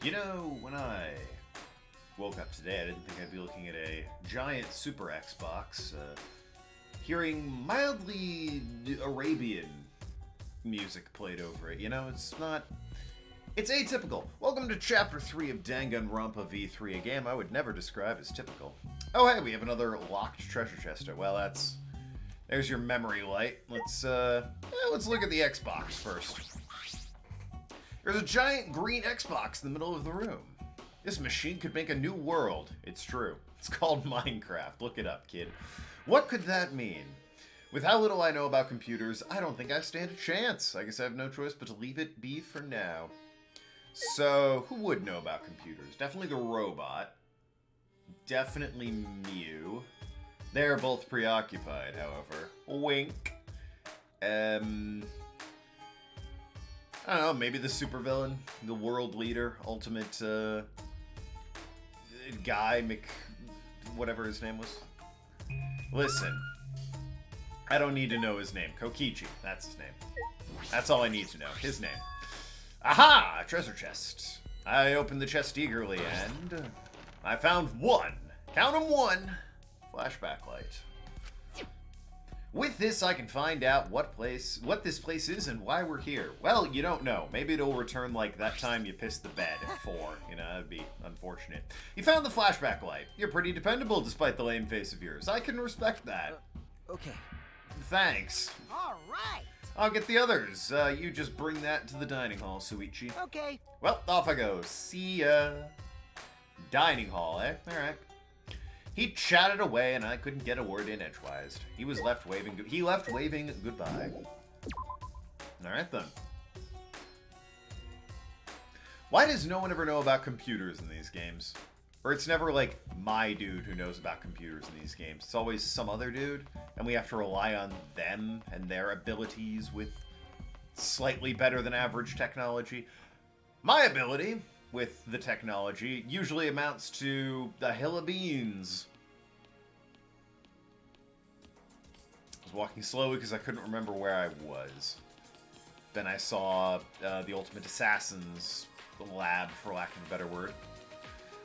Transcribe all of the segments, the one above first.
You know, when I woke up today, I didn't think I'd be looking at a giant Super Xbox, hearing mildly Arabian music played over it. You know, it's atypical. Welcome to Chapter 3 of Danganronpa V3, a game I would never describe as typical. Oh hey, we have another locked treasure chest. Well, there's your memory light. Let's look at the Xbox first. There's a giant green Xbox in the middle of the room. This machine could make a new world. It's true. It's called Minecraft. Look it up, kid. What could that mean? With how little I know about computers, I don't think I stand a chance. I guess I have no choice but to leave it be for now. So, who would know about computers? Definitely the robot. Definitely Mew. They're both preoccupied, however. Wink. I don't know, maybe the supervillain, the world leader, ultimate guy, whatever his name was. Listen, I don't need to know his name. Kokichi, that's his name. That's all I need to know, his name. Aha! A treasure chest. I opened the chest eagerly and I found one. Count 'em, one. Flashback light. With this, I can find out what this place is and why we're here. Well, you don't know. Maybe it'll return like that time you pissed the bed at 4. You know, that'd be unfortunate. You found the flashback light. You're pretty dependable despite the lame face of yours. I can respect that. Okay. Thanks. All right. I'll get the others. You just bring that to the dining hall, Suichi. Okay. Well, off I go. See ya. Dining hall, eh? Alright. He chatted away, and I couldn't get a word in edgewise. He left waving goodbye. All right, then. Why does no one ever know about computers in these games? Or it's never, like, my dude who knows about computers in these games. It's always some other dude, and we have to rely on them and their abilities with slightly better than average technology. My ability with the technology usually amounts to a hill of beans. I was walking slowly because I couldn't remember where I was. Then I saw the Ultimate Assassin's lab, for lack of a better word.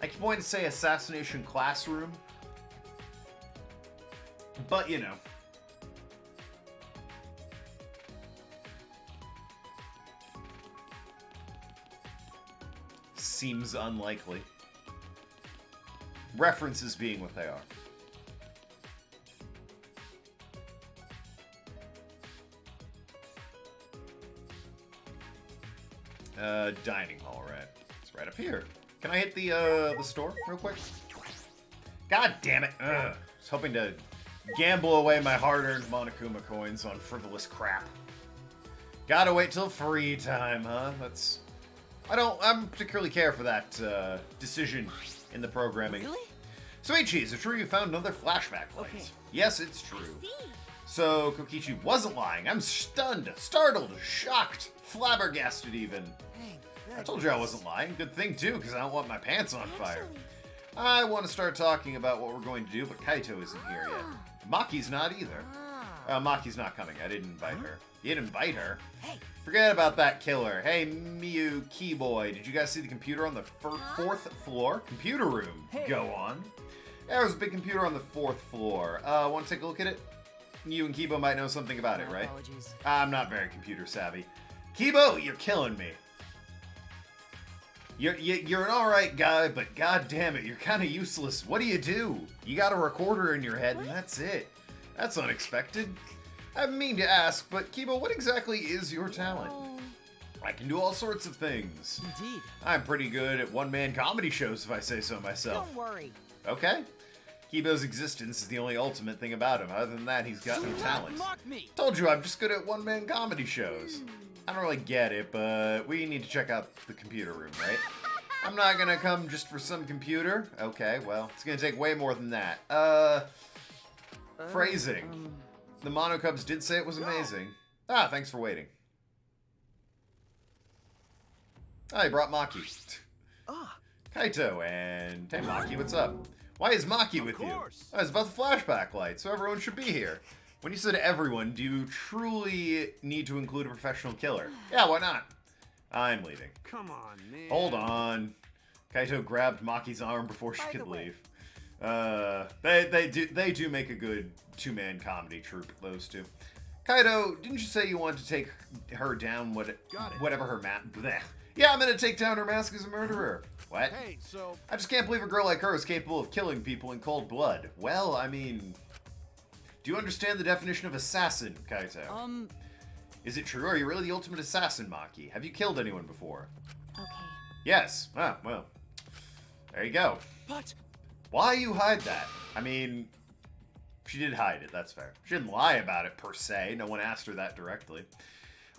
I keep wanting to say Assassination Classroom, but you know. Seems unlikely. References being what they are. Dining hall, right? It's right up here. Can I hit the store real quick? God damn it! Ugh. I was hoping to gamble away my hard-earned Monokuma coins on frivolous crap. Gotta wait till free time, huh? I don't particularly care for that decision in the programming. Really? Suichi, is it true you found another flashback light? Okay. Yes, it's true. So, Kokichi wasn't lying. I'm stunned, startled, shocked, flabbergasted even. Hey, I told you I wasn't lying. Good thing, too, because I don't want my pants on fire. I want to start talking about what we're going to do, but Kaito isn't here yet. Maki's not either. Maki's not coming. I didn't invite her. You didn't invite her? Hey. Forget about that killer. Hey, Miyu Keyboy, did you guys see the computer on the fourth floor? Computer room. Hey. Go on. There's a big computer on the 4th floor. Want to take a look at it? You and Kibo might know something about it, right? Apologies. I'm not very computer savvy. Kibo, you're killing me. You're an alright guy, but god damn it, you're kind of useless. What do? You got a recorder in your head, and that's it. That's unexpected. I mean to ask, but Kibo, what exactly is your talent? I can do all sorts of things. Indeed. I'm pretty good at one-man comedy shows, if I say so myself. Don't worry. Okay. Kibo's existence is the only ultimate thing about him. Other than that, he's got no talent. Mock me. Told you, I'm just good at one-man comedy shows. I don't really get it, but we need to check out the computer room, right? I'm not gonna come just for some computer. Okay, well, it's gonna take way more than that. Phrasing. The Monokubs did say it was amazing. Ah, thanks for waiting. I brought Maki. Ah. Kaito, and hey Maki, what's up? Why is Maki with you? Oh, it's about the flashback light, so everyone should be here. When you said everyone, do you truly need to include a professional killer? Yeah, why not? I'm leaving. Come on, man. Hold on. Kaito grabbed Maki's arm before she By could the way. leave. They do make a good two-man comedy troupe, those two. Kaito, didn't you say you wanted to take her down? Got it. Whatever her Yeah, I'm gonna take down her mask as a murderer. What? Hey, so I just can't believe a girl like her is capable of killing people in cold blood. Well, I mean, do you understand the definition of assassin, Kaito? Is it true? Are you really the ultimate assassin, Maki? Have you killed anyone before? Okay. Yes. Ah, well, there you go. but Why you hide that? I mean, she did hide it, that's fair. She didn't lie about it, per se. No one asked her that directly.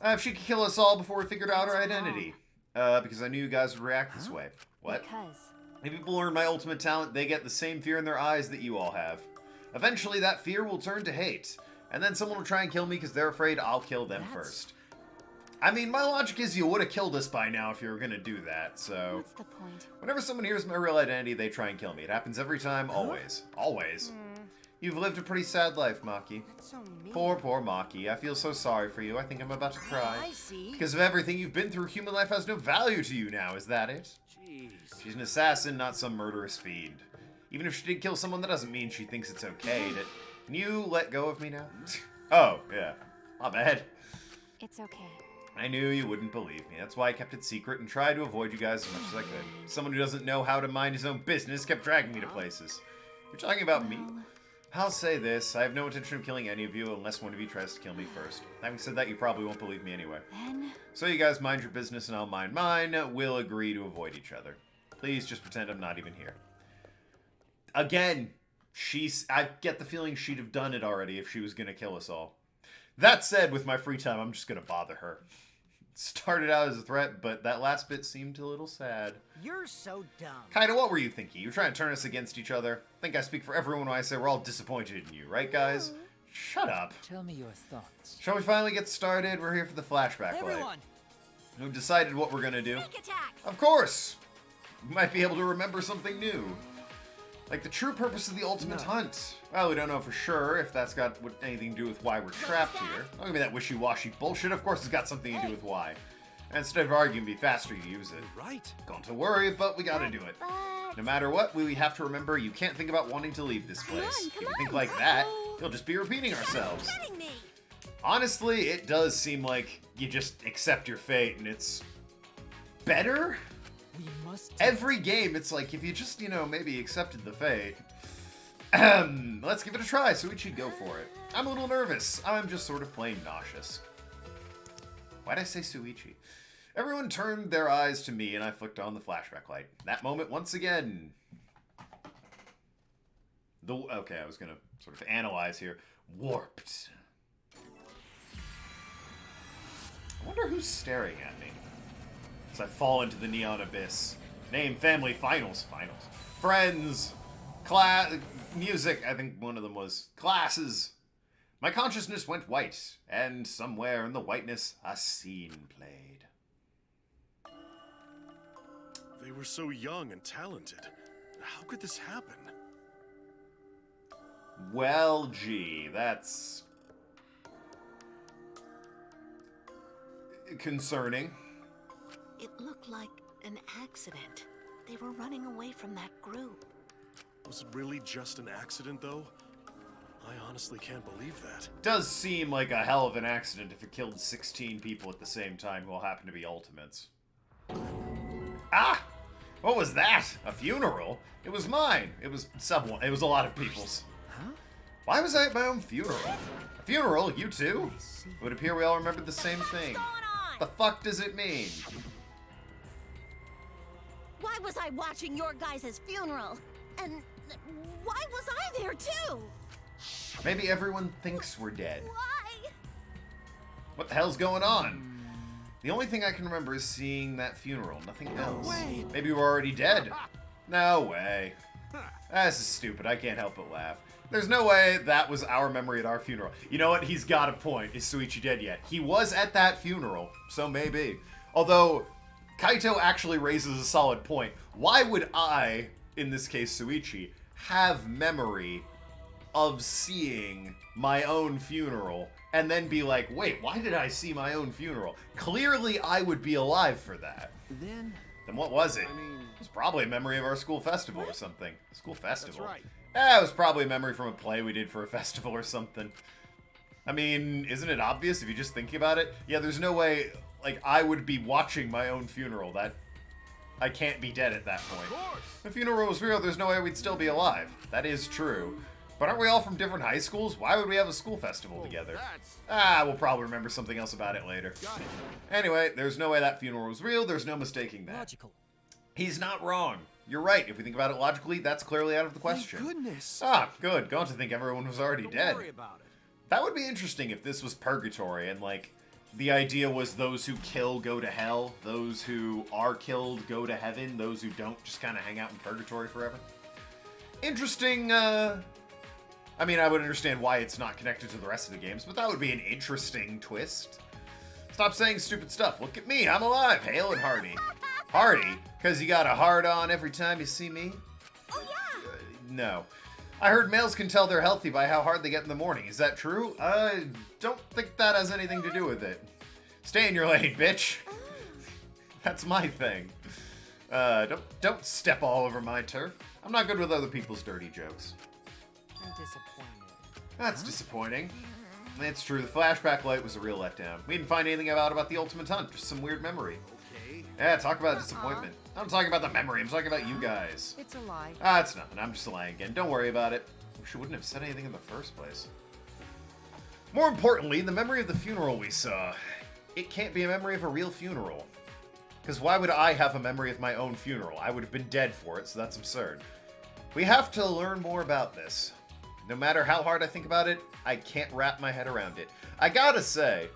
If she could kill us all before we figured out her identity. Because I knew you guys would react this way. What? Because. If people learn my ultimate talent, they get the same fear in their eyes that you all have. Eventually, that fear will turn to hate. And then someone will try and kill me because they're afraid I'll kill them first. I mean, my logic is you would have killed us by now if you were going to do that, so... What's the point? Whenever someone hears my real identity, they try and kill me. It happens every time, always. Always. You've lived a pretty sad life, Maki. That's so mean. Poor Maki. I feel so sorry for you. I think I'm about to cry. I see. Because of everything you've been through, human life has no value to you now. Is that it? jeez. She's an assassin, not some murderous fiend. Even if she did kill someone, that doesn't mean she thinks it's okay to... Can you let go of me now? Oh, yeah. My bad. It's okay. I knew you wouldn't believe me. That's why I kept it secret and tried to avoid you guys as much as I could. Someone who doesn't know how to mind his own business kept dragging me to places. You're talking about me? Well, I'll say this. I have no intention of killing any of you unless one of you tries to kill me first. Having said that, you probably won't believe me anyway. then So you guys mind your business and I'll mind mine. We'll agree to avoid each other. Please just pretend I'm not even here. Again, I get the feeling she'd have done it already if she was going to kill us all. That said, with my free time, I'm just going to bother her. Started out as a threat, but that last bit seemed a little sad. You're so dumb. Kaito, what were you thinking? You trying to turn us against each other? I think I speak for everyone when I say we're all disappointed in you, right, guys? Shut up. Tell me your thoughts. Shall we finally get started? We're here for the flashback light. Everyone! We've decided what we're gonna do. sneak attack. Of course! We might be able to remember something new. Like the true purpose of the ultimate hunt. Well, we don't know for sure if that's got anything to do with why we're trapped here. Don't give me that wishy-washy bullshit. Of course it's got something to do with why. And instead of arguing, it'd be faster to use it. Right. Don't to worry, but we gotta do it. But No matter what, we have to remember you can't think about wanting to leave this place. If you think like that, you'll just be repeating ourselves. kidding me. Honestly, it does seem like you just accept your fate and it's better. We must. Every game, it's like if you just, maybe accepted the fate. Let's give it a try. Suichi, go for it. I'm a little nervous. I'm just sort of plain nauseous. Why'd I say Suichi? Everyone turned their eyes to me and I flicked on the flashback light. That moment, once again... Okay, I was gonna sort of analyze here. Warped. I wonder who's staring at me. As I fall into the neon abyss. Name, family, finals. Friends, class, music, I think one of them was. Classes. My consciousness went white, and somewhere in the whiteness, a scene played. They were so young and talented. How could this happen? Well, gee, that's... concerning. It looked like an accident. They were running away from that group. Was it really just an accident, though? I honestly can't believe that. Does seem like a hell of an accident if it killed 16 people at the same time who all happen to be ultimates. Ah! What was that? A funeral? It was mine. It was someone. It was a lot of people's. Huh? Why was I at my own funeral? A funeral? You too? It would appear we all remembered the same thing. The fuck does it mean? Why was I watching your guys' funeral? And why was I there too? Maybe everyone thinks we're dead. Why? What the hell's going on? The only thing I can remember is seeing that funeral, nothing else. way. Maybe we're already dead. No way. This is stupid, I can't help but laugh. There's no way that was our memory at our funeral. You know what, he's got a point. Is Suichi dead yet? He was at that funeral, so maybe. Although, Kaito actually raises a solid point. Why would I, in this case Suichi, have memory of seeing my own funeral and then be like, wait, why did I see my own funeral? Clearly, I would be alive for that. Then Then what was it? I mean, It was probably a memory of our school festival or something. School festival? right. It was probably a memory from a play we did for a festival or something. I mean, isn't it obvious if you just think about it? Yeah, there's no way, like, I would be watching my own funeral. That I can't be dead at that point. If the funeral was real, there's no way we'd still be alive. That is true. But aren't we all from different high schools? Why would we have a school festival together? We'll probably remember something else about it later. Anyway, there's no way that funeral was real. There's no mistaking that. logical. He's not wrong. You're right. If we think about it logically, that's clearly out of the question. Goodness. Ah, good. Going to think everyone was already dead. about it. That would be interesting if this was purgatory and, like, the idea was those who kill go to hell, those who are killed go to heaven, those who don't just kind of hang out in purgatory forever. Interesting, I mean, I would understand why it's not connected to the rest of the games, but that would be an interesting twist. Stop saying stupid stuff. Look at me. I'm alive. Hale and hearty. Hearty? Because you got a hard on every time you see me? Oh, yeah! No. I heard males can tell they're healthy by how hard they get in the morning. Is that true? I don't think that has anything to do with it. Stay in your lane, bitch. That's my thing. Don't step all over my turf. I'm not good with other people's dirty jokes. I'm disappointed. That's disappointing. It's true, the flashback light was a real letdown. We didn't find anything about the Ultimate Hunt, just some weird memory. Okay. Yeah, talk about disappointment. I'm talking about the memory, I'm talking about you guys. It's a lie. Ah, it's nothing, I'm just lying again. Don't worry about it. Wish I wouldn't have said anything in the first place. More importantly, the memory of the funeral we saw. It can't be a memory of a real funeral. Because why would I have a memory of my own funeral? I would have been dead for it, so that's absurd. We have to learn more about this. No matter how hard I think about it, I can't wrap my head around it. I gotta say,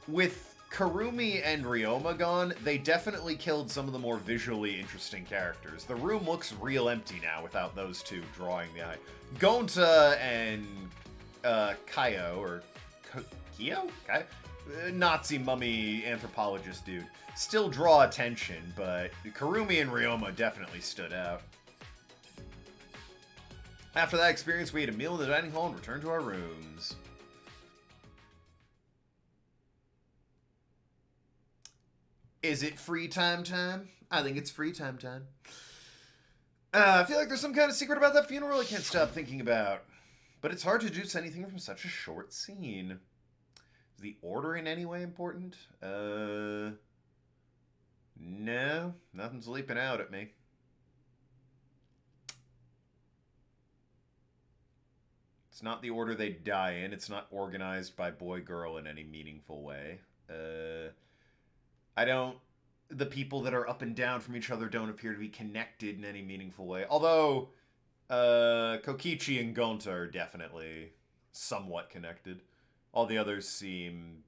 with Karumi and Ryoma gone, they definitely killed some of the more visually interesting characters. The room looks real empty now without those two drawing the eye. Gonta and Kaio, or Kyo? Nazi mummy anthropologist dude, still draw attention, but Karumi and Ryoma definitely stood out. After that experience, we ate a meal in the dining hall and returned to our rooms. Is it free time time? I think it's free time time. I feel like there's some kind of secret about that funeral I can't stop thinking about. But it's hard to deduce anything from such a short scene. Is the order in any way important? No. Nothing's leaping out at me. It's not the order they die in. It's not organized by boy-girl in any meaningful way. The people that are up and down from each other don't appear to be connected in any meaningful way. Although, Kokichi and Gonta are definitely somewhat connected. All the others seem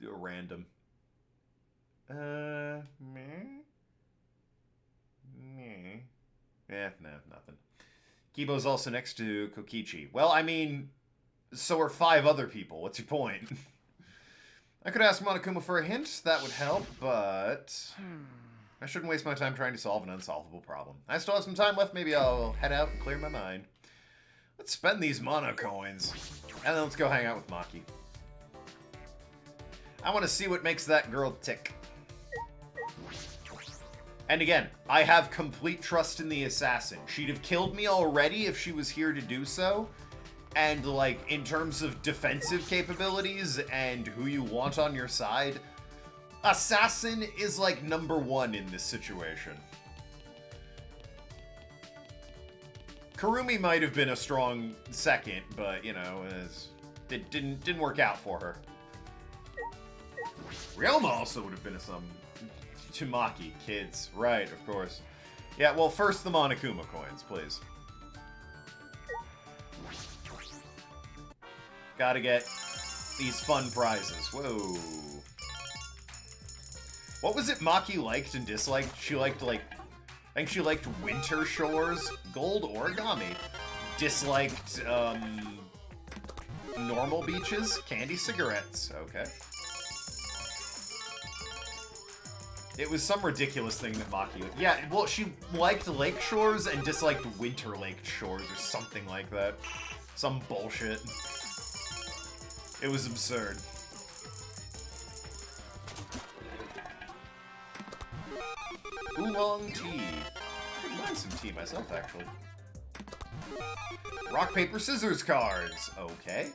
random. Meh? No, nothing. Kibo's also next to Kokichi. Well, I mean, so are 5 other people. What's your point? I could ask Monokuma for a hint. That would help, but I shouldn't waste my time trying to solve an unsolvable problem. I still have some time left. Maybe I'll head out and clear my mind. Let's spend these mono coins. And then let's go hang out with Maki. I want to see what makes that girl tick. And again, I have complete trust in the assassin. She'd have killed me already if she was here to do so. And, like, in terms of defensive capabilities and who you want on your side, assassin is, like, #1 in this situation. Karumi might have been a strong second, but, you know, it didn't work out for her. Ryoma also would have been some... Maki, kids. Right, of course. Yeah, well, first the Monokuma coins, please. Gotta get these fun prizes. Whoa. What was it Maki liked and disliked? She liked, like... I think she liked Winter Shores, Gold Origami. Disliked, normal beaches, candy cigarettes. Okay. It was some ridiculous thing that Maki... Yeah, well, she liked lake shores and disliked winter lake shores or something like that. Some bullshit. It was absurd. Oolong tea. I mind some tea myself, actually. Rock, paper, scissors cards. Okay.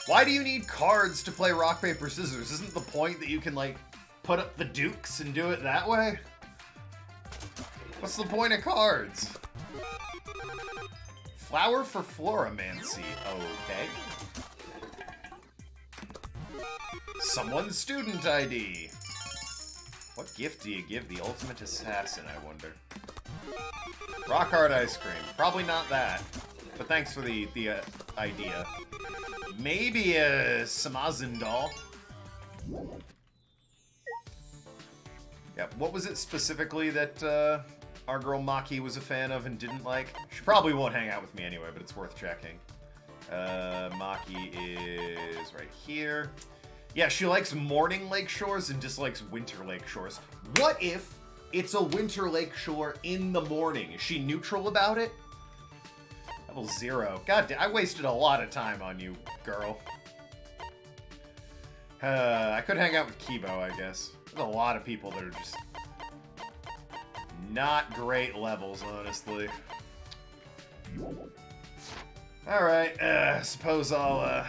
Why do you need cards to play rock, paper, scissors? Isn't the point that you can, like, put up the dukes and do it that way? What's the point of cards? Flower for Floramancy. Okay. Someone's student ID. What gift do you give the ultimate assassin, I wonder? Rock hard ice cream. Probably not that. But thanks for the idea. Maybe a Samazin doll. Yeah, what was it specifically that our girl Maki was a fan of and didn't like? She probably won't hang out with me anyway, but it's worth checking. Maki is right here. Yeah, she likes morning lake shores and dislikes winter lake shores. What if it's a winter lake shore in the morning? Is she neutral about it? Level 0. God damn, I wasted a lot of time on you, girl. I could hang out with Kibo, I guess. There's a lot of people that are just not great levels, honestly. Alright, suppose I'll,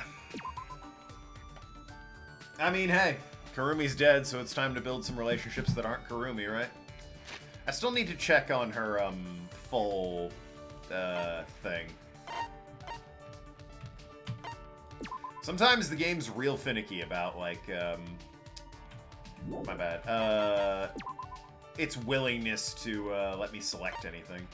I mean, hey, Karumi's dead, so it's time to build some relationships that aren't Karumi, right? I still need to check on her, full, thing. Sometimes the game's real finicky about, like, my bad, its willingness to, let me select anything.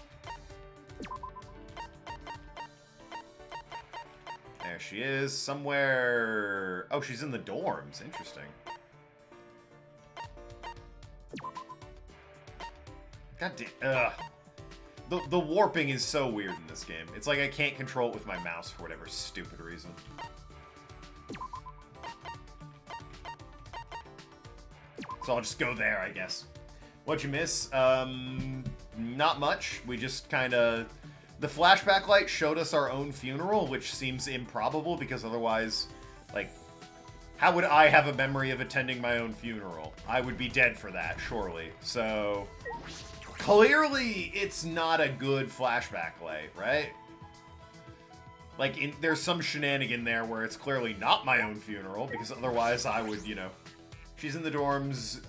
There she is, somewhere... Oh, she's in the dorms. Interesting. God damn... Ugh. The warping is so weird in this game. It's like I can't control it with my mouse for whatever stupid reason. So I'll just go there, I guess. What'd you miss? Not much. We just kind of... The flashback light showed us our own funeral, which seems improbable because otherwise, like, how would I have a memory of attending my own funeral? I would be dead for that, surely. So, clearly it's not a good flashback light, right? Like, there's some shenanigan there where it's clearly not my own funeral because otherwise I would, you know... She's in the dorms,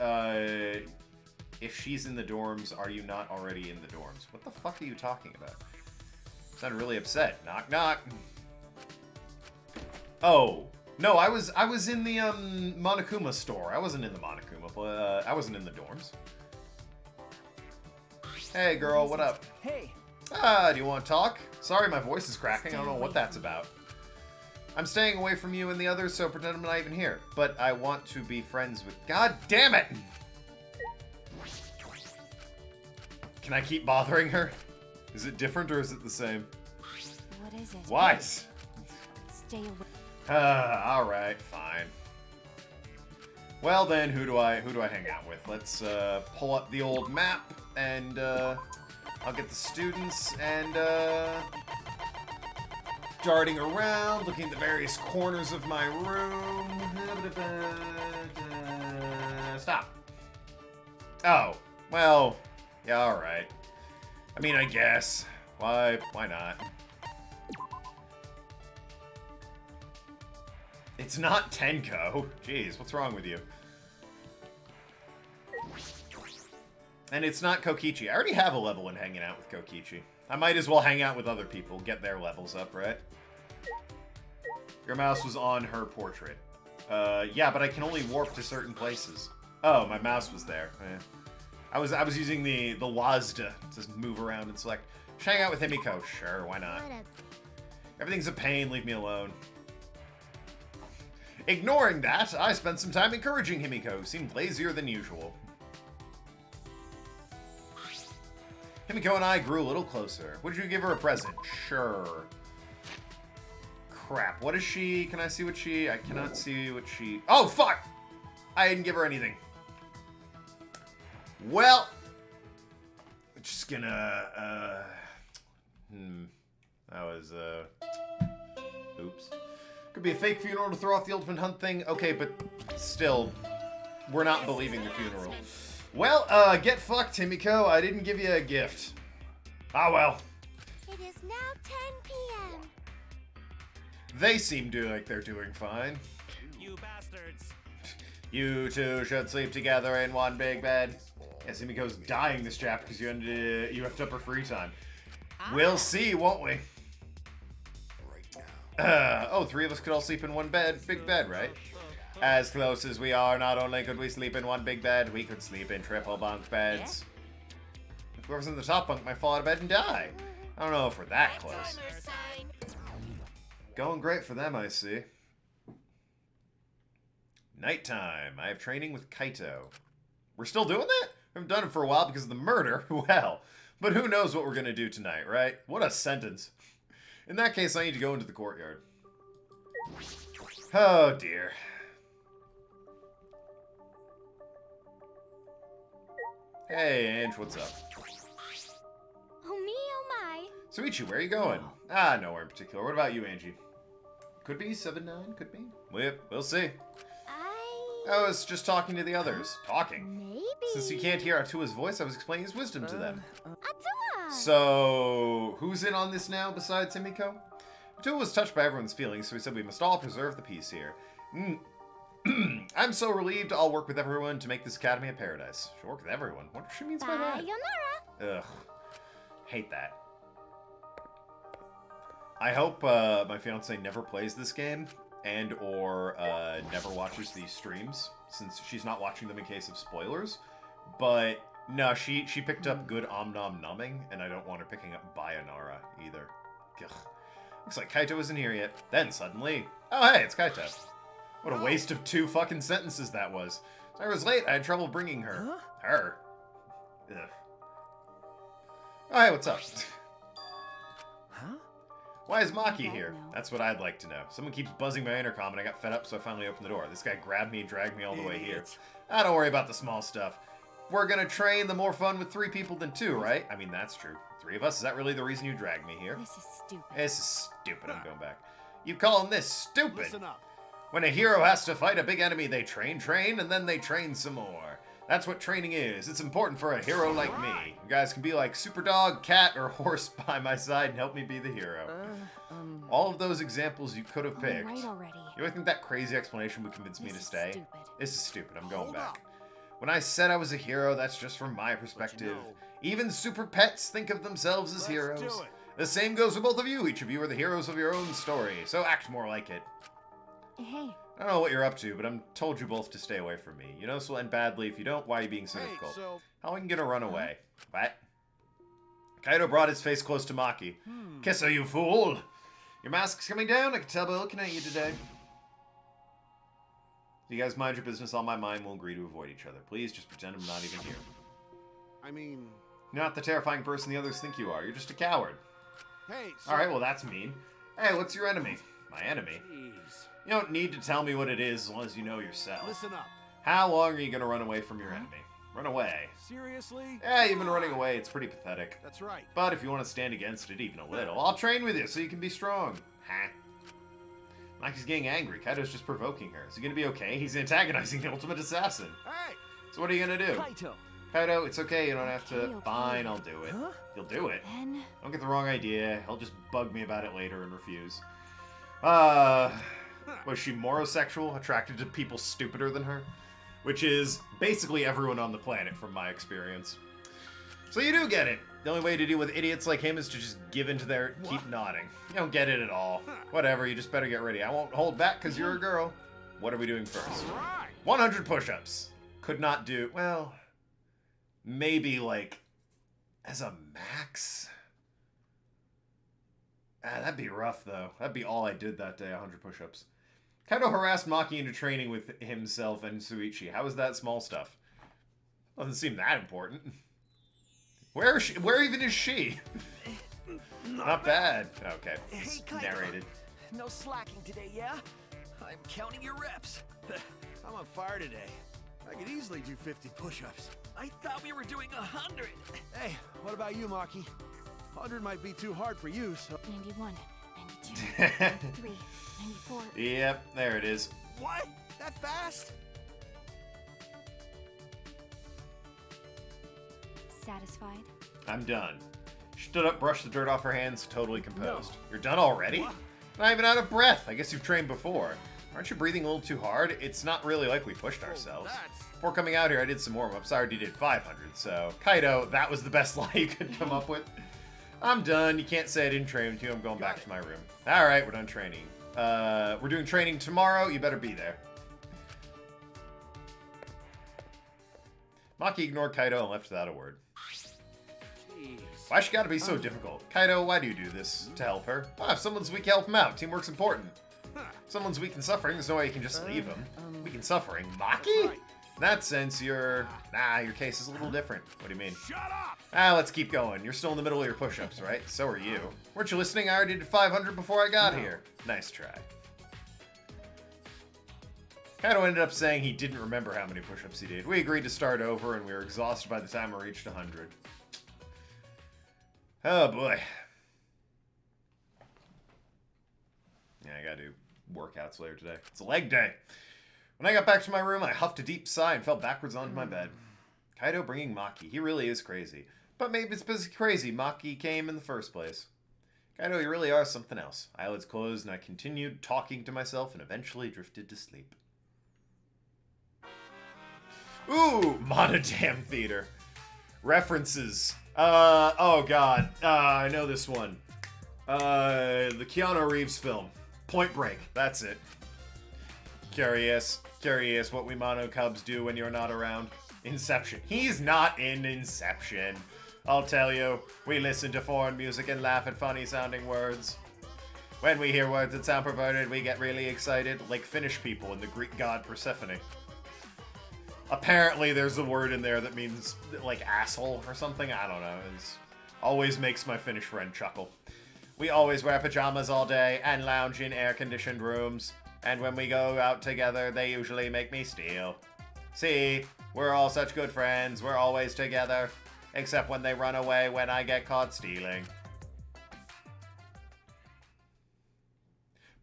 if she's in the dorms, are you not already in the dorms? What the fuck are you talking about? Sounded really upset. Knock, knock. Oh. No, I was in the, Monokuma store. I wasn't in the Monokuma, but, I wasn't in the dorms. Hey, girl, what up? Hey. Ah, do you want to talk? Sorry, my voice is cracking. I don't know what that's about. I'm staying away from you and the others, so pretend I'm not even here. But I want to be friends with... God damn it! Can I keep bothering her? Is it different or is it the same? What is it? Wise. Stay away. Alright, fine. Well then, who do I hang out with? Let's pull up the old map and I'll get the students and darting around, looking at the various corners of my room. Stop. Oh, well, yeah, alright. I mean, I guess. Why not? It's not Tenko. Jeez, what's wrong with you? And it's not Kokichi. I already have a level in hanging out with Kokichi. I might as well hang out with other people, get their levels up, right? Your mouse was on her portrait. Yeah, but I can only warp to certain places. Oh, my mouse was there. I was using the WASD to move around and select. Just hang out with Himiko. Sure, why not? Everything's a pain, leave me alone. Ignoring that, I spent some time encouraging Himiko, who seemed lazier than usual. Himiko and I grew a little closer. Would you give her a present? Sure. Crap, what is she? Can I see what she... I cannot see what she... Oh, fuck! I didn't give her anything. Well, just gonna, that was, oops. Could be a fake funeral to throw off the Ultimate Hunt thing. Okay, but still, we're not believing the funeral. Well, get fucked, Himiko. I didn't give you a gift. Ah, well. It is now 10 p.m. They seem to like they're doing fine. You bastards. You two should sleep together in one big bed. Yes, Himiko's dying this chapter because you effed up her free time. We'll see, won't we? Oh, 3 of us could all sleep in one bed. Big bed, right? As close as we are, not only could we sleep in one big bed, we could sleep in triple bunk beds. Whoever's in the top bunk might fall out of bed and die. I don't know if we're that close. Going great for them, I see. Nighttime. I have training with Kaito. We're still doing that? We haven't done it for a while because of the murder. Well, but who knows what we're going to do tonight, right? What a sentence. In that case, I need to go into the courtyard. Oh, dear. Hey, Ange, what's up? Oh me, oh my. Suichi, where are you going? Ah, nowhere in particular. What about you, Angie? Could be 7-9, could be. We'll see. I was just talking to the others. Talking. Maybe. Since you can't hear Atua's voice, I was explaining his wisdom to them. Atua! So, who's in on this now besides Himiko? Atua was touched by everyone's feelings, so he said we must all preserve the peace here. I'm so relieved I'll work with everyone to make this academy a paradise. She'll work with everyone. What she means by that? Sayonara. Ugh. Hate that. I hope my fiance never plays this game and or never watches these streams, since she's not watching them in case of spoilers. But no, she picked up good Om Nom Numbing, and I don't want her picking up Bayonara either. Ugh. Looks like Kaito isn't here yet. Then suddenly, oh hey, it's Kaito. What a waste of 2 fucking sentences that was. I was late. I had trouble bringing her. Huh? Her. Ugh. Oh hey, what's up? Huh? Why is Maki here? That's what I'd like to know. Someone keeps buzzing my intercom and I got fed up, so I finally opened the door. This guy grabbed me and dragged me all the way here. Ah, don't worry about the small stuff. We're gonna train, the more fun with 3 people than 2, right? I mean, that's true. 3 of us, is that really the reason you dragged me here? This is stupid. This is stupid, I'm going back. You calling this stupid? Listen up. When a hero has to fight a big enemy, they train, and then they train some more. That's what training is. It's important for a hero like me. You guys can be like super dog, cat, or horse by my side and help me be the hero. All of those examples you could have picked. Right already. You really think that crazy explanation would convince me This to is stay? stupid. This is stupid. I'm going Hold back. up. When I said I was a hero, that's just from my perspective. know- Even super pets think of themselves as Let's heroes. do it. The same goes for both of you. Each of you are the heroes of your own story, so act more like it. Hey, I don't know what you're up to, but I'm told you both to stay away from me. You know this will end badly. If you don't, why are you being so Hey, difficult? so How are you gonna run away? What? Kaito brought his face close to Maki. Kiss her, you fool! Your mask's coming down. I can tell by looking at you today. You guys mind your business. On my mind, we'll agree to avoid each other. Please just pretend I'm not even here. I mean, You're not the terrifying person the others think you are. You're just a coward. hey, so Alright, well that's mean. Hey, what's your enemy? My enemy? Jeez. You don't need to tell me what it is as long as you know yourself. Listen up. How long are you gonna run away from your enemy? Run away. Seriously? Yeah, you've been running away. It's pretty pathetic. That's right. But if you want to stand against it even a little, I'll train with you so you can be strong. Ha. Maki's getting angry. Kaito's just provoking her. Is he gonna be okay? He's antagonizing the ultimate assassin. Hey, So what are you gonna do? Kaito. Kaito, it's okay. You don't have to. Okay. Fine, I'll do it. Huh? You'll do it. then Don't get the wrong idea. He'll just bug me about it later and refuse. Was she morosexual, attracted to people stupider than her? Which is basically everyone on the planet from my experience. So you do get it. The only way to deal with idiots like him is to just give in to their keep nodding. You don't get it at all. Whatever, you just better get ready. I won't hold back because you're a girl. What are we doing first? all right. 100 push-ups. Could not do, well, maybe like as a max. That'd be rough though. That'd be all I did that day, 100 push-ups. Kaito harassed Maki into training with himself and Suichi. How is that small stuff? Doesn't seem that important. Where is she? Where even is she? Not bad. Okay, it's Hey, Kaito. narrated. No slacking today, yeah? I'm counting your reps. I'm on fire today. I could easily do 50 push-ups. I thought we were doing 100. Hey, what about you, Maki? 100 might be too hard for you, so... 91, 92, 93, 94. Yep, there it is. What? That fast? Satisfied? I'm done. She stood up, brushed the dirt off her hands, totally composed. You're done already? Not even out of breath. I guess you've trained before. Aren't you breathing a little too hard? It's not really like we pushed ourselves. Before coming out here, I did some warm-ups. I already did 500, so... Kaido, that was the best lie you could come up with. I'm done. You can't say I didn't train with you. I'm going back to my room. Alright, we're done training. We're doing training tomorrow. You better be there. Maki ignored Kaido and left without a word. Why she gotta be so difficult? Kaido, why do you do this? To help her? If someone's weak, help them out. Teamwork's important. If someone's weak and suffering, there's no way you can just leave them. Weak and suffering? Maki? In that sense, your case is a little different. What do you mean? Shut up! Let's keep going. You're still in the middle of your push-ups, right? So are you. Weren't you listening? I already did 500 before I got here. Nice try. Kaido ended up saying he didn't remember how many push-ups he did. We agreed to start over, and we were exhausted by the time we reached 100. Oh boy. Yeah, I gotta do workouts later today. It's a leg day. When I got back to my room, I huffed a deep sigh and fell backwards onto my bed. Kaido bringing Maki. He really is crazy. But maybe it's because crazy Maki came in the first place. Kaido, you really are something else. Eyelids closed, and I continued talking to myself and eventually drifted to sleep. Ooh, Monodam Theater. References. Oh god. I know this one. The Keanu Reeves film. Point Break. That's it. Curious what we Mono Cubs do when you're not around. Inception. He's not in Inception. I'll tell you, we listen to foreign music and laugh at funny sounding words. When we hear words that sound perverted, we get really excited, like Finnish people and the Greek god Persephone. Apparently there's a word in there that means, like, asshole or something. I don't know. It always makes my Finnish friend chuckle. We always wear pajamas all day and lounge in air-conditioned rooms. And when we go out together, they usually make me steal. See, we're all such good friends. We're always together. Except when they run away when I get caught stealing.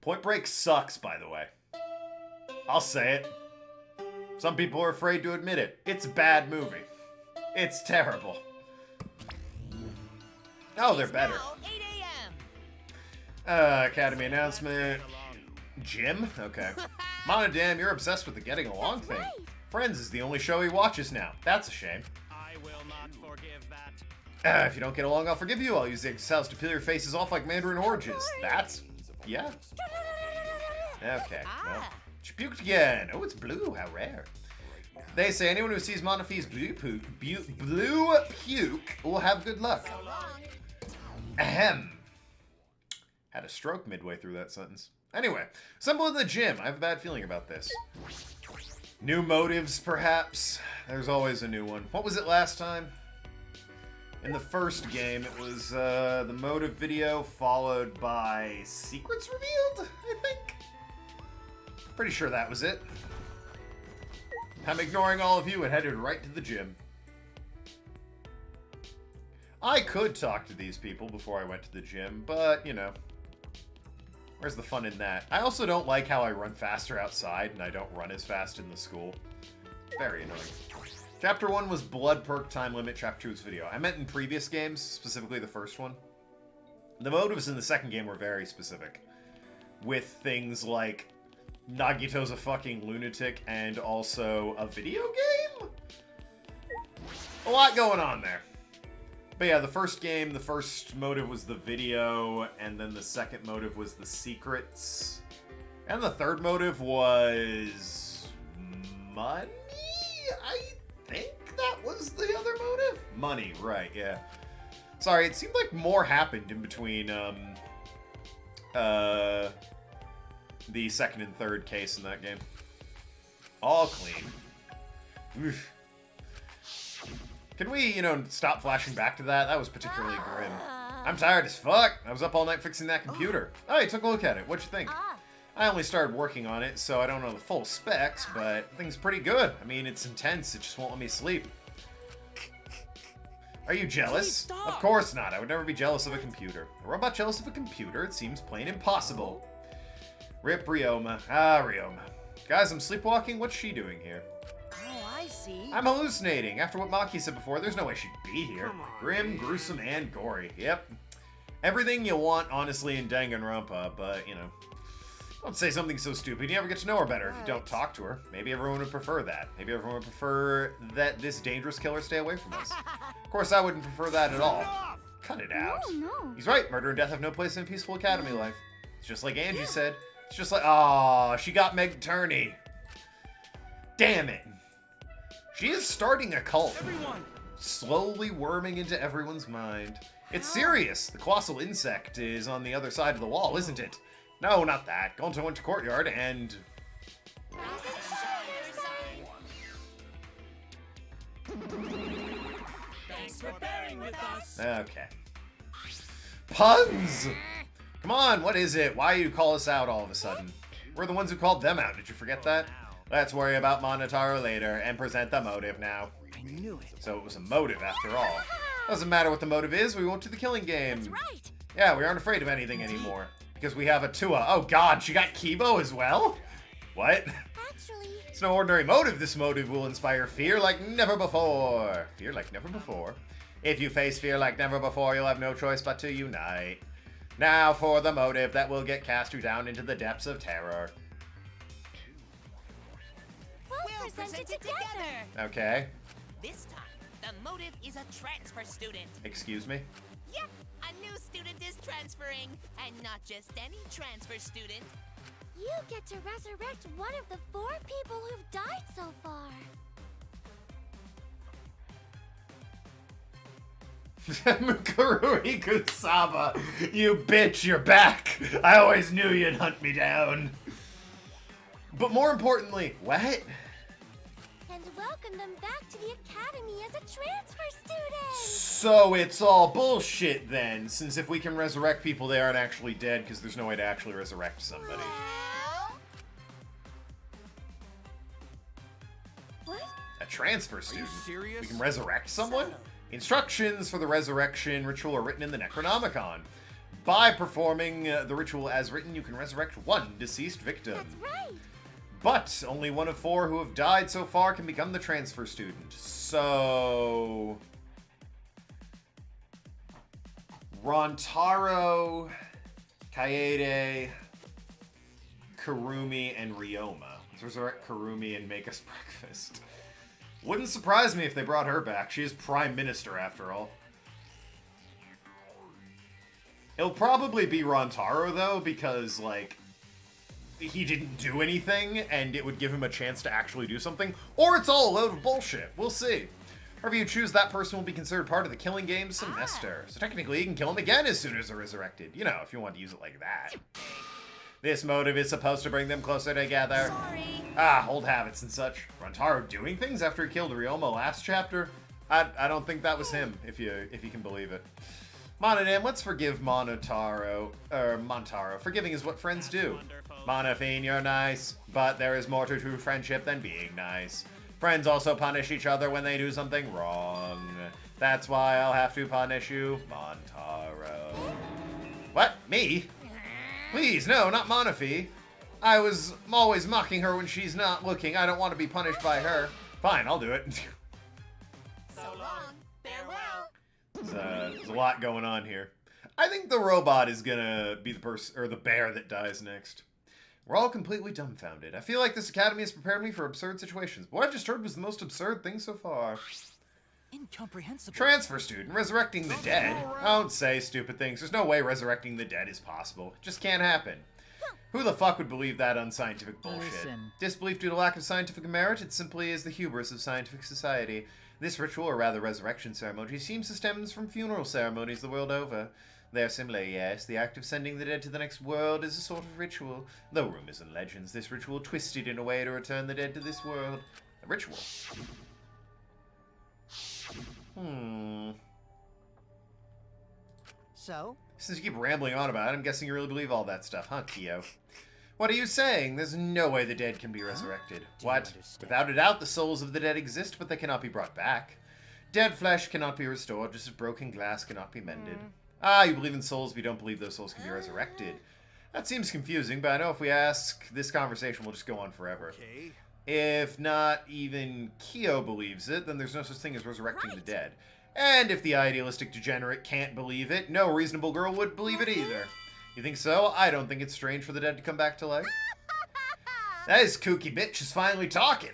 Point Break sucks, by the way. I'll say it. Some people are afraid to admit it. It's a bad movie. It's terrible. Oh, they're better. Now 8 a.m. Academy announcement. Gym? Okay. Monodam, you're obsessed with the getting along thing. Right. Friends is the only show he watches now. That's a shame. I will not forgive that. If you don't get along, I'll forgive you. I'll use the cells to peel your faces off like Mandarin oranges. That's... yeah. Okay, well. She puked again. Oh, it's blue. How rare. They say anyone who sees Monofi's blue puke will have good luck. Ahem. Had a stroke midway through that sentence. Anyway, assemble in the gym. I have a bad feeling about this. New motives, perhaps? There's always a new one. What was it last time? In the first game, it was the motive video followed by secrets revealed, I think? Pretty sure that was it. I'm ignoring all of you and headed right to the gym. I could talk to these people before I went to the gym, but, you know, where's the fun in that? I also don't like how I run faster outside and I don't run as fast in the school. Very annoying. Chapter 1 was Blood Perk Time Limit, Chapter 2 was video. I meant in previous games, specifically the first one. The motives in the second game were very specific. With things like Nagito's a fucking lunatic and also a video game? A lot going on there. But yeah, the first game, the first motive was the video, and then the second motive was the secrets. And the third motive was... money? I think that was the other motive? Money, right, yeah. Sorry, it seemed like more happened in between, the second and third case in that game. All clean. Oof. Can we, you know, stop flashing back to that? That was particularly grim. I'm tired as fuck. I was up all night fixing that computer. Oh, you took a look at it. What'd you think? I only started working on it, so I don't know the full specs, but things pretty good. I mean, it's intense, it just won't let me sleep. Are you jealous? Please stop. Of course not. I would never be jealous of a computer. A robot jealous of a computer? It seems plain impossible. Rip Ryoma. Ah, Ryoma. Guys, I'm sleepwalking. What's she doing here? Oh, I see. I'm hallucinating. After what Maki said before, there's no way she'd be here. Come on, Grim, dude. gruesome, and gory. Yep. Everything you want, honestly, in Danganronpa, but, you know. Don't say something so stupid. You never get to know her better if you don't talk to her. Maybe everyone would prefer that. Maybe everyone would prefer that this dangerous killer stay away from us. Of course, I wouldn't prefer that at all. Cut it out. No. He's right. Murder and death have no place in a peaceful academy life. It's just like Angie said. It's just like, aw, she got Meg Turney. Damn it. She is starting a cult. Everyone! Slowly worming into everyone's mind. It's serious. The colossal insect is on the other side of the wall, isn't it? No, not that. Gonto went to courtyard and... Thanks for bearing with us. Okay. Puns! Come on, what is it? Why you call us out all of a sudden? We're the ones who called them out. Did you forget that? Let's worry about Monotaro later and present the motive now. I knew it. So it was a motive after all. Doesn't matter what the motive is, we won't do the killing game. That's right. Yeah, we aren't afraid of anything anymore. Because we have a Tua. Oh god, she got Kibo as well? What? Actually, It's no ordinary motive. This motive will inspire fear like never before. Fear like never before. If you face fear like never before, you'll have no choice but to unite. Now for the motive that will get cast you down into the depths of terror. we'll present it together. Okay. This time, the motive is a transfer student. Excuse me? Yep, a new student is transferring, and not just any transfer student. You get to resurrect one of the 4 people who've died so far. Mukurui Kusaba, you bitch, you're back. I always knew you'd hunt me down. But more importantly, what? And welcome them back to the academy as a transfer student. So it's all bullshit then, since if we can resurrect people, they aren't actually dead because there's no way to actually resurrect somebody. What? A transfer student? serious? We can resurrect someone? Instructions for the resurrection ritual are written in the Necronomicon. By performing the ritual as written, you can resurrect one deceased victim. That's right. But only one of 4 who have died so far can become the transfer student. So... Rontaro, Kaede, Kurumi, and Ryoma. Let's resurrect Kurumi and make us breakfast. Wouldn't surprise me if they brought her back. She is Prime Minister, after all. It'll probably be Rontaro, though, because, like, he didn't do anything, and it would give him a chance to actually do something. Or it's all a load of bullshit. We'll see. However you choose, that person will be considered part of the killing game semester. So technically, you can kill him again as soon as they're resurrected. You know, if you want to use it like that. This motive is supposed to bring them closer together. Sorry. Ah, old habits and such. Rontaro doing things after he killed Ryoma last chapter? I don't think that was him, if you can believe it. Monodam, let's forgive Montaro. Forgiving is what friends do. Monofine, you're nice, but there is more to true friendship than being nice. Friends also punish each other when they do something wrong. That's why I'll have to punish you, Montaro. What? Me? Please, no, not Monofie. I'm always mocking her when she's not looking. I don't want to be punished by her. Fine, I'll do it. So long, farewell. There's a lot going on here. I think the robot is gonna be the person or the bear that dies next. We're all completely dumbfounded. I feel like this academy has prepared me for absurd situations. What I just heard was the most absurd thing so far. Incomprehensible. Transfer student, resurrecting the dead. Don't say stupid things. There's no way resurrecting the dead is possible. It just can't happen. Who the fuck would believe that unscientific bullshit? Listen. Disbelief due to lack of scientific merit? It simply is the hubris of scientific society. This ritual, or rather resurrection ceremony, seems to stem from funeral ceremonies the world over. They are similar, yes. The act of sending the dead to the next world is a sort of ritual. Though rumors and legends, this ritual twisted in a way to return the dead to this world. A ritual. So? Since you keep rambling on about it, I'm guessing you really believe all that stuff, huh, Kyo? What are you saying? There's no way the dead can be resurrected. Do you What? understand? Without a doubt, the souls of the dead exist, but they cannot be brought back. Dead flesh cannot be restored, just as broken glass cannot be mended. Ah, you believe in souls, but you don't believe those souls can be resurrected. That seems confusing, but I know if we ask, this conversation will just go on forever. Okay. If not even Kyo believes it, then there's no such thing as resurrecting the dead. And if the idealistic degenerate can't believe it, no reasonable girl would believe it either. You think so? I don't think it's strange for the dead to come back to life. That is kooky bitch is finally talking.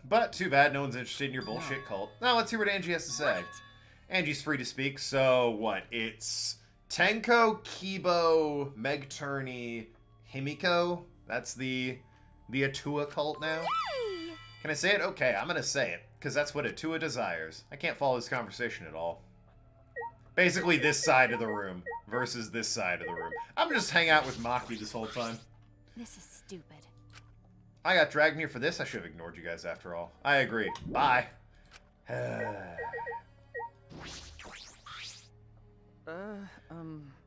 But too bad no one's interested in your bullshit cult. Now let's hear what Angie has to say. Angie's free to speak, so what? It's Tenko, Kibo, Meg Turney, Himiko. That's the Atua cult now. Can I say it? Okay, I'm gonna say it, because that's what Atua desires. I can't follow this conversation at all. Basically this side of the room versus this side of the room. I'm gonna just hang out with Maki this whole time. This is stupid. I got dragged here for this. I should have ignored you guys after all. I agree. Bye.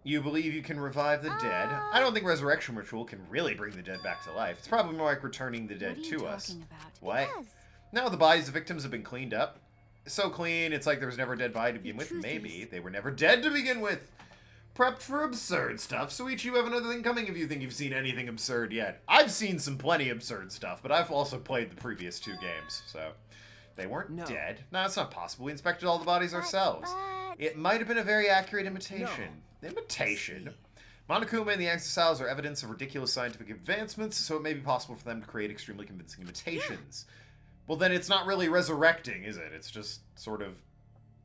You believe you can revive the dead? I don't think resurrection ritual can really bring the dead back to life. It's probably more like returning the dead What are you to us. talking about? What? Yes. Now the bodies of victims have been cleaned up. So clean, it's like there was never a dead body to begin with. truth Maybe is- they were never dead to begin with. Prepped for absurd stuff. Suichi, you have another thing coming if you think you've seen anything absurd yet. I've seen some plenty absurd stuff, but I've also played the previous 2 games, so... They weren't No. dead. No, it's not possible. We inspected all the bodies ourselves. but- It might have been a very accurate imitation. Imitation? Monokuma and the Exorciles are evidence of ridiculous scientific advancements, so it may be possible for them to create extremely convincing imitations. Well, then it's not really resurrecting, is it? It's just sort of...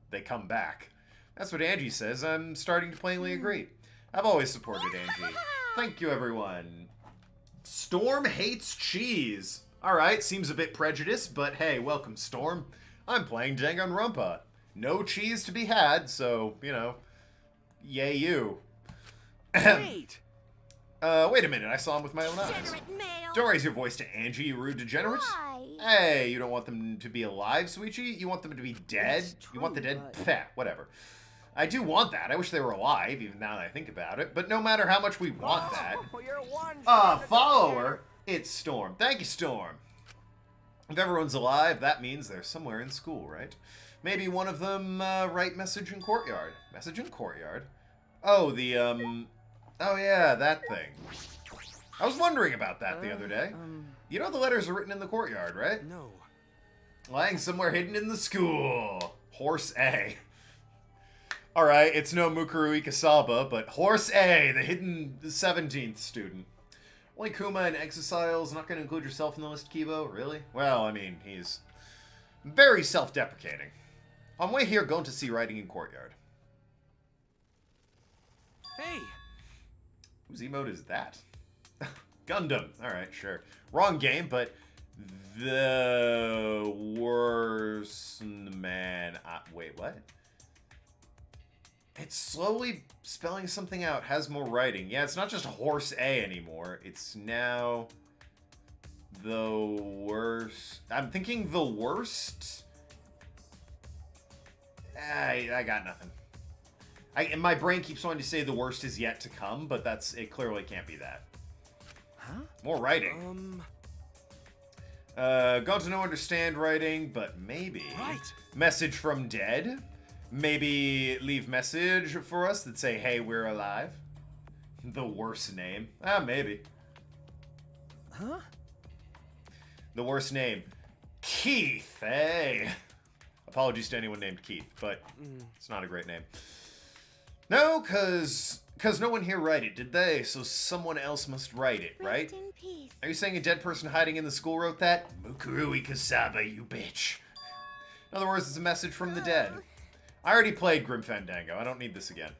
they come back. That's what Angie says. I'm starting to plainly agree. I've always supported Angie. Thank you, everyone. Storm hates cheese. Alright, seems a bit prejudiced, but hey, welcome, Storm. I'm playing Danganronpa. No cheese to be had, so, you know, yay you. Wait! Wait a minute, I saw him with my own eyes. Degenerate male. Don't raise your voice to Angie, you rude degenerate. Why? Hey, you don't want them to be alive, Suichi? You want them to be dead? It's You want the true, dead? but- Peh, whatever. I do want that. I wish they were alive, even now that I think about it. But no matter how much we want that... Oh, you're one follower, it's Storm. Thank you, Storm. If everyone's alive, that means they're somewhere in school, right? Maybe one of them write message in courtyard. Message in courtyard? Oh, the, oh yeah, that thing. I was wondering about that the other day. You know the letters are written in the courtyard, right? No. Lying somewhere hidden in the school. Horse A. Alright, it's no Mukuru Ikasaba, but Horse A, the hidden 17th student. Only Kuma and Exorciles, not going to include yourself in the list, Kibo? Really? Well, I mean, he's very self-deprecating. On way here, going to see writing in courtyard. Hey! Whose emote is that? Gundam. Alright, sure. Wrong game, but the worst man... wait, what? It's slowly spelling something out. Has more writing. Yeah, it's not just Horse A anymore. It's now the worst. I'm thinking the worst. I got nothing. And my brain keeps wanting to say the worst is yet to come, but it clearly can't be that. Huh? More writing. Got to know understand writing, but maybe. Right. Message from dead. Maybe leave message for us that say, hey, we're alive. The worst name. Maybe. Huh? The worst name. Keith. Hey. Apologies to anyone named Keith, but it's not a great name. No, cause no one here wrote it, did they? So someone else must write it, right? Rest in peace. Are you saying a dead person hiding in the school wrote that? Mukuru Ikasaba, you bitch. In other words, it's a message from the dead. I already played Grim Fandango. I don't need this again.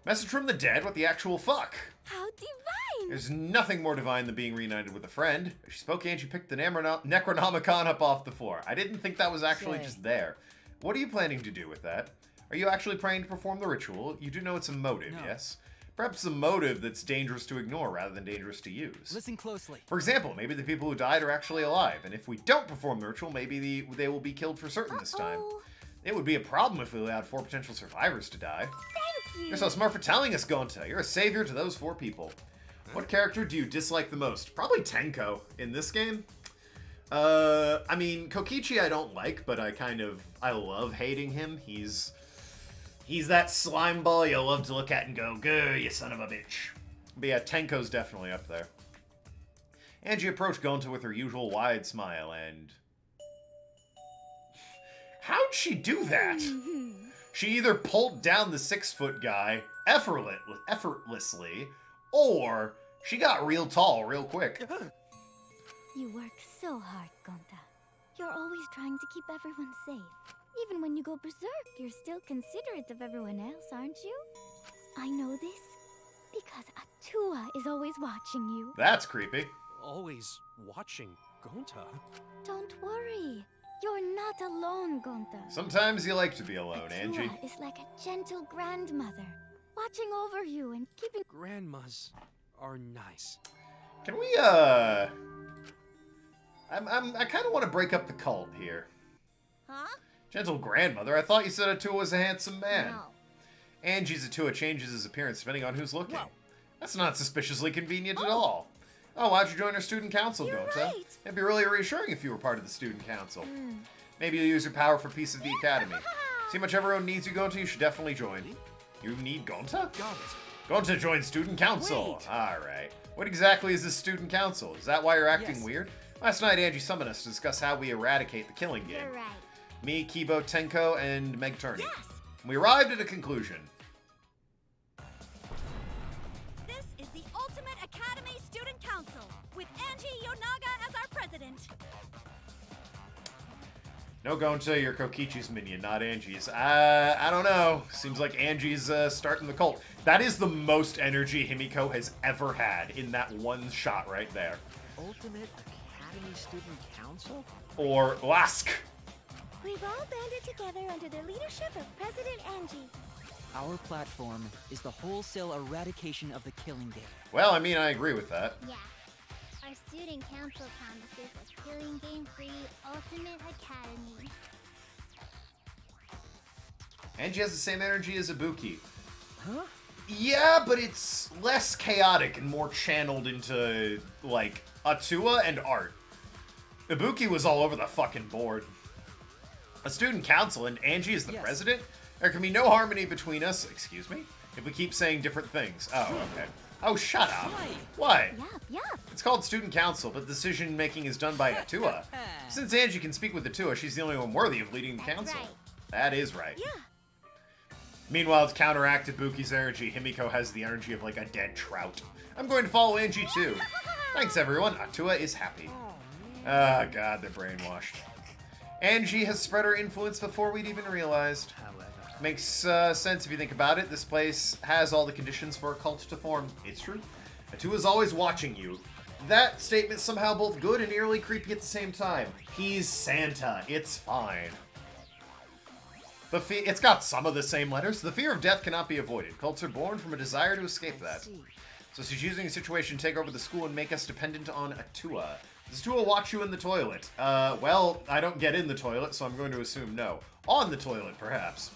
Message from the dead? What the actual fuck? How divine! There's nothing more divine than being reunited with a friend. As she spoke, Angie picked the Necronomicon up off the floor. I didn't think that was actually just there. What are you planning to do with that? Are you actually praying to perform the ritual? You do know it's a motive, No. yes? Perhaps a motive that's dangerous to ignore rather than dangerous to use. Listen closely. For example, maybe the people who died are actually alive, and if we don't perform the ritual, maybe they will be killed for certain this time. Uh-oh. It would be a problem if we allowed 4 potential survivors to die. Thank you. You're so smart for telling us, Gonta. You're a savior to those 4 people. What character do you dislike the most? Probably Tenko in this game. I mean, Kokichi I don't like, but I love hating him. He's that slime ball you love to look at and go, "Go, you son of a bitch." But yeah, Tenko's definitely up there. Angie approached Gonta with her usual wide smile and... How'd she do that? She either pulled down the 6-foot guy effortlessly, or she got real tall real quick. You work so hard, Gonta. You're always trying to keep everyone safe. Even when you go berserk, you're still considerate of everyone else, aren't you? I know this because Atua is always watching you. That's creepy. Always watching Gonta. Don't worry. You're not alone, Gonta. Sometimes you like to be alone, Angie. Atua is like a gentle grandmother, watching over you and keeping... Grandmas are nice. Can we, I kind of want to break up the cult here. Huh? Gentle grandmother, I thought you said Atua was a handsome man. No. Angie's Atua changes his appearance depending on who's looking. Whoa. That's not suspiciously convenient at all. Oh, why'd you join our student council, You're Gonta? right. It'd be really reassuring if you were part of the student council. Maybe you'll use your power for peace of the academy. See how much everyone needs you, Gonta? You should definitely join. You need Gonta? Got it. Gonta joined student council. Wait. Alright. What exactly is this student council? Is that why you're acting Yes. weird? Last night, Angie summoned us to discuss how we eradicate the killing game. You're right. Me, Kibo, Tenko, and Meg Turney. Yes! We arrived at a conclusion. This is the Ultimate Academy Student Council, with Angie Yonaga as our president. No, Gonta, you're Kokichi's minion, not Angie's. I don't know. Seems like Angie's starting the cult. That is the most energy Himiko has ever had in that one shot right there. Ultimate Academy Student Council? Or Lask. We've all banded together under the leadership of President Angie. Our platform is the wholesale eradication of the killing game. Well, I mean, I agree with that. Yeah. Our student council promises a killing game-free Ultimate Academy. Angie has the same energy as Ibuki. Huh? Yeah, but it's less chaotic and more channeled into, like, Atua and art. Ibuki was all over the fucking board. A student council and Angie is the Yes. president? There can be no harmony between us, excuse me, if we keep saying different things. Oh, okay. Oh, shut up. Why? Yup. It's called student council, but decision-making is done by Atua. Since Angie can speak with Atua, she's the only one worthy of leading the That's council. right. That is right. Yeah. Meanwhile, to counteract Ibuki's energy, Himiko has the energy of, like, a dead trout. I'm going to follow Angie, too. Thanks, everyone. Atua is happy. Ah, God, they're brainwashed. Angie has spread her influence before we'd even realized. Makes sense if you think about it. This place has all the conditions for a cult to form. It's true. Atua's always watching you. That statement's somehow both good and eerily creepy at the same time. He's Santa. It's fine. It's got some of the same letters. The fear of death cannot be avoided. Cults are born from a desire to escape that. So she's using a situation to take over the school and make us dependent on Atua. Does Atua watch you in the toilet? Well, I don't get in the toilet, so I'm going to assume no. On the toilet, perhaps.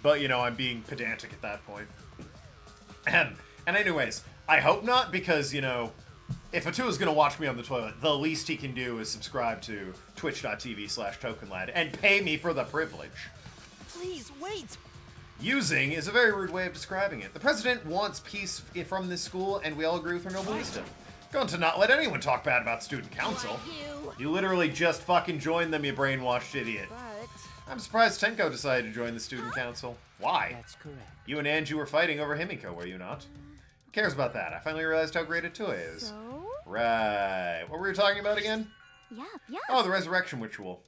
But, you know, I'm being pedantic at that point. And anyways, I hope not, because, you know, if Atua's going to watch me on the toilet, the least he can do is subscribe to twitch.tv/TokenLad and pay me for the privilege. Please, wait! Using is a very rude way of describing it. The president wants peace from this school, and we all agree with her noble wisdom. Going to not let anyone talk bad about student council. You literally just fucking joined them, you brainwashed idiot. But I'm surprised Tenko decided to join the student council. Why? that's correct. You and Angie were fighting over Himiko, were you not? Who cares about that? I finally realized how great Atua is. So? Right. What were we talking about again? Yup. Oh, the resurrection ritual.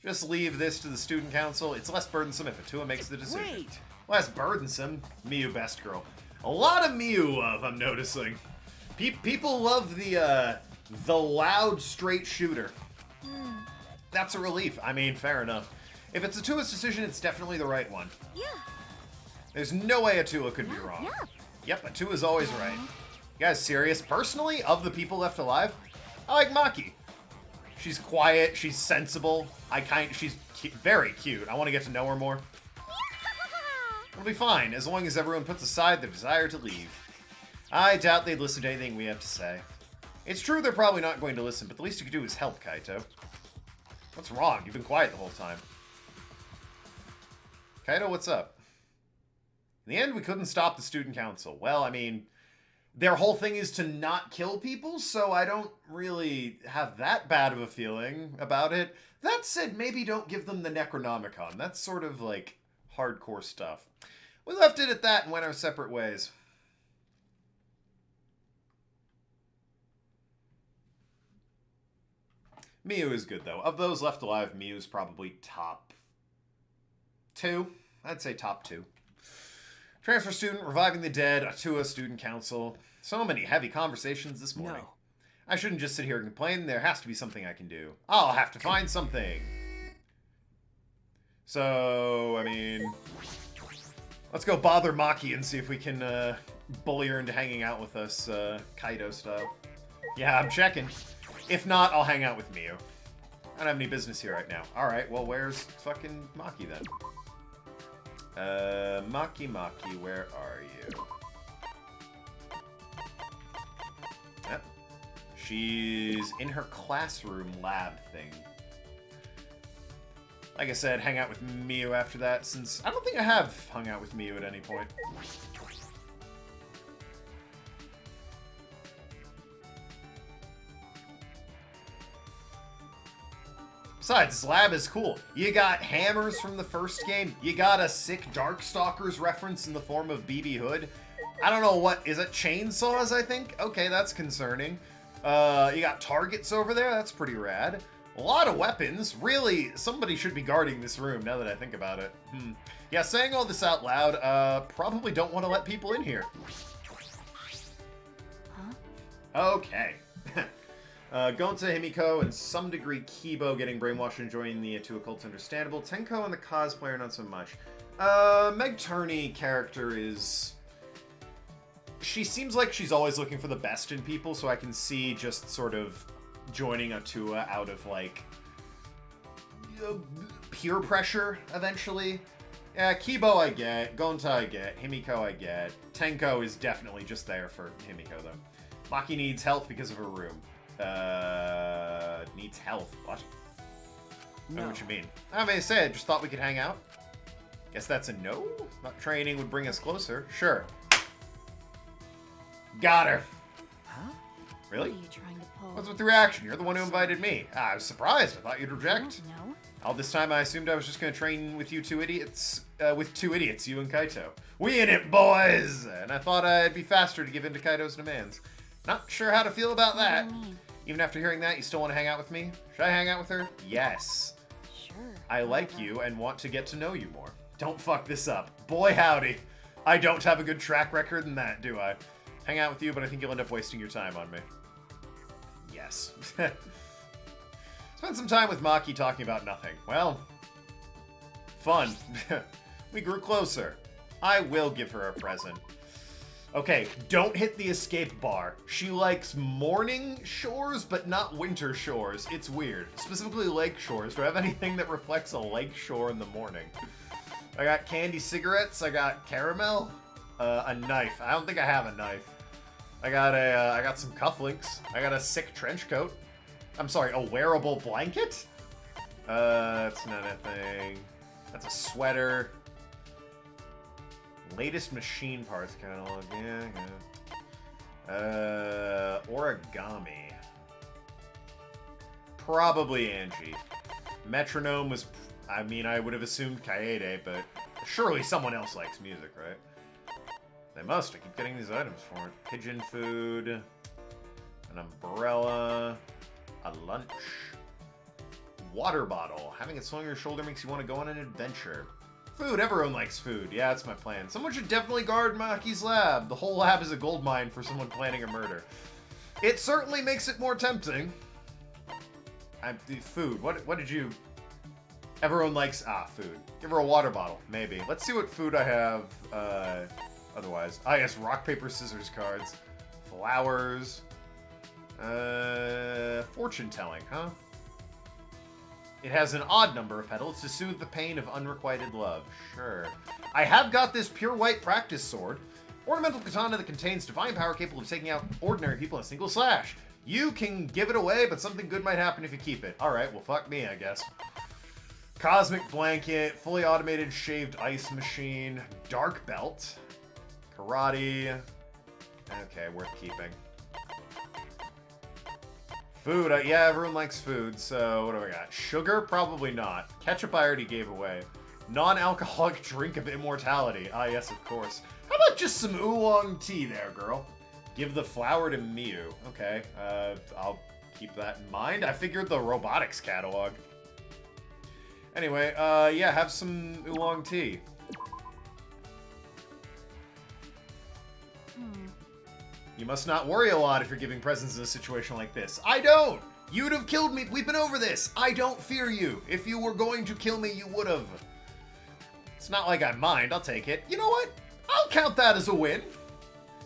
Just leave this to the student council. It's less burdensome if Atua makes the decision. Wait! Less burdensome. Miyu best girl. A lot of Miyu love, I'm noticing. People love the loud, straight shooter. That's a relief. I mean, fair enough. If it's Atua's decision, it's definitely the right one. Yeah. There's no way Atua could be wrong. Yup. Yep, Atua's always right. You guys serious? Personally, of the people left alive, I like Maki. She's quiet, she's sensible. She's very cute. I want to get to know her more. It'll be fine, as long as everyone puts aside their desire to leave. I doubt they'd listen to anything we have to say. It's true they're probably not going to listen, but the least you can do is help, Kaito. What's wrong? You've been quiet the whole time. Kaito, what's up? In the end, we couldn't stop the student council. Well, I mean, their whole thing is to not kill people, so I don't really have that bad of a feeling about it. That said, maybe don't give them the Necronomicon. That's sort of, like, hardcore stuff. We left it at that and went our separate ways. Miu is good, though. Of those left alive, Miu is probably top 2. I'd say top 2. Transfer student, reviving the dead, Atua student council. So many heavy conversations this morning. No. I shouldn't just sit here and complain. There has to be something I can do. I'll have to find something. So, I mean, let's go bother Maki and see if we can bully her into hanging out with us, Kaido style. Yeah, I'm checking. If not, I'll hang out with Miu. I don't have any business here right now. Alright, well, where's fucking Maki then? Maki, where are you? Yep. She's in her classroom lab thing. Like I said, hang out with Miu after that, since I don't think I have hung out with Miu at any point. Besides, this lab is cool. You got hammers from the first game. You got a sick Darkstalkers reference in the form of BB Hood. I don't know what, is it chainsaws, I think? Okay, that's concerning. You got targets over there. That's pretty rad. A lot of weapons. Really, somebody should be guarding this room now that I think about it. Yeah, saying all this out loud, probably don't want to let people in here. Huh? Okay. Gonta, Himiko, and some degree Kibo getting brainwashed and joining the Atua cult's understandable. Tenko and the cosplayer, not so much. Meg Turney character is... She seems like she's always looking for the best in people, so I can see just sort of joining Atua out of, like, peer pressure, eventually. Yeah, Kibo I get, Gonta I get, Himiko I get. Tenko is definitely just there for Himiko, though. Maki needs health because of her room. Needs health. What? I don't know what you mean. I may say, I just thought we could hang out. Guess that's a no? Not training would bring us closer. Sure. Got her. Huh? Really? What are you trying to pull? What's with the reaction? You're the one who invited me. I was surprised. I thought you'd reject. No. All this time I assumed I was just going to train with you two idiots. With two idiots, you and Kaito. We in it, boys! And I thought I'd be faster to give in to Kaito's demands. Not sure how to feel about that. What do you mean? Even after hearing that, you still want to hang out with me? Should I hang out with her? Yes. Sure. I like you and want to get to know you more. Don't fuck this up. Boy howdy. I don't have a good track record in that, do I? Hang out with you, but I think you'll end up wasting your time on me. Yes. Spent some time with Maki talking about nothing. Well, fun. We grew closer. I will give her a present. Okay, don't hit the escape bar. She likes morning shores, but not winter shores. It's weird. Specifically lake shores. Do I have anything that reflects a lake shore in the morning? I got candy cigarettes. I got caramel. A knife. I don't think I have a knife. I got some cufflinks. I got a sick trench coat. I'm sorry, a wearable blanket? That's not a thing. That's a sweater. Latest machine parts catalog. Yeah. Origami. Probably Angie. Metronome was... I mean, I would have assumed Kaede, but surely someone else likes music, right? They must. I keep getting these items for it. Pigeon food. An umbrella. A lunch. Water bottle. Having it slung on your shoulder makes you want to go on an adventure. Food. Everyone likes food. Yeah, that's my plan. Someone should definitely guard Maki's lab. The whole lab is a gold mine for someone planning a murder. It certainly makes it more tempting. Food. What did you... Everyone likes... food. Give her a water bottle. Maybe. Let's see what food I have, otherwise. Yes, rock, paper, scissors cards. Flowers. Fortune telling, huh? It has an odd number of petals to soothe the pain of unrequited love. Sure. I have got this pure white practice sword. Ornamental katana that contains divine power capable of taking out ordinary people in a single slash. You can give it away, but something good might happen if you keep it. Alright, well fuck me, I guess. Cosmic blanket, fully automated shaved ice machine, dark belt, karate. Okay, worth keeping. Food, yeah, everyone likes food, so what do I got? Sugar? Probably not. Ketchup I already gave away. Non-alcoholic drink of immortality. Ah, yes, of course. How about just some oolong tea there, girl? Give the flower to Miu. Okay, I'll keep that in mind. I figured the robotics catalog. Anyway, yeah, have some oolong tea. You must not worry a lot if you're giving presents in a situation like this. I don't! You'd have killed me. We've been over this. I don't fear you. If you were going to kill me, you would have. It's not like I mind. I'll take it. You know what? I'll count that as a win.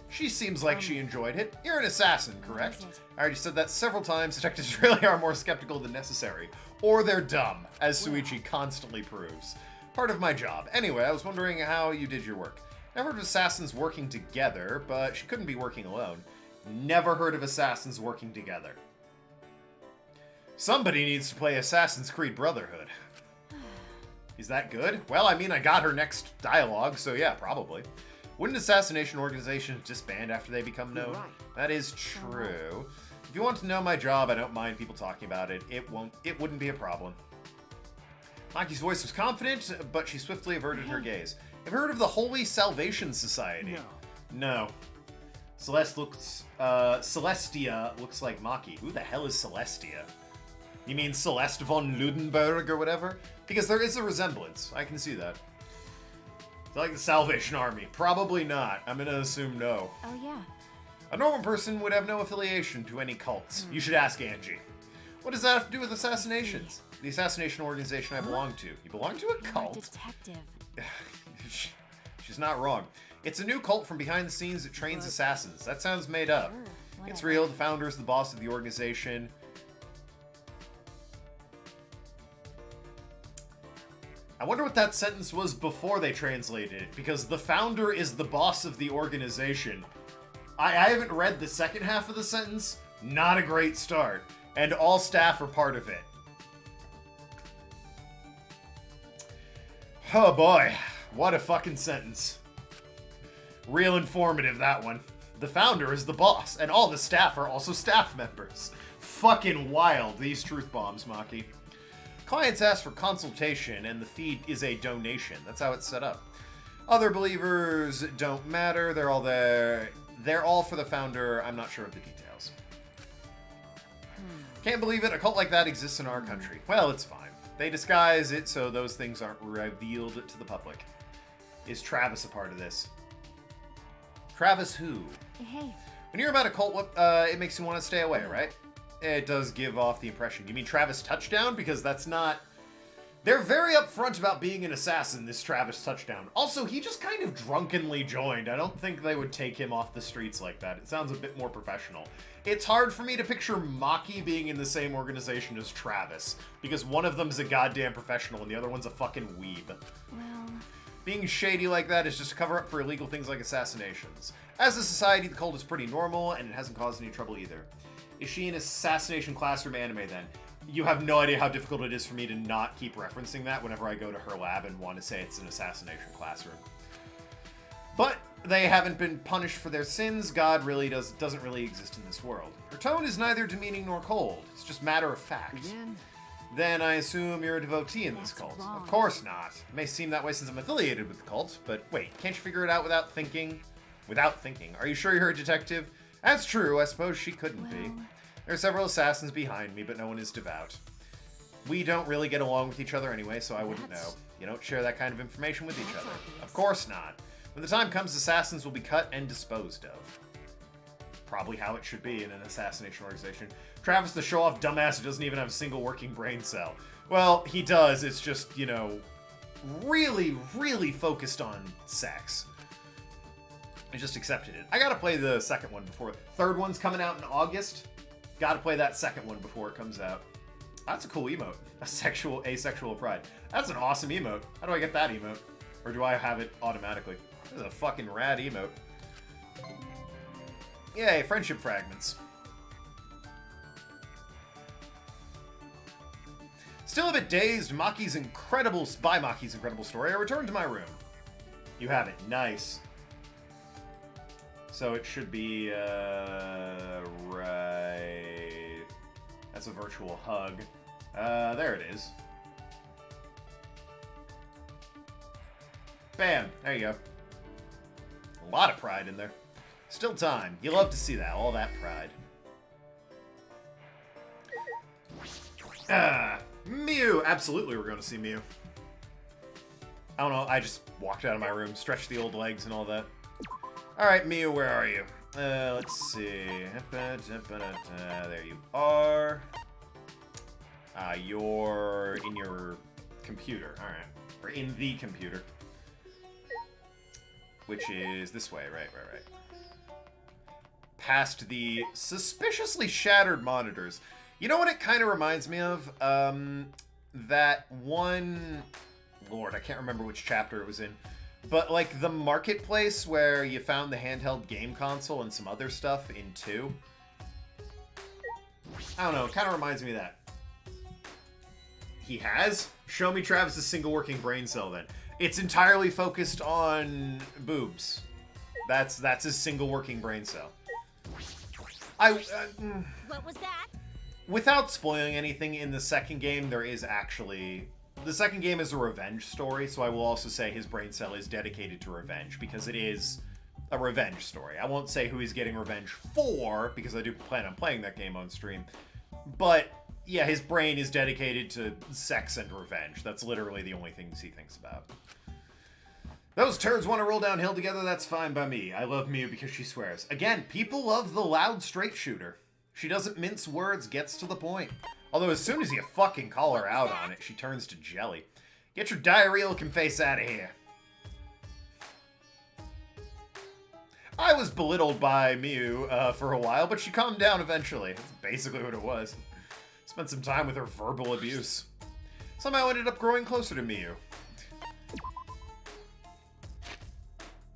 She seems like she enjoyed it. You're an assassin, correct? I already said that several times. Detectives really are more skeptical than necessary. Or they're dumb, as Suichi constantly proves. Part of my job. Anyway, I was wondering how you did your work. Never heard of assassins working together, but she couldn't be working alone. Never heard of assassins working together. Somebody needs to play Assassin's Creed Brotherhood. Is that good? Well, I mean, I got her next dialogue, so yeah, probably. Wouldn't assassination organizations disband after they become known? That is true. If you want to know my job, I don't mind people talking about it. It wouldn't be a problem. Maki's voice was confident, but she swiftly averted her gaze. Have you heard of the Holy Salvation Society? No. Celestia looks like Maki. Who the hell is Celestia? You mean Celeste von Ludenberg or whatever? Because there is a resemblance. I can see that. It's like the Salvation Army. Probably not. I'm gonna assume no. Oh, yeah. A normal person would have no affiliation to any cults. You should ask Angie. What does that have to do with assassinations? The assassination organization I belong to. You belong to a cult? You're a detective. She's not wrong. It's a new cult from behind the scenes that trains assassins. That sounds made up. It's real. The founder is the boss of the organization. I wonder what that sentence was before they translated it, because the founder is the boss of the organization. I haven't read the second half of the sentence. Not a great start. And all staff are part of it. Oh boy, what a fucking sentence. Real informative, that one. The founder is the boss, and all the staff are also staff members. Fucking wild, these truth bombs, Maki. Clients ask for consultation, and the fee is a donation. That's how it's set up. Other believers don't matter. They're all there. They're all for the founder. I'm not sure of the details. Can't believe it. A cult like that exists in our country. Well, it's fine. They disguise it so those things aren't revealed to the public. Is Travis a part of this? Travis who? Hey. When you hear about a cult, it makes you want to stay away, right? It does give off the impression. You mean Travis Touchdown? Because that's not... They're very upfront about being an assassin, this Travis Touchdown. Also, he just kind of drunkenly joined. I don't think they would take him off the streets like that. It sounds a bit more professional. It's hard for me to picture Maki being in the same organization as Travis, because one of them's a goddamn professional and the other one's a fucking weeb. Well... Being shady like that is just a cover-up for illegal things like assassinations. As a society, the cult is pretty normal, and it hasn't caused any trouble either. Is she an assassination classroom anime then? You have no idea how difficult it is for me to not keep referencing that whenever I go to her lab and want to say it's an assassination classroom. But they haven't been punished for their sins. God really doesn't really exist in this world. Her tone is neither demeaning nor cold. It's just matter of fact. Again? Then I assume you're a devotee in this cult. Wrong. Of course not. It may seem that way since I'm affiliated with the cult, but wait, can't you figure it out without thinking? Without thinking. Are you sure you're a detective? That's true. I suppose she couldn't be. There are several assassons behind me, but no one is devout. We don't really get along with each other anyway, so I wouldn't know. You don't share that kind of information with each other. Of course not. When the time comes, assassins will be cut and disposed of. Probably how it should be in an assassination organization. Travis, the show-off dumbass who doesn't even have a single working brain cell. Well, he does. It's just, you know, really, really focused on sex. I just accepted it. I gotta play the second one before... Third one's coming out in August. Gotta play that second one before it comes out. That's a cool emote. Asexual pride. That's an awesome emote. How do I get that emote? Or do I have it automatically? This is a fucking rad emote. Yay, friendship fragments. Still a bit dazed by Maki's incredible story, I returned to my room. You have it. Nice. So it should be, right... That's a virtual hug. There it is. Bam! There you go. A lot of pride in there. Still time. You love to see that. All that pride. Mew! Absolutely we're going to see Mew. I don't know. I just walked out of my room, stretched the old legs and all that. Alright, Mew, where are you? Let's see. There you are. You're in your computer. Alright. Or in the computer. Which is this way. Right. Past the suspiciously shattered monitors. You know what it kind of reminds me of? That one... Lord, I can't remember which chapter it was in. But, like, the marketplace where you found the handheld game console and some other stuff in 2. I don't know, it kind of reminds me of that. He has? Show me Travis's single working brain cell, then. It's entirely focused on boobs. That's his single working brain cell. What was that? Without spoiling anything, in the second game, there is actually... The second game is a revenge story, so I will also say his brain cell is dedicated to revenge, because it is a revenge story. I won't say who he's getting revenge for, because I do plan on playing that game on stream. But, yeah, his brain is dedicated to sex and revenge. That's literally the only things he thinks about. Those turds want to roll downhill together, that's fine by me. I love Mew because she swears. Again, people love the loud straight shooter. She doesn't mince words, gets to the point. Although as soon as you fucking call her out on it, she turns to jelly. Get your diarrhea-looking face out of here. I was belittled by Mew for a while, but she calmed down eventually. That's basically what it was. Spent some time with her verbal abuse. Somehow ended up growing closer to Mew.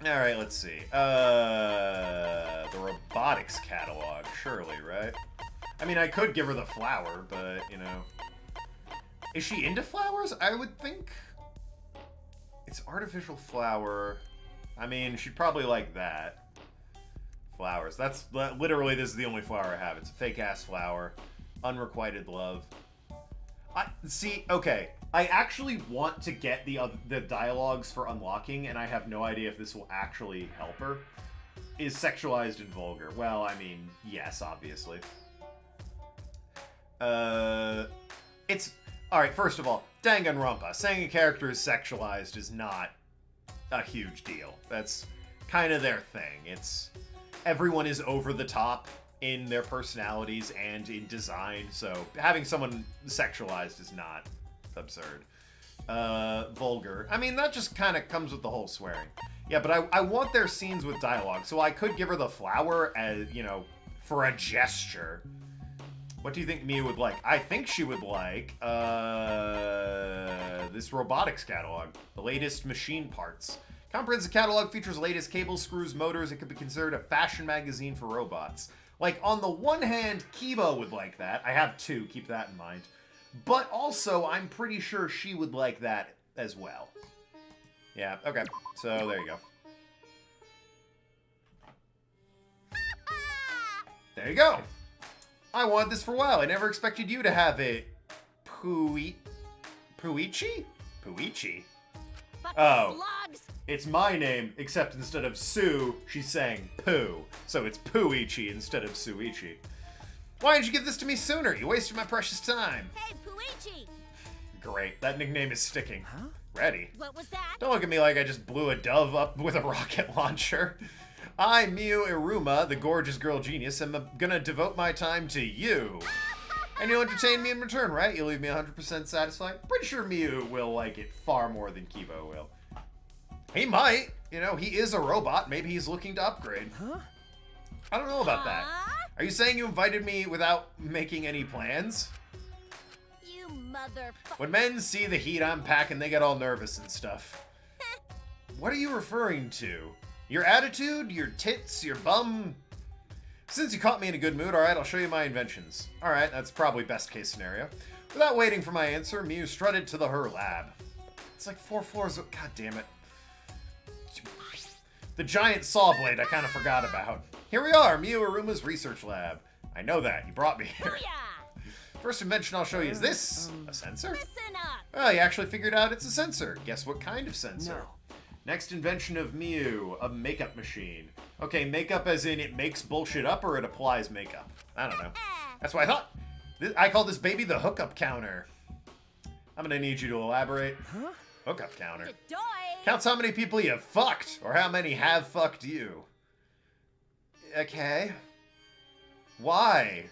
Alright, let's see. The robotics catalog, surely, right? I mean, I could give her the flower, but, you know... Is she into flowers? I would think... It's artificial flower. I mean, she'd probably like that. Flowers. That's... Literally, this is the only flower I have. It's a fake-ass flower. Unrequited love. See, okay. I actually want to get the dialogues for unlocking, and I have no idea if this will actually help her. Is sexualized and vulgar. Well, I mean, yes, obviously. It's... Alright, first of all, Danganronpa. Saying a character is sexualized is not a huge deal. That's kind of their thing. It's... Everyone is over the top in their personalities and in design, so having someone sexualized is not absurd. Vulgar. I mean, that just kind of comes with the whole swearing. Yeah, but I want their scenes with dialogue, so I could give her the flower as, you know, for a gesture. What do you think Mia would like? I think she would like, this robotics catalog. The latest machine parts. Comprehensive catalog features latest cables, screws, motors. It could be considered a fashion magazine for robots. Like, on the one hand, Kiba would like that. I have two, keep that in mind. But also, I'm pretty sure she would like that as well. Yeah, okay. So, there you go. There you go. I wanted this for a while. I never expected you to have it. Puichi? Puichi? Oh. It's my name, except instead of Sue, she's saying Pooh. So it's Puichi instead of Suichi. Why didn't you give this to me sooner? You wasted my precious time. Hey, Puichi! Great, that nickname is sticking. Huh? Ready? What was that? Don't look at me like I just blew a dove up with a rocket launcher. I, Miu Iruma, the gorgeous girl genius, am gonna devote my time to you. And you'll entertain me in return, right? You'll leave me 100% satisfied? Pretty sure Miu will like it far more than Kibo will. He might. You know, he is a robot. Maybe he's looking to upgrade. Huh? I don't know about that. Are you saying you invited me without making any plans? You motherfucker. When men see the heat I'm packing, they get all nervous and stuff. What are you referring to? Your attitude, your tits, your bum. Since you caught me in a good mood, alright, I'll show you my inventions. Alright, that's probably best case scenario. Without waiting for my answer, Mew strutted to her lab. It's like 4 floors of... God damn it. The giant saw blade I kind of forgot about. Here we are, Mew Aruma's research lab. I know that. You brought me here. First invention I'll show you is this. A sensor? Listen up. Oh, you actually figured out it's a sensor. Guess what kind of sensor? No. Next invention of Mew, a makeup machine. Okay, makeup as in it makes bullshit up or it applies makeup? I don't know. That's what I thought. I call this baby the hookup counter. I'm gonna need you to elaborate. Huh? Hookup counter. Doy. Counts how many people you've fucked, or how many have fucked you. Okay. Why?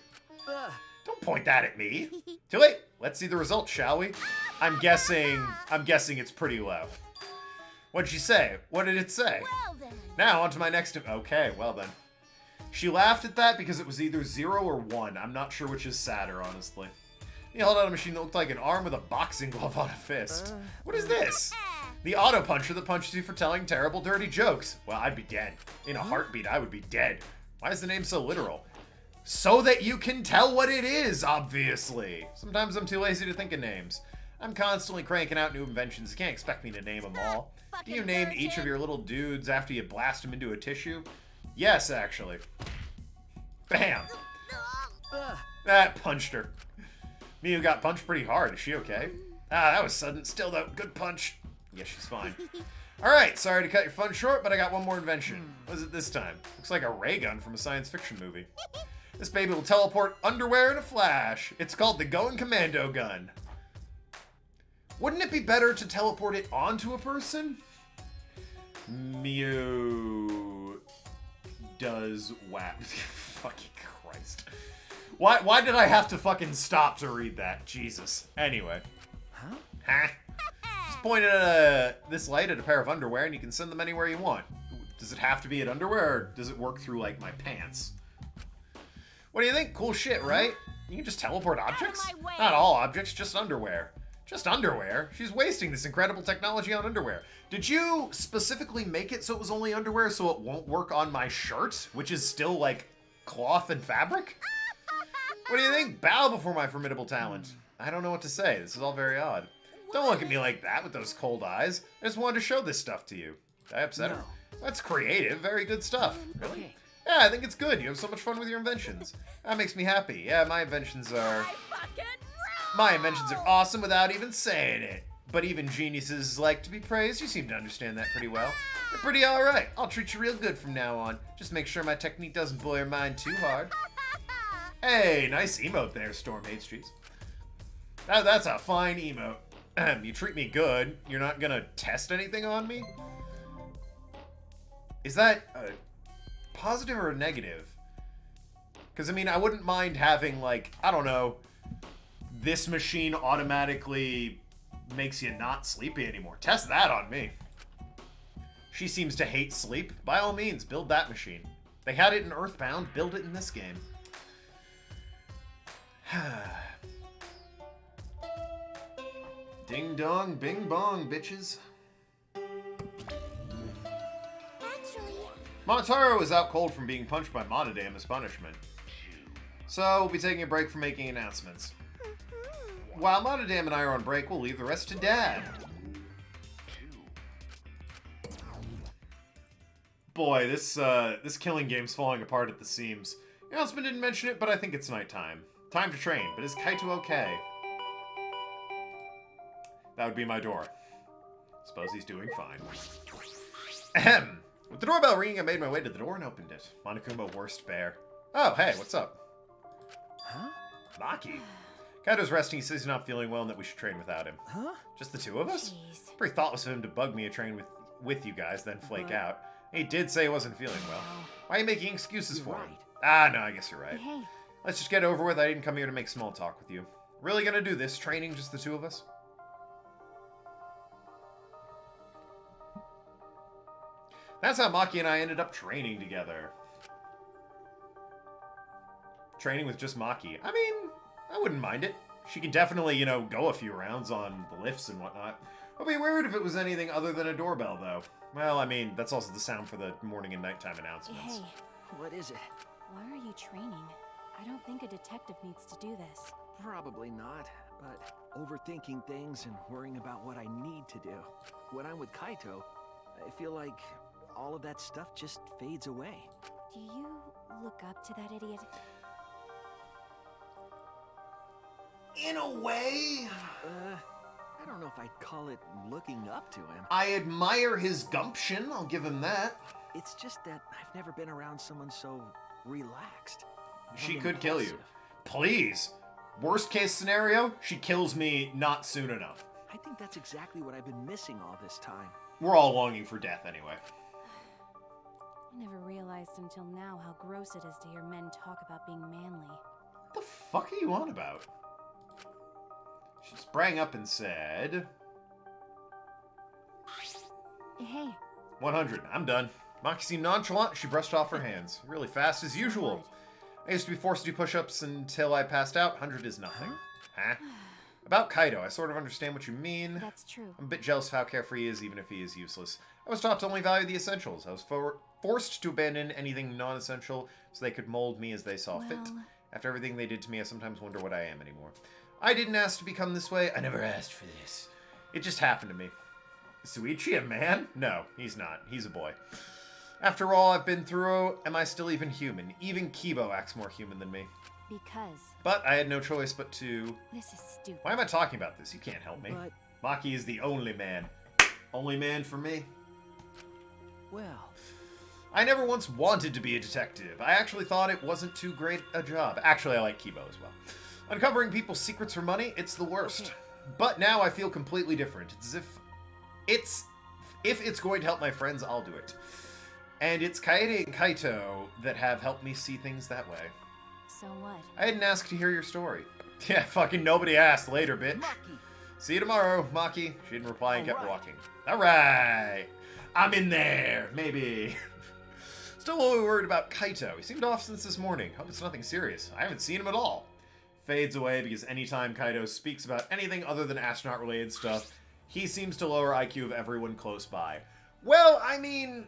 Don't point that at me. Too late. Let's see the results, shall we? I'm guessing it's pretty low. What'd she say? What did it say? Well then. Now, on to my next... Okay, well then. She laughed at that because it was either 0 or 1. I'm not sure which is sadder, honestly. He held out a machine that looked like an arm with a boxing glove on a fist. What is this? The auto puncher that punches you for telling terrible, dirty jokes. Well, I'd be dead. In a heartbeat, I would be dead. Why is the name so literal? So that you can tell what it is, obviously. Sometimes I'm too lazy to think of names. I'm constantly cranking out new inventions. You can't expect me to name them all. Do you name each of your little dudes after you blast them into a tissue? Yes, actually. Bam! That punched her. Mew got punched pretty hard. Is she okay? Ah, that was sudden. Still though, good punch. Yeah, she's fine. Alright, sorry to cut your fun short, but I got one more invention. What is it this time? Looks like a ray gun from a science fiction movie. This baby will teleport underwear in a flash. It's called the Going Commando Gun. Wouldn't it be better to teleport it onto a person? Mew does whack. Fucking Christ. Why did I have to fucking stop to read that? Jesus. Anyway. Huh? Just point this light at a pair of underwear and you can send them anywhere you want. Does it have to be at underwear or does it work through, like, my pants? What do you think? Cool shit, right? You can just teleport objects? my way. Not all objects, just underwear. Just underwear? She's wasting this incredible technology on underwear. Did you specifically make it so it was only underwear so it won't work on my shirt, which is still, like, cloth and fabric? What do you think? Bow before my formidable talent. I don't know what to say. This is all very odd. Don't look at me like that with those cold eyes. I just wanted to show this stuff to you. Did I upset her? That's creative. Very good stuff. Really? Okay. Yeah, I think it's good. You have so much fun with your inventions. That makes me happy. Yeah, my inventions are awesome without even saying it. But even geniuses like to be praised. You seem to understand that pretty well. You're pretty alright. I'll treat you real good from now on. Just make sure my technique doesn't blow your mind too hard. Hey, nice emote there, Storm Hate Streets. That's a fine emote. You treat me good. You're not gonna test anything on me? Is that a positive or a negative? Because, I mean, I wouldn't mind having, like, I don't know, this machine automatically makes you not sleepy anymore. Test that on me. She seems to hate sleep. By all means, build that machine. They had it in Earthbound. Build it in this game. Ding dong, bing bong, bitches. Actually, Monotaro is out cold from being punched by Monodam as punishment. So, we'll be taking a break from making announcements. While Monodam and I are on break, we'll leave the rest to Dad. Boy, this killing game's falling apart at the seams. The announcement didn't mention it, but I think it's nighttime. Time to train, but is Kaito okay? That would be my door. Suppose he's doing fine. Ahem. With the doorbell ringing, I made my way to the door and opened it. Monokuma, worst bear. Oh, hey, what's up? Huh? Maki. Kaito's resting. He says he's not feeling well and that we should train without him. Huh? Just the two of us? Jeez. Pretty thoughtless of him to bug me a train with you guys, then flake out. He did say he wasn't feeling well. Why are you making excuses for him? Ah, no, I guess you're right. Hey, Let's just get it over with. I didn't come here to make small talk with you. Really gonna do this training, just the two of us? That's how Maki and I ended up training together. Training with just Maki. I mean, I wouldn't mind it. She can definitely, you know, go a few rounds on the lifts and whatnot. It'd be weird if it was anything other than a doorbell, though. Well, I mean, that's also the sound for the morning and nighttime announcements. Hey, What is it? why are you training? I don't think a detective needs to do this. Probably not, but overthinking things and worrying about what I need to do. When I'm with Kaito, I feel like all of that stuff just fades away. Do you look up to that idiot? In a way, I don't know if I'd call it looking up to him. I admire his gumption, I'll give him that. It's just that I've never been around someone so relaxed. She and could kill you. impulsive. Please. Worst case scenario, she kills me not soon enough. I think that's exactly what I've been missing all this time. We're all longing for death anyway. I never realized until now how gross it is to hear men talk about being manly. What the fuck are you on about? She sprang up and said, Hey, 100. I'm done. Maki seemed nonchalant. She brushed off her hands. Really fast as usual. what? I used to be forced to do push-ups until I passed out. 100 is nothing. Huh? About Kaido, I sort of understand what you mean. That's true. I'm a bit jealous of how carefree he is, even if he is useless. I was taught to only value the essentials. I was forced to abandon anything non-essential so they could mold me as they saw fit. Well- After everything they did to me, I sometimes wonder what I am anymore. I didn't ask to become this way. I never asked for this. It just happened to me. Is Suichi a man? No, he's not. He's a boy. After all I've been through, am I still even human? Even Kibo acts more human than me. Because But I had no choice but to... this is stupid. Why am I talking about this? You can't help me. But, Maki is the only man. Only man for me. well, I never once wanted to be a detective. I actually thought it wasn't too great a job. Actually, I like Kibo as well. Uncovering people's secrets for money, it's the worst. Okay. But now I feel completely different. It's as if it's going to help my friends, I'll do it. And it's Kaede and Kaito that have helped me see things that way. So what? I didn't ask to hear your story. Yeah, fucking nobody asked. Later, bitch. Maki! See you tomorrow, Maki. She didn't reply and kept Alright. walking. Alright. I'm in there. Maybe. Still a little worried about Kaito. He seemed off since this morning. Hope it's nothing serious. I haven't seen him at all. Fades away because anytime Kaito speaks about anything other than astronaut-related stuff, he seems to lower IQ of everyone close by. Well, I mean,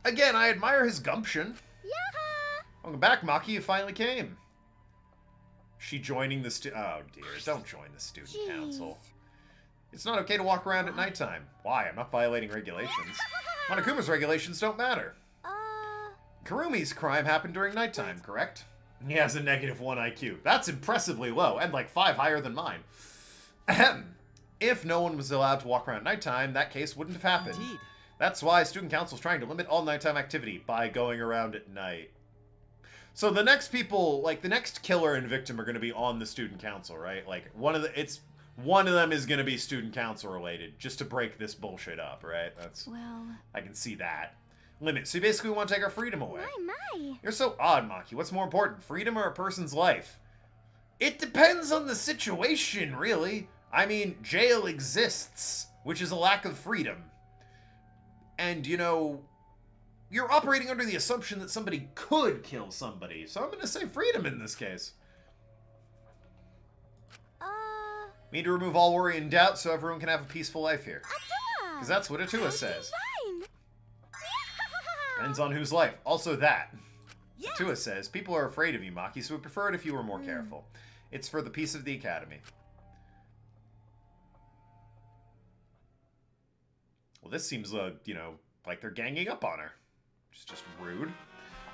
again, I admire his gumption. Yaha! Welcome back, Maki. You finally came. She joining the Oh, dear. Don't join the student Jeez. council. It's not okay to walk around at nighttime. Why? I'm not violating regulations. Monokuma's regulations don't matter. Karumi's crime happened during nighttime, correct? He has a -1 IQ. That's impressively low, and like 5 higher than mine. Ahem. If no one was allowed to walk around at nighttime, that case wouldn't have happened. Indeed. That's why Student Council's trying to limit all nighttime activity by going around at night. So the next people, like the next killer and victim are going to be on the Student Council, right? Like one of them is going to be Student Council related, just to break this bullshit up, right? Well, I can see that. Limit. So you basically want to take our freedom away. My. You're so odd, Maki. What's more important, freedom or a person's life? It depends on the situation, really. I mean, jail exists, which is a lack of freedom. And, you know, you're operating under the assumption that somebody could kill somebody. So I'm going to say freedom in this case. Mean to remove all worry and doubt so everyone can have a peaceful life here. Because that's what Atua says. Fine. Depends on whose life. Also that. Atua says, people are afraid of you, Maki, so we prefer it if you were more careful. It's for the peace of the academy. Well, this seems, you know, like they're ganging up on her. Which is just rude.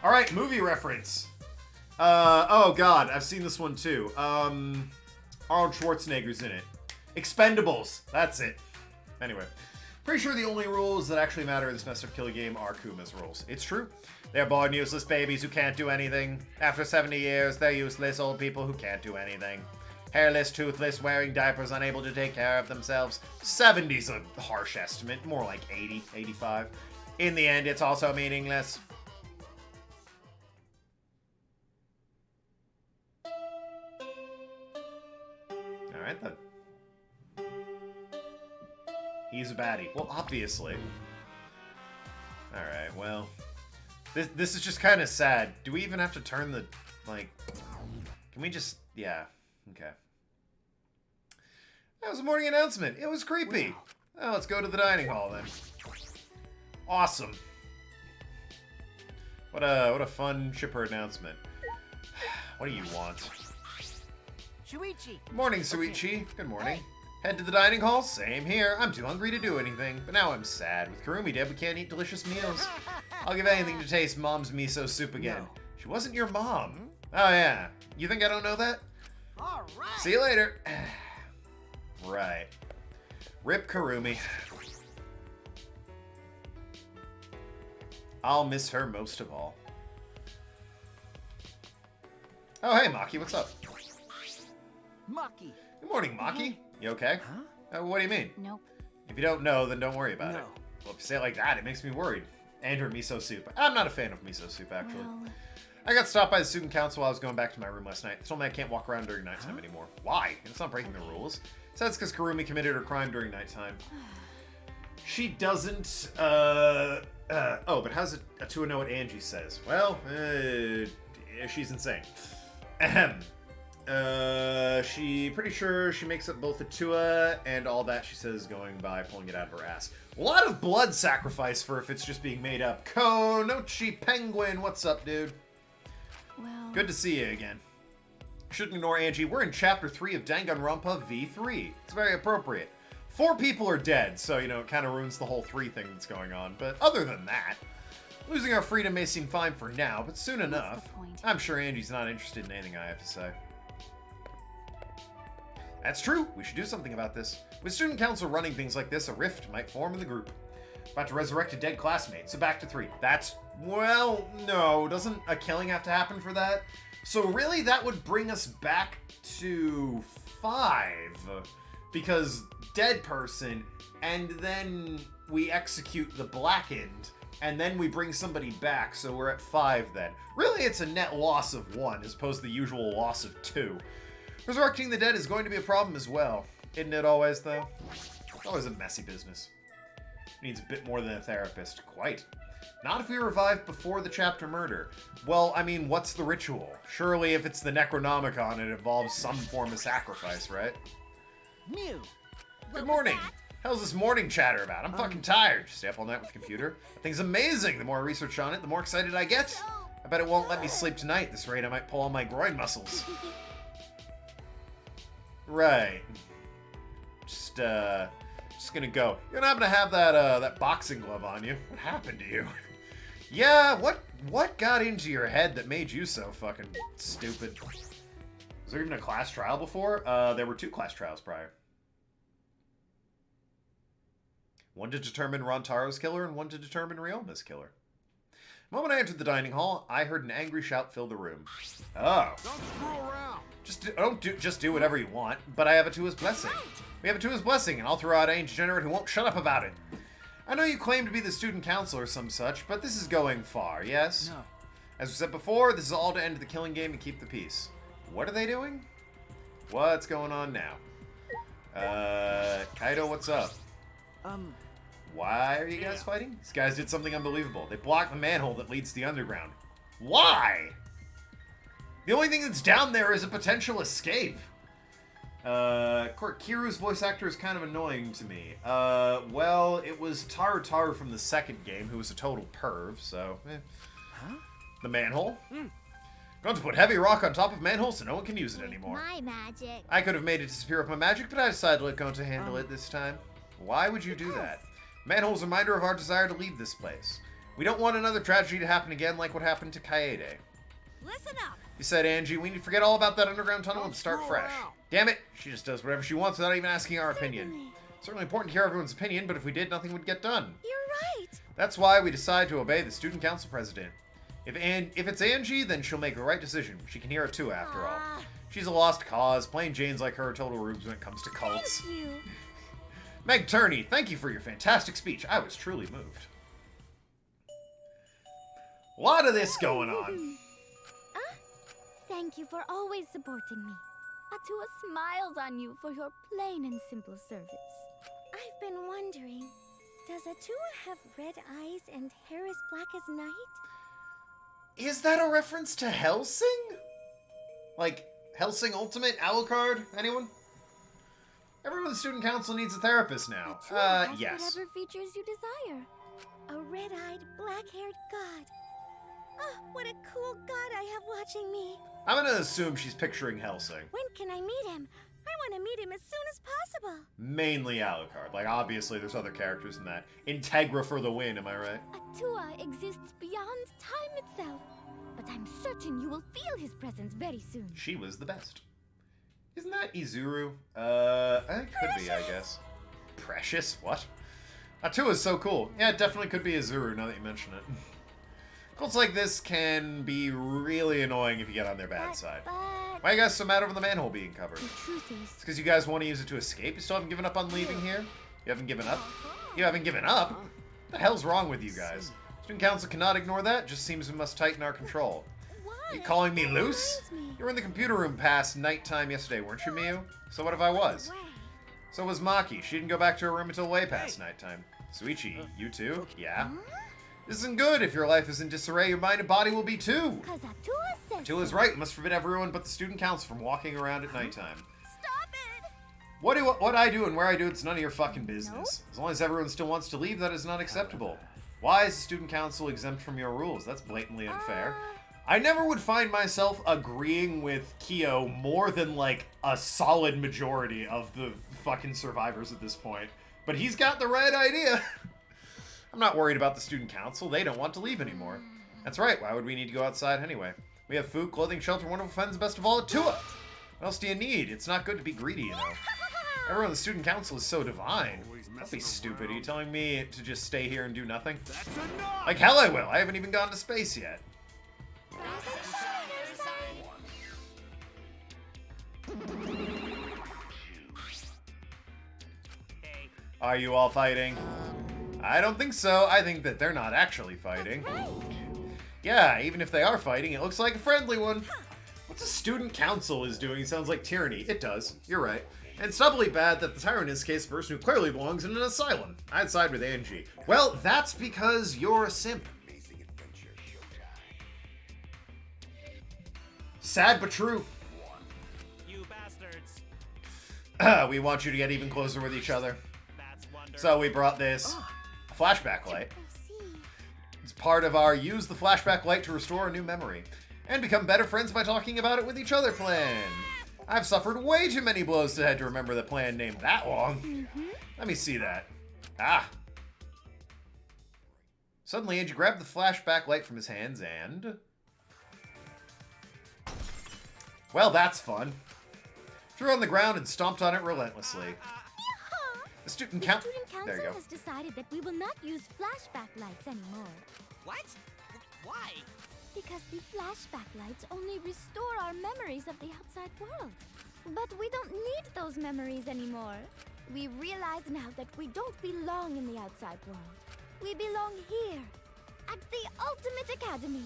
Alright, movie reference. Oh god, I've seen this one too. Arnold Schwarzenegger's in it. Expendables. That's it. Anyway. Pretty sure the only rules that actually matter in this messed up killing game are Kuma's rules. It's true. They're born useless babies who can't do anything. After 70 years, they're useless old people who can't do anything. Hairless, toothless, wearing diapers, unable to take care of themselves. 70's a harsh estimate. More like 80, 85. In the end, it's also meaningless. Alright then. He's a baddie. Well, obviously. Alright, well. This is just kind of sad. Do we even have to turn the, like... Can we just... Yeah. Okay. That was a morning announcement. It was creepy. Well, let's go to the dining hall then. Awesome. What a fun shipper announcement. What do you want? Shuichi! Morning, Suichi. Good morning. Head to the dining hall? Same here. I'm too hungry to do anything, but now I'm sad. With Kurumi dead, we can't eat delicious meals. I'll give anything to taste Mom's miso soup again. No. She wasn't your mom. Oh, yeah. You think I don't know that? All right. See you later. Right. Rip Kurumi. I'll miss her most of all. Oh, hey, Maki, what's up? Maki! Good morning, Maki. You okay? Huh? What do you mean? Nope. If you don't know, then don't worry about it. No. Well, if you say it like that, it makes me worried. And her miso soup. I'm not a fan of miso soup, actually. Well, I got stopped by the student council while I was going back to my room last night. They told me I can't walk around during nighttime anymore. Why? It's not breaking the rules. So that's because Kurumi committed her crime during nighttime. She doesn't, oh, but how's it to know what Angie says? Well, she's insane. Ahem. Pretty sure she makes up both Atua and all that she says going by pulling it out of her ass. A lot of blood sacrifice for if it's just being made up. Konochi Penguin, what's up, dude? well... Good to see you again. Shouldn't ignore Angie. We're in Chapter 3 of Danganronpa V3. It's very appropriate. 4 people are dead, so, you know, it kind of ruins the whole 3 thing that's going on. But other than that, losing our freedom may seem fine for now, but soon enough, the point? I'm sure Angie's not interested in anything I have to say. That's true. We should do something about this. With student council running things like this, a rift might form in the group. About to resurrect a dead classmate, so back to 3. That's... well, no. Doesn't a killing have to happen for that? So really, that would bring us back to 5. Because dead person, and then we execute the blackened, and then we bring somebody back, so we're at 5 then. Really, it's a net loss of 1, as opposed to the usual loss of 2. Resurrecting the dead is going to be a problem as well. Isn't it always, though? It's always a messy business. Needs a bit more than a therapist. Quite. Not if we revive before the chapter murder. Well, I mean, what's the ritual? Surely if it's the Necronomicon, it involves some form of sacrifice, right? Mew! Good morning. How's this morning chatter about? I'm fucking tired. Stay up all night with the computer. That thing's amazing. The more I research on it, the more excited I get. I bet it won't let me sleep tonight. At this rate, I might pull all my groin muscles. Right. Just gonna go. You don't happen to have that boxing glove on you? What happened to you? Yeah, what got into your head that made you so fucking stupid? Was there even a class trial before? There were 2 class trials prior. One to determine Rontaro's killer and one to determine Ryoma's killer. The moment I entered the dining hall, I heard an angry shout fill the room. Oh. Don't screw around. Just do whatever you want, but I have Atua's blessing. We have Atua's blessing, and I'll throw out any degenerate who won't shut up about it. I know you claim to be the student council or some such, but this is going far, yes? No. As we said before, this is all to end the killing game and keep the peace. What are they doing? What's going on now? Kaido, what's up? Why are you guys fighting? These guys did something unbelievable. They blocked the manhole that leads to the underground. Why? The only thing that's down there is a potential escape. Kiru's voice actor is kind of annoying to me. Well, it was Taru from the second game, who was a total perv, so... Huh? The manhole? Going to put heavy rock on top of manhole so no one can use it anymore. My magic. I could have made it disappear with my magic, but I decided to let Gonta handle it this time. Why would you do that? Manhole's a reminder of our desire to leave this place. We don't want another tragedy to happen again like what happened to Kaede. Listen up. You said, Angie, we need to forget all about that underground tunnel and start fresh. Damn it, she just does whatever she wants without even asking our opinion. Certainly important to hear everyone's opinion, but if we did, nothing would get done. You're right. That's why we decided to obey the student council president. If it's Angie, then she'll make the right decision. She can hear it too, after all. She's a lost cause. Plain Jane's like her, total rubes when it comes to cults. Thank you. Meg Turney, thank you for your fantastic speech. I was truly moved. A lot of this going on. Thank you for always supporting me. Atua smiles on you for your plain and simple service. I've been wondering, does Atua have red eyes and hair as black as night? Is that a reference to Hellsing? Like, Hellsing Ultimate, Alucard? Anyone? Everyone in the student council needs a therapist now. The tour has Yes. whatever features you desire. A red-eyed, black-haired god. Oh, what a cool god I have watching me. I'm gonna assume she's picturing Helsing. When can I meet him? I want to meet him as soon as possible. Mainly Alucard. Like, obviously, there's other characters in that. Integra for the win, am I right? Atua exists beyond time itself, but I'm certain you will feel his presence very soon. She was the best. Isn't that Izuru? It could be, I guess. Precious? What? Atua is so cool. Yeah, it definitely could be Izuru, now that you mention it. Cults like this can be really annoying if you get on their bad side. Why are you guys so mad over the manhole being covered? The truth is, It's because you guys want to use it to escape? You still haven't given up on leaving here? You haven't given up? You haven't given up? What the hell's wrong with you guys? Student Council cannot ignore that. Just seems we must tighten our control. Are you calling me loose? You were in the computer room past nighttime yesterday, weren't you, Miu? So what if I was? So was Maki. She didn't go back to her room until way past nighttime. Suichi, you too? Yeah? This isn't good. If your life is in disarray, your mind and body will be too. because Atua says Atua's right. We must forbid everyone but the student council from walking around at nighttime. Stop it! What I do and where I do, it's none of your fucking business. As long as everyone still wants to leave, that is not acceptable. Why is the student council exempt from your rules? That's blatantly unfair. I never would find myself agreeing with Kyo more than, like, a solid majority of the fucking survivors at this point. But he's got the right idea. I'm not worried about the student council. They don't want to leave anymore. That's right. Why would we need to go outside anyway? We have food, clothing, shelter, wonderful friends, and best of all, Atua. What else do you need? It's not good to be greedy, you know. Everyone in the student council is so divine. Don't be stupid. Are you telling me to just stay here and do nothing? Like hell I will. I haven't even gone to space yet. Are you all fighting? I don't think so. I think that they're not actually fighting. Yeah, even if they are fighting, it looks like a friendly one. What's a student council is doing sounds like tyranny. It does. You're right. And it's doubly bad that the tyrant in this case is a person who clearly belongs in an asylum. I'd side with Angie. Well, that's because you're a simp. Sad but true. You bastards. We want you to get even closer with each other. That's wonderful. So we brought this flashback light. It's part of our use the flashback light to restore a new memory. And become better friends by talking about it with each other plan. I've suffered way too many blows to head to remember the plan named that long. Let me see that. Ah. Suddenly, Angie grabbed the flashback light from his hands and... Well, that's fun. Threw it on the ground and stomped on it relentlessly. The student the council... student council There you go. has decided that we will not use flashback lights anymore. What? Why? Because the flashback lights only restore our memories of the outside world. But we don't need those memories anymore. We realize now that we don't belong in the outside world. We belong here, at the Ultimate Academy.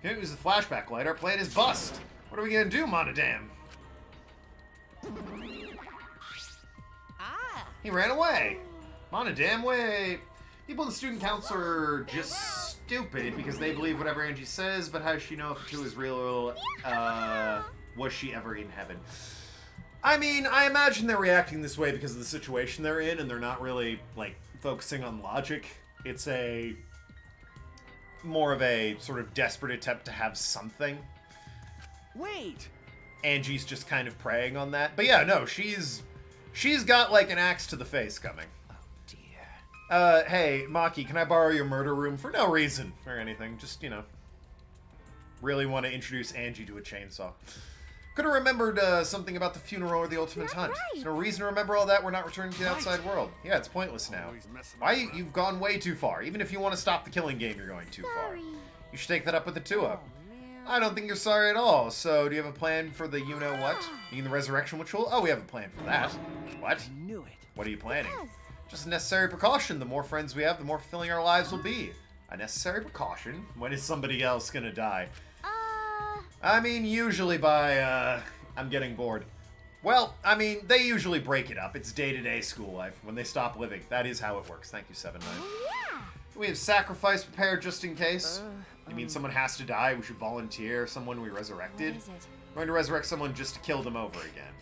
Can't use the flashback light. Our plan is bust. What are we gonna do, Monodam? Ah. He ran away. Monodam, wait. People in the student council are just stupid because they believe whatever Angie says, but how does she know if the two is real? Was she ever in heaven? I mean, I imagine they're reacting this way because of the situation they're in, and they're not really, like, focusing on logic. It's more of a sort of desperate attempt to have something. Wait! Angie's just kind of preying on that. But yeah, no, she's got like an axe to the face coming. Oh dear. Hey, Maki, can I borrow your murder room for no reason or anything? Just, you know, really want to introduce Angie to a chainsaw. Could have remembered something about the funeral or the ultimate hunt. There's no reason to remember all that. We're not returning to the outside world. Yeah, it's pointless now. Why? You've gone way too far. Even if you want to stop the killing game, you're going too far. You should take that up with the Tua. I don't think you're sorry at all. So, do you have a plan for the you-know-what? You mean the resurrection ritual? Oh, we have a plan for that. What? I knew it. What are you planning? Just a necessary precaution. The more friends we have, the more fulfilling our lives will be. A necessary precaution? When is somebody else gonna die? I mean, usually by, I'm getting bored. Well, I mean, they usually break it up. It's day-to-day school life. When they stop living. That is how it works. Thank you, 7-9. Yeah. We have sacrifice prepared just in case. You mean someone has to die? We should volunteer someone we resurrected? What is it? We're going to resurrect someone just to kill them over again.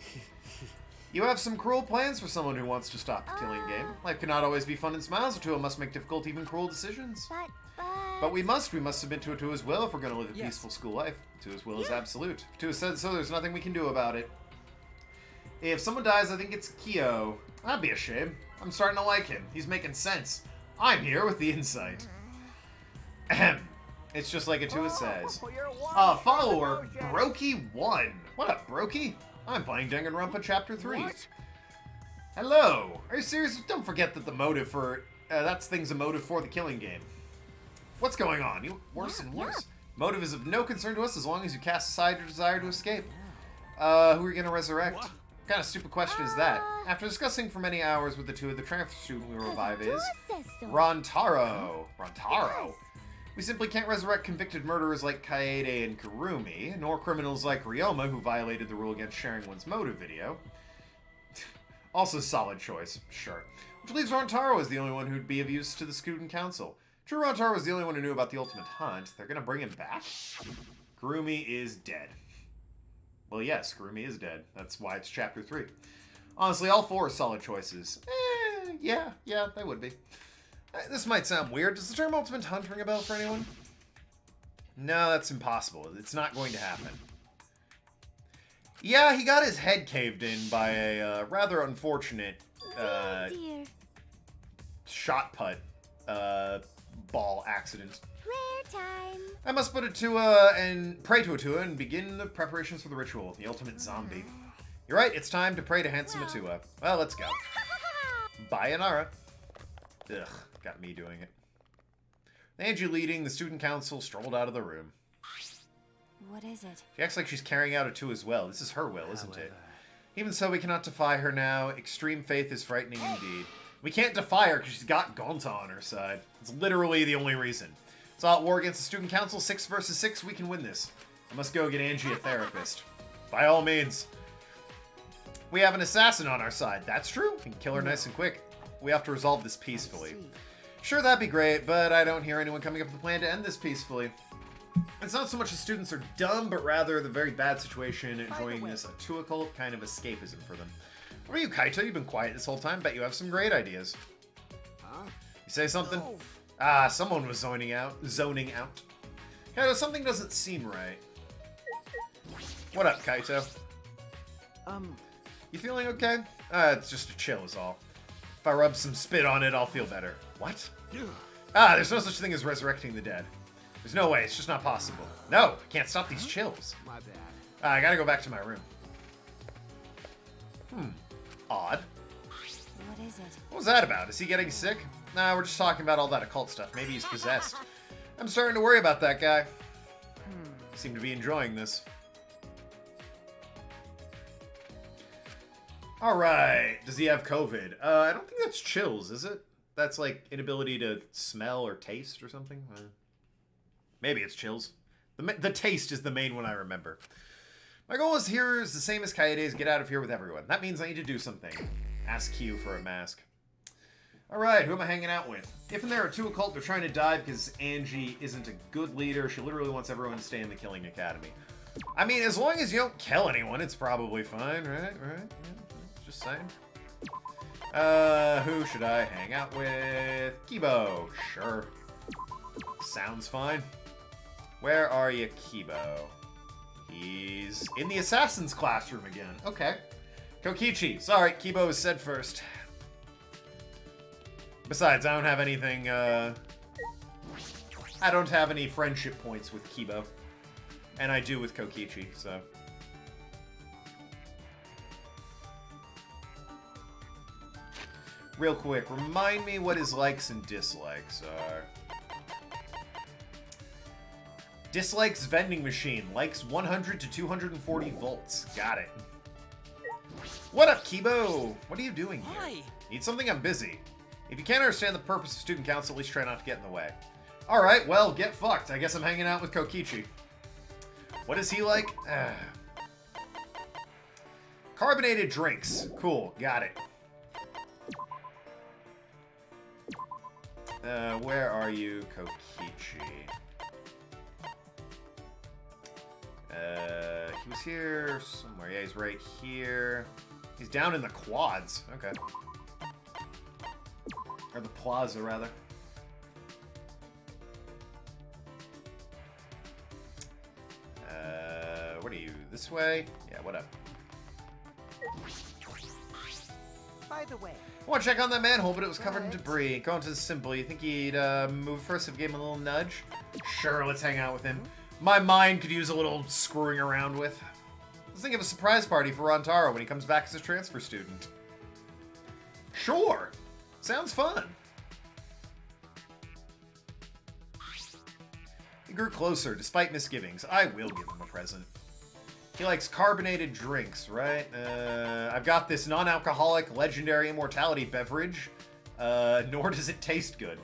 You have some cruel plans for someone who wants to stop the killing game. Life cannot always be fun and smiles. Atua must make difficult, even cruel decisions. But we must submit to Atua's will if we're going to live a peaceful school life. Atua's will is absolute. If Atua said so, there's nothing we can do about it. If someone dies, I think it's Kyo. That'd be a shame. I'm starting to like him. He's making sense. I'm here with the insight. Ahem. It's just like Atua says. Follower, Brokey1. What up, Brokey? I'm playing Danganronpa Chapter 3. What? Hello. Are you serious? Don't forget that the motive for... that's thing's a motive for the killing game. What's going on? Worse and worse. Motive is of no concern to us as long as you cast aside your desire to escape. Who are you going to resurrect? What kind of stupid question is that? After discussing for many hours with the two of the transfer student we revive is... Rontaro. Rontaro? Yes. We simply can't resurrect convicted murderers like Kaede and Kurumi, nor criminals like Ryoma, who violated the rule against sharing one's motive video. Also solid choice, sure. Which leaves Rontaro as the only one who'd be of use to the student council. True, Rontaro was the only one who knew about the ultimate hunt. They're gonna bring him back? Kurumi is dead. Well, yes, Kurumi is dead. That's why it's Chapter 3. Honestly, all four are solid choices. Yeah, they would be. This might sound weird. Does the term ultimate hunt ring a bell for anyone? No, that's impossible. It's not going to happen. Yeah, he got his head caved in by a rather unfortunate shot put ball accident. Prayer time. I must put and pray to Atua and begin the preparations for the ritual, the ultimate zombie. You're right, it's time to pray to handsome Atua. Well, let's go. Bye, Inara. Ugh, got me doing it. Angie leading the student council strolled out of the room. What is it? She acts like she's carrying out Atua's will. This is her will, isn't it? Even so, we cannot defy her now. Extreme faith is frightening indeed. We can't defy her because she's got Gonta on her side. It's literally the only reason. It's all at war against the student council, 6 versus 6. We can win this. I must go get Angie a therapist. By all means. We have an assassin on our side. That's true. We can kill her nice and quick. We have to resolve this peacefully. Sure, that'd be great, but I don't hear anyone coming up with a plan to end this peacefully. It's not so much the students are dumb, but rather the very bad situation, enjoying this Atua cult kind of escapism for them. What about you, Kaito? You've been quiet this whole time. Bet you have some great ideas. You say something? No. Ah, someone was zoning out. Kaito, something doesn't seem right. What up, Kaito? You feeling okay? It's just a chill is all. If I rub some spit on it, I'll feel better. What? There's no such thing as resurrecting the dead. There's no way, it's just not possible. No, I can't stop these chills. My bad. I gotta go back to my room. Odd. What is it? What was that about? Is he getting sick? Nah, we're just talking about all that occult stuff. Maybe he's possessed. I'm starting to worry about that guy. Seem to be enjoying this. Alright, does he have COVID? I don't think that's chills, is it? That's like inability to smell or taste or something? Maybe it's chills. The taste is the main one I remember. My goal is here is the same as Kaede's, get out of here with everyone. That means I need to do something. Ask Q for a mask. Alright, who am I hanging out with? If and there are two occult, they're trying to die because Angie isn't a good leader. She literally wants everyone to stay in the Killing Academy. I mean, as long as you don't kill anyone, it's probably fine, right? Yeah, just saying. Who should I hang out with? Kibo. Sure. Sounds fine. Where are you, Kibo? He's in the assassin's classroom again. Okay. Kokichi. Sorry, Kibo was said first. Besides, I don't have anything, I don't have any friendship points with Kibo. And I do with Kokichi, so... Real quick, remind me what his likes and dislikes are. Dislikes vending machine. Likes 100 to 240 volts. Got it. What up, Kibo? What are you doing here? Hi. Need something? I'm busy. If you can't understand the purpose of student council, at least try not to get in the way. Alright, well, get fucked. I guess I'm hanging out with Kokichi. What is he like? Carbonated drinks. Cool, got it. Where are you, Kokichi? He was here somewhere. Yeah, he's right here. He's down in the quads. Okay. Or the plaza, rather. What are you? This way? Yeah, what up? By the way, I want to check on that manhole, but it was covered in debris. Going to the symbol. You think he'd move first if we gave him a little nudge? Sure, let's hang out with him. My mind could use a little screwing around with. Let's think of a surprise party for Rontaro when he comes back as a transfer student. Sure. Sounds fun. He grew closer, despite misgivings. I will give him a present. He likes carbonated drinks, right? I've got this non-alcoholic legendary immortality beverage. Nor does it taste good.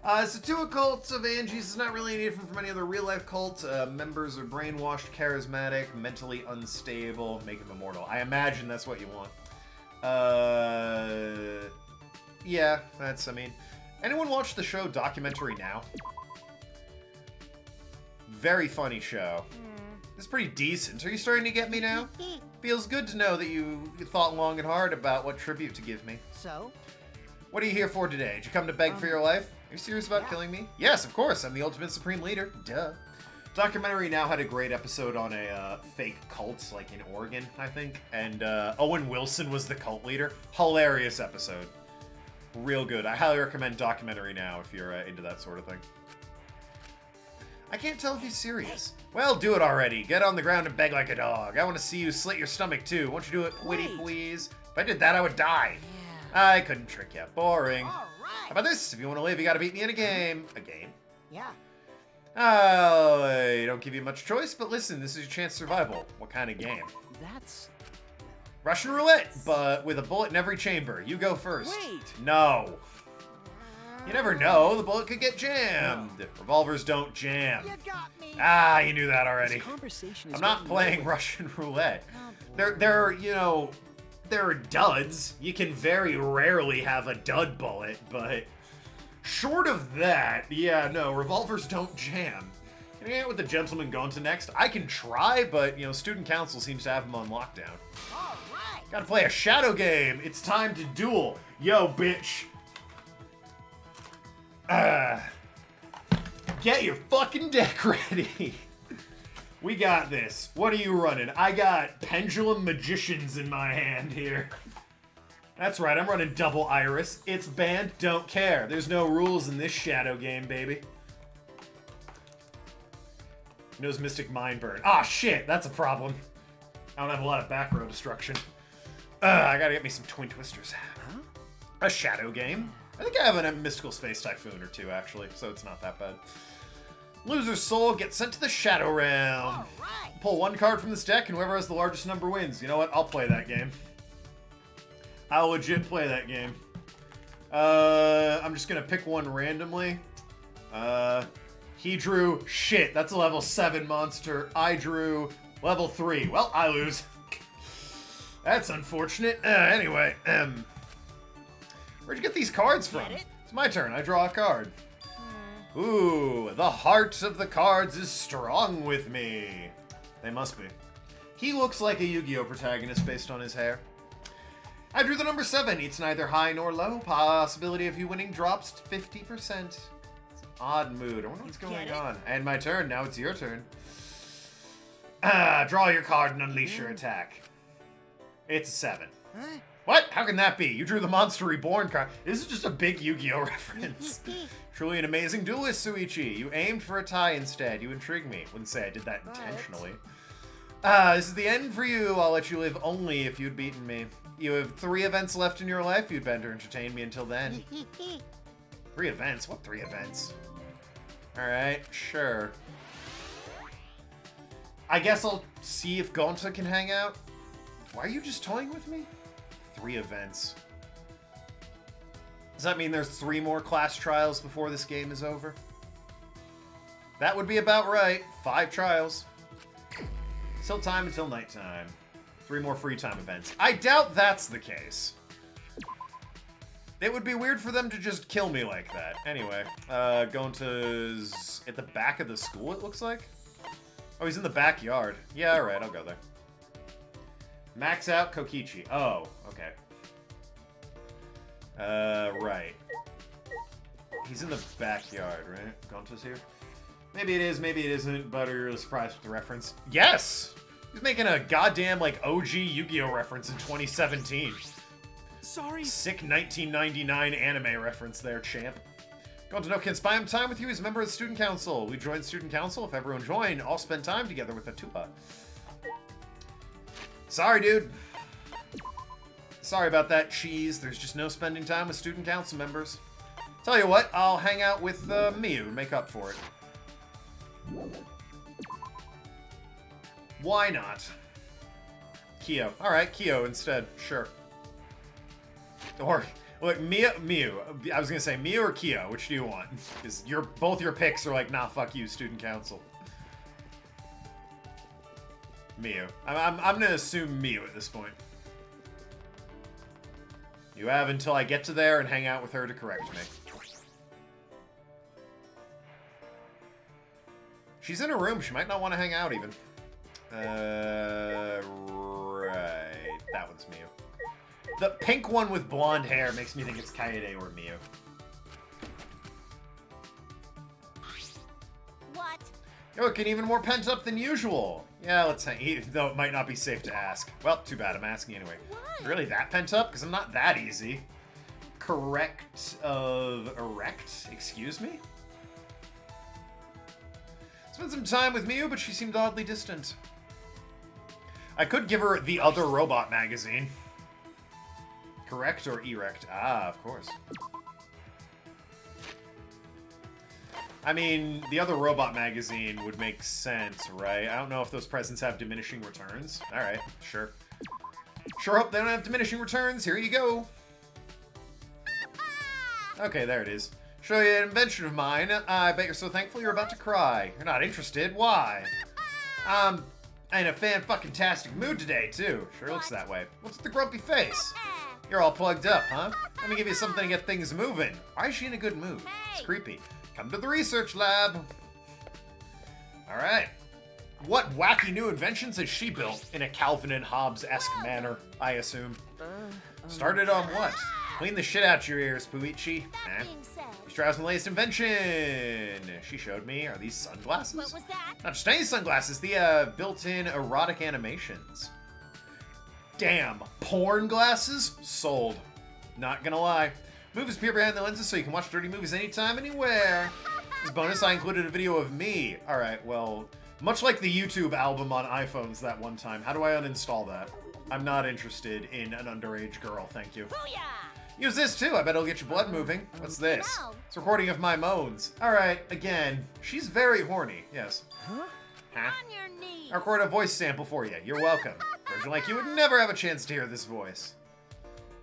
So two occults of Angie's is not really any different from any other real-life cult. Members are brainwashed, charismatic, mentally unstable, make him immortal. I imagine that's what you want. Yeah, that's, I mean... Anyone watch the show Documentary Now? Very funny show. It's pretty decent. Are you starting to get me now? Feels good to know that you thought long and hard about what tribute to give me. So? What are you here for today? Did you come to beg for your life? Are you serious about killing me? Yes, of course. I'm the ultimate supreme leader. Duh. Documentary Now had a great episode on a fake cult, like in Oregon, I think. And Owen Wilson was the cult leader. Hilarious episode. Real good. I highly recommend Documentary Now if you're into that sort of thing. I can't tell if he's serious. Well, do it already. Get on the ground and beg like a dog. I want to see you slit your stomach, too. Won't you do it, witty please? If I did that, I would die. Yeah. I couldn't trick you. Boring. All right. How about this? If you want to live, you gotta beat me in a game. A game? Yeah. Oh, I don't give you much choice, but listen, this is your chance survival. What kind of game? That's... Russian roulette, but with a bullet in every chamber. You go first. Wait. No. You never know. The bullet could get jammed. Revolvers don't jam. You got me. Ah, you knew that already. This conversation is I'm not playing nowhere. Russian roulette. There, you know, there are duds. You can very rarely have a dud bullet, but short of that, yeah, no, revolvers don't jam. Can I get with the gentleman going to next? I can try, but, you know, student council seems to have them on lockdown. All right. Gotta play a shadow game. It's time to duel. Yo, bitch. Get your fucking deck ready. We got this. What are you running? I got Pendulum Magicians in my hand here. That's right, I'm running Double Iris. It's banned, don't care. There's no rules in this shadow game, baby. Knows Mystic Mindburn. Ah, shit, that's a problem. I don't have a lot of back row destruction. I gotta get me some Twin Twisters. Huh? A shadow game. I think I have a Mystical Space Typhoon or two, actually, so it's not that bad. Loser's soul gets sent to the Shadow Realm. Right. Pull one card from this deck, and whoever has the largest number wins. You know what? I'll play that game. I'll legit play that game. I'm just gonna pick one randomly. He drew shit. That's a level 7 monster. I drew level 3. Well, I lose. That's unfortunate. Anyway, where'd you get these cards from? It's my turn. I draw a card. Ooh, the heart of the cards is strong with me. They must be. He looks like a Yu-Gi-Oh! Protagonist based on his hair. I drew the number 7. It's neither high nor low. Possibility of you winning drops to 50%. It's an odd mood. I wonder what's going on. And my turn. Now it's your turn. Draw your card and unleash your attack. It's a 7. Huh? What? How can that be? You drew the Monster Reborn card. This is just a big Yu-Gi-Oh! Reference. Truly an amazing duelist, Suichi. You aimed for a tie instead. You intrigued me. Wouldn't say I did that intentionally. This is the end for you. I'll let you live only if you'd beaten me. You have 3 events left in your life. You'd better entertain me until then. 3 events? What 3 events? Alright, sure. I guess I'll see if Gonta can hang out. Why are you just toying with me? 3 events. Does that mean there's 3 more class trials before this game is over? That would be about right. 5 trials. Still time until nighttime. 3 more free time events. I doubt that's the case. It would be weird for them to just kill me like that. Anyway, going to... at the back of the school, it looks like? Oh, he's in the backyard. Yeah, alright, I'll go there. Max out Kokichi. Oh, okay. Right. He's in the backyard, right? Gonta's here? Maybe it is, maybe it isn't, but are you really surprised with the reference? Yes! He's making a goddamn, like, OG Yu-Gi-Oh! Reference in 2017. Sorry. Sick 1999 anime reference there, champ. Gonta can spend time with you as a member of the student council. We join student council. If everyone join, I'll spend time together with Atupa. Sorry, dude. Sorry about that, cheese. There's just no spending time with student council members. Tell you what, I'll hang out with Miu and make up for it. Why not? Kyo. Alright, Kyo instead. Sure. Or, look, Miu. I was gonna say Miu or Kyo. Which do you want? Because both your picks are like, nah, fuck you, student council. Miu. I'm gonna assume Miu at this point. You have until I get to there and hang out with her to correct me. She's in her room. She might not want to hang out even. Right. That one's Miu. The pink one with blonde hair makes me think it's Kaede or Miu. What? You're looking even more pent up than usual. Yeah, let's hang, even though it might not be safe to ask. Well, too bad, I'm asking anyway. Why? Really that pent up? Because I'm not that easy. Correct of erect? Excuse me? Spent some time with Miu, but she seemed oddly distant. I could give her the other robot magazine. Correct or erect? Ah, of course. I mean, the other robot magazine would make sense, right? I don't know if those presents have diminishing returns. Alright, sure. Sure hope they don't have diminishing returns. Here you go. Okay, there it is. Show you an invention of mine. I bet you're so thankful you're about to cry. You're not interested. Why? I'm in a fan-fucking-tastic mood today, too. Sure looks that way. What's with the grumpy face? You're all plugged up, huh? Let me give you something to get things moving. Why is she in a good mood? It's creepy. Come to the research lab. Alright. What wacky new inventions has she built in a Calvin and Hobbes-esque manner, I assume? Started on what? Clean the shit out your ears, Puichi. Strauss and latest invention. She showed me. Are these sunglasses? What was that? Not just any sunglasses. The built-in erotic animations. Damn. Porn glasses? Sold. Not gonna lie. Movies appear behind the lenses so you can watch dirty movies anytime, anywhere. As bonus, I included a video of me. Alright, well, much like the YouTube album on iPhones that one time, how do I uninstall that? I'm not interested in an underage girl, thank you. Booyah! Use this too, I bet it'll get your blood moving. What's this? No. It's a recording of my moans. Alright, again, she's very horny, yes. Huh? Huh? On your knees. I recorded a voice sample for you. You're welcome. A virgin like you would never have a chance to hear this voice.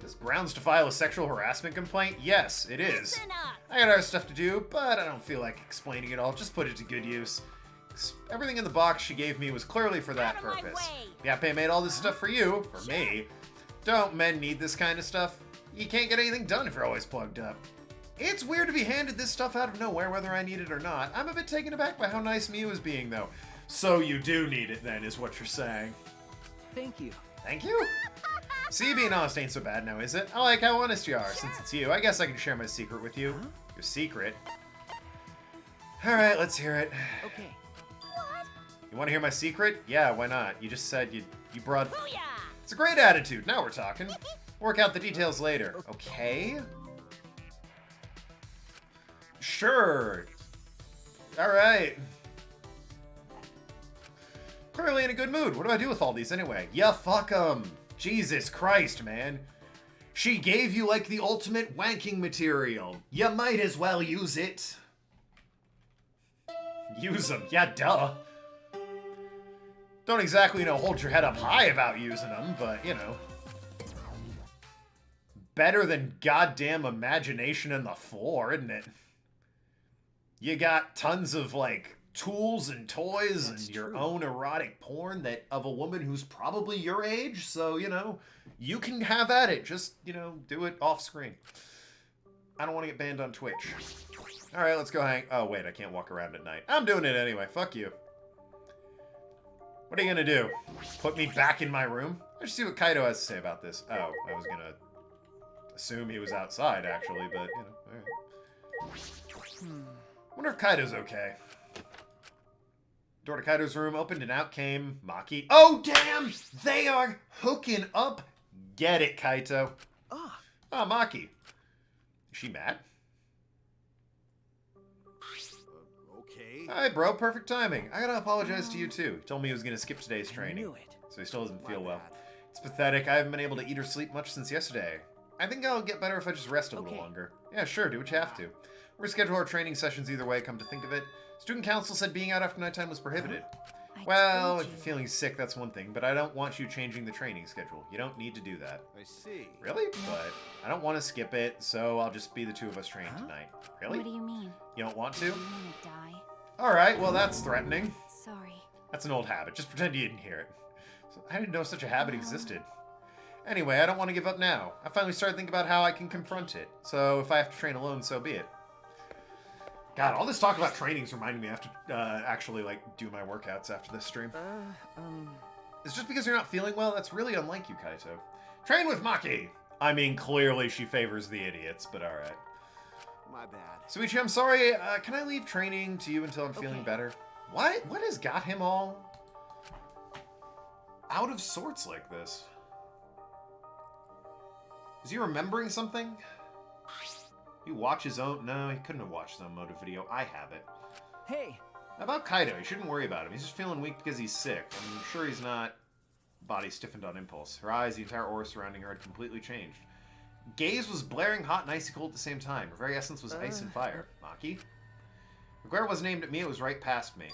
Is grounds to file a sexual harassment complaint? Yes, it is. Listen up. I got other stuff to do, but I don't feel like explaining it all. Just put it to good use. Everything in the box she gave me was clearly for that Out of my purpose. way. Yappei made all this stuff for you, for me. Don't men need this kind of stuff? You can't get anything done if you're always plugged up. It's weird to be handed this stuff out of nowhere, whether I need it or not. I'm a bit taken aback by how nice Miu is being, though. So you do need it, then, is what you're saying. Thank you. Thank you. See, you being honest ain't so bad now, is it? I like how honest you are. Since it's you, I guess I can share my secret with you. Huh? Your secret? Alright, let's hear it. Okay. You want to hear my secret? Yeah, why not? You just said you brought... Booyah! It's a great attitude. Now we're talking. Work out the details later. Okay? Sure. Alright. Clearly in a good mood. What do I do with all these anyway? Yeah, fuck 'em. Jesus Christ, man. She gave you, like, the ultimate wanking material. You might as well use it. Use them. Yeah, duh. Don't exactly, hold your head up high about using them, but, better than goddamn imagination in the floor, isn't it? You got tons of, like, tools and toys and your own erotic porn that of a woman who's probably your age, so, you can have at it. Just, do it off screen. I don't want to get banned on Twitch. Alright, let's go hang. Oh, wait, I can't walk around at night. I'm doing it anyway. Fuck you. What are you gonna do? Put me back in my room? Let's see what Kaito has to say about this. Oh, I was gonna assume he was outside, actually, but, you know, alright. Wonder if Kaito's okay. Door to Kaito's room opened and out came Maki. Oh, damn! They are hooking up! Get it, Kaito. Ah, Maki. Is she mad? Okay. Hi, bro. Perfect timing. I gotta apologize to you, too. He told me he was gonna skip today's training. knew it. So he still doesn't feel well. It's pathetic. I haven't been able to eat or sleep much since yesterday. I think I'll get better if I just rest a little longer. Yeah, sure. Do what you have to. We're scheduled our training sessions either way, come to think of it. Student council said being out after nighttime was prohibited. Well, if you're feeling sick, that's one thing, but I don't want you changing the training schedule. You don't need to do that. I see. Really? But I don't want to skip it, so I'll just be the two of us training tonight. Really? What do you mean? You don't want to? Do you want to die? Alright, well that's threatening. Sorry. That's an old habit. Just pretend you didn't hear it. I didn't know such a habit existed. Anyway, I don't want to give up now. I finally started thinking about how I can confront it. So if I have to train alone, so be it. God, all this talk about training's reminding me I have to actually, like, do my workouts after this stream. It's just because you're not feeling well? That's really unlike you, Kaito. Train with Maki! I mean, clearly she favors the idiots, but alright. My bad. Suichi, I'm sorry. Can I leave training to you until I'm feeling better? What has got him all out of sorts like this? Is he remembering something? He watch his own... No, he couldn't have watched his own motive video. I have it. Hey! About Kaito, you shouldn't worry about him. He's just feeling weak because he's sick. I'm sure he's not body stiffened on impulse. Her eyes, the entire aura surrounding her had completely changed. Gaze was blaring hot and icy cold at the same time. Her very essence was ice and fire. Maki? The glare wasn't aimed at me, it was right past me.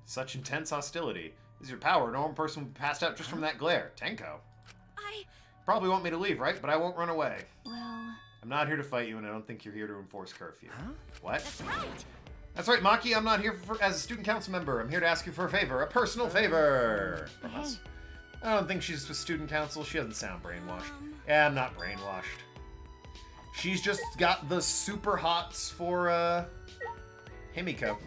Such intense hostility. This is your power. A normal person would be passed out just from that glare. Tenko. Probably want me to leave, right? But I won't run away. Well... I'm not here to fight you, and I don't think you're here to enforce curfew. Huh? What? That's right. That's right, Maki. I'm not here as a student council member. I'm here to ask you for a favor. A personal favor from us. I don't think she's with student council. She doesn't sound brainwashed. Yeah, I'm not brainwashed. She's just got the super hots for, Himiko.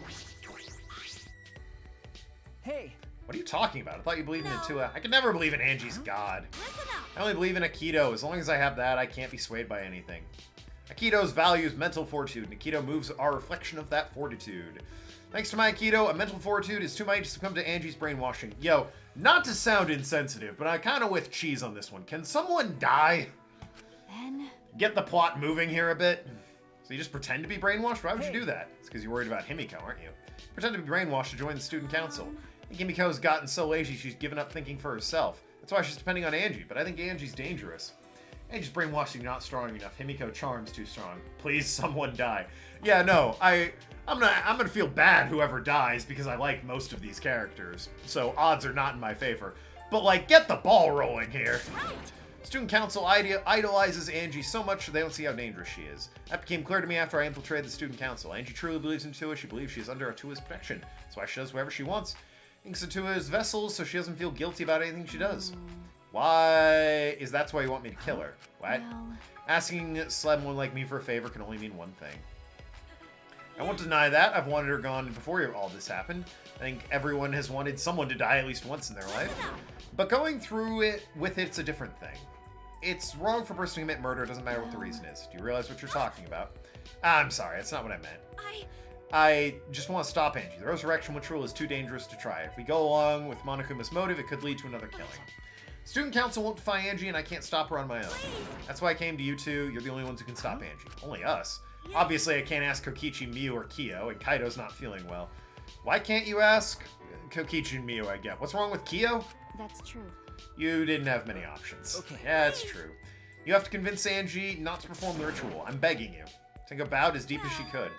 Hey! What are you talking about? I thought you believed in Tua. I could never believe in Angie's god. Listen up. I only believe in Aikido. As long as I have that, I can't be swayed by anything. Aikido's values mental fortitude, and Aikido moves are a reflection of that fortitude. Thanks to my Aikido, a mental fortitude is too mighty to succumb to Angie's brainwashing. Yo, not to sound insensitive, but I kind of with cheese on this one. Can someone die? Then... Get the plot moving here a bit. So you just pretend to be brainwashed? Why would you do that? It's because you're worried about Himiko, aren't you? Pretend to be brainwashed to join the student council. I think Himiko's gotten so lazy she's given up thinking for herself. That's why she's depending on Angie, but I think Angie's dangerous. Angie's brainwashing not strong enough. Himiko charm's too strong. Please, someone die. Yeah, no, I'm gonna feel bad whoever dies because I like most of these characters. So odds are not in my favor. But like, get the ball rolling here. Student council idolizes Angie so much they don't see how dangerous she is. That became clear to me after I infiltrated the student council. Angie truly believes in Tua. She believes she is under Tua's protection. That's why she does whatever she wants. Thinks of Tua's vessels so she doesn't feel guilty about anything she does. Why? That's why you want me to kill her. What? Well... Asking someone like me for a favor can only mean one thing. I won't deny that. I've wanted her gone before all this happened. I think everyone has wanted someone to die at least once in their life. But going through it with it's a different thing. It's wrong for a person to commit murder. It doesn't matter what the reason is. Do you realize what you're talking about? I'm sorry. That's not what I meant. I just want to stop Angie. The resurrection ritual is too dangerous to try. If we go along with Monokuma's motive, it could lead to another killing. Student council won't defy Angie, and I can't stop her on my own. That's why I came to you two. You're the only ones who can stop Angie. Only us. Obviously, I can't ask Kokichi, Miu, or Kyo, and Kaito's not feeling well. Why can't you ask Kokichi and Miu, I get? What's wrong with Kyo? That's true. You didn't have many options. Okay. Yeah, it's true. You have to convince Angie not to perform the ritual. I'm begging you. Tenko bowed as deep as she could.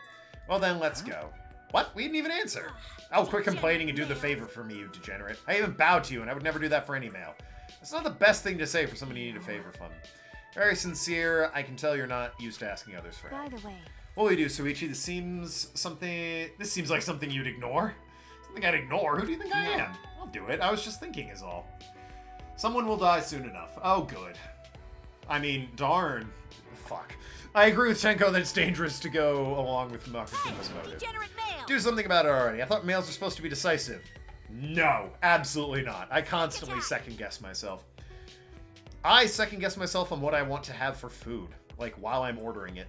Well then, let's go. What? We didn't even answer. Oh, quit complaining and do the favor for me, you degenerate. I even bowed to you, and I would never do that for any male. That's not the best thing to say for someone you need a favor from. Very sincere. I can tell you're not used to asking others for help. By the way... What will you do, Suichi? This seems like something you'd ignore. Something I'd ignore? Who do you think I am? I'll do it. I was just thinking is all. Someone will die soon enough. Oh, good. I mean, darn. Fuck. I agree with Tenko that it's dangerous to go along with Monokuma's motive. Degenerate male. Do something about it already. I thought males are supposed to be decisive. No, absolutely not. I constantly second guess myself. I second guess myself on what I want to have for food, like while I'm ordering it.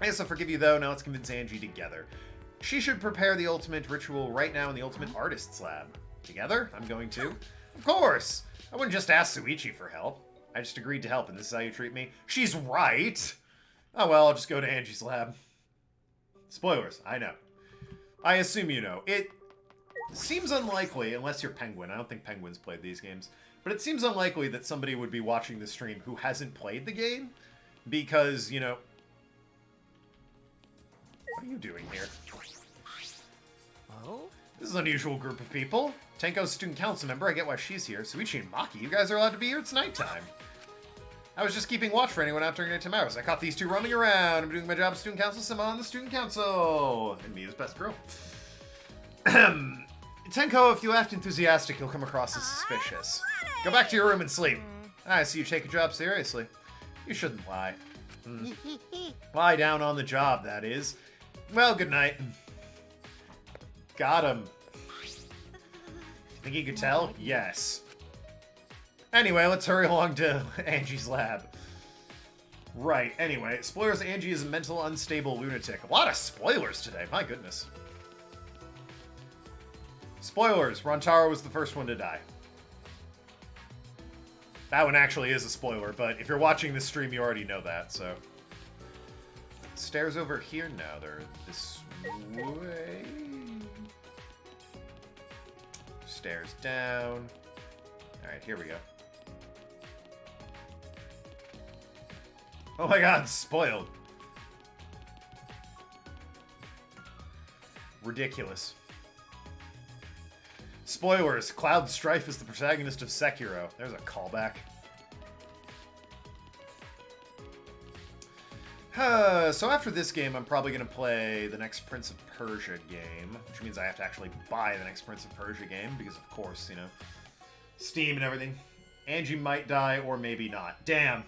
I guess I'll forgive you though, now let's convince Angie together. She should prepare the ultimate ritual right now in the Ultimate Artist's Lab. Together? I'm going to? Of course! I wouldn't just ask Suichi for help. I just agreed to help, and this is how you treat me? She's right! Oh well, I'll just go to Angie's lab. Spoilers, I know. I assume you know. It seems unlikely, unless you're Penguin. I don't think Penguin's played these games. But it seems unlikely that somebody would be watching the stream who hasn't played the game. Because, you know... What are you doing here? Oh? This is an unusual group of people. Tenko's a student council member. I get why she's here. Suichi and Maki, you guys are allowed to be here. It's nighttime. I was just keeping watch for anyone out during nighttime hours. I caught these two roaming around. I'm doing my job as student council, so I'm on the student council. And me as best girl. Tenko, if you act enthusiastic, you'll come across as suspicious. Go back to your room and sleep. I see you take your job seriously. You shouldn't lie. Lie down on the job, that is. Well, good night. Got him. Think you could tell? Yes. Anyway, let's hurry along to Angie's lab. Right, anyway. Spoilers, Angie is a mental unstable lunatic. A lot of spoilers today, my goodness. Spoilers, Rontaro was the first one to die. That one actually is a spoiler, but if you're watching this stream, you already know that, so... Stairs over here? No, they're this way. Stairs down. Alright, here we go. Oh my god, spoiled. Ridiculous. Spoilers, Cloud Strife is the protagonist of Sekiro. There's a callback. So after this game, I'm probably going to play the next Prince of Persia game, which means I have to actually buy the next Prince of Persia game, because of course, you know, Steam and everything. Angie might die, or maybe not. Damn.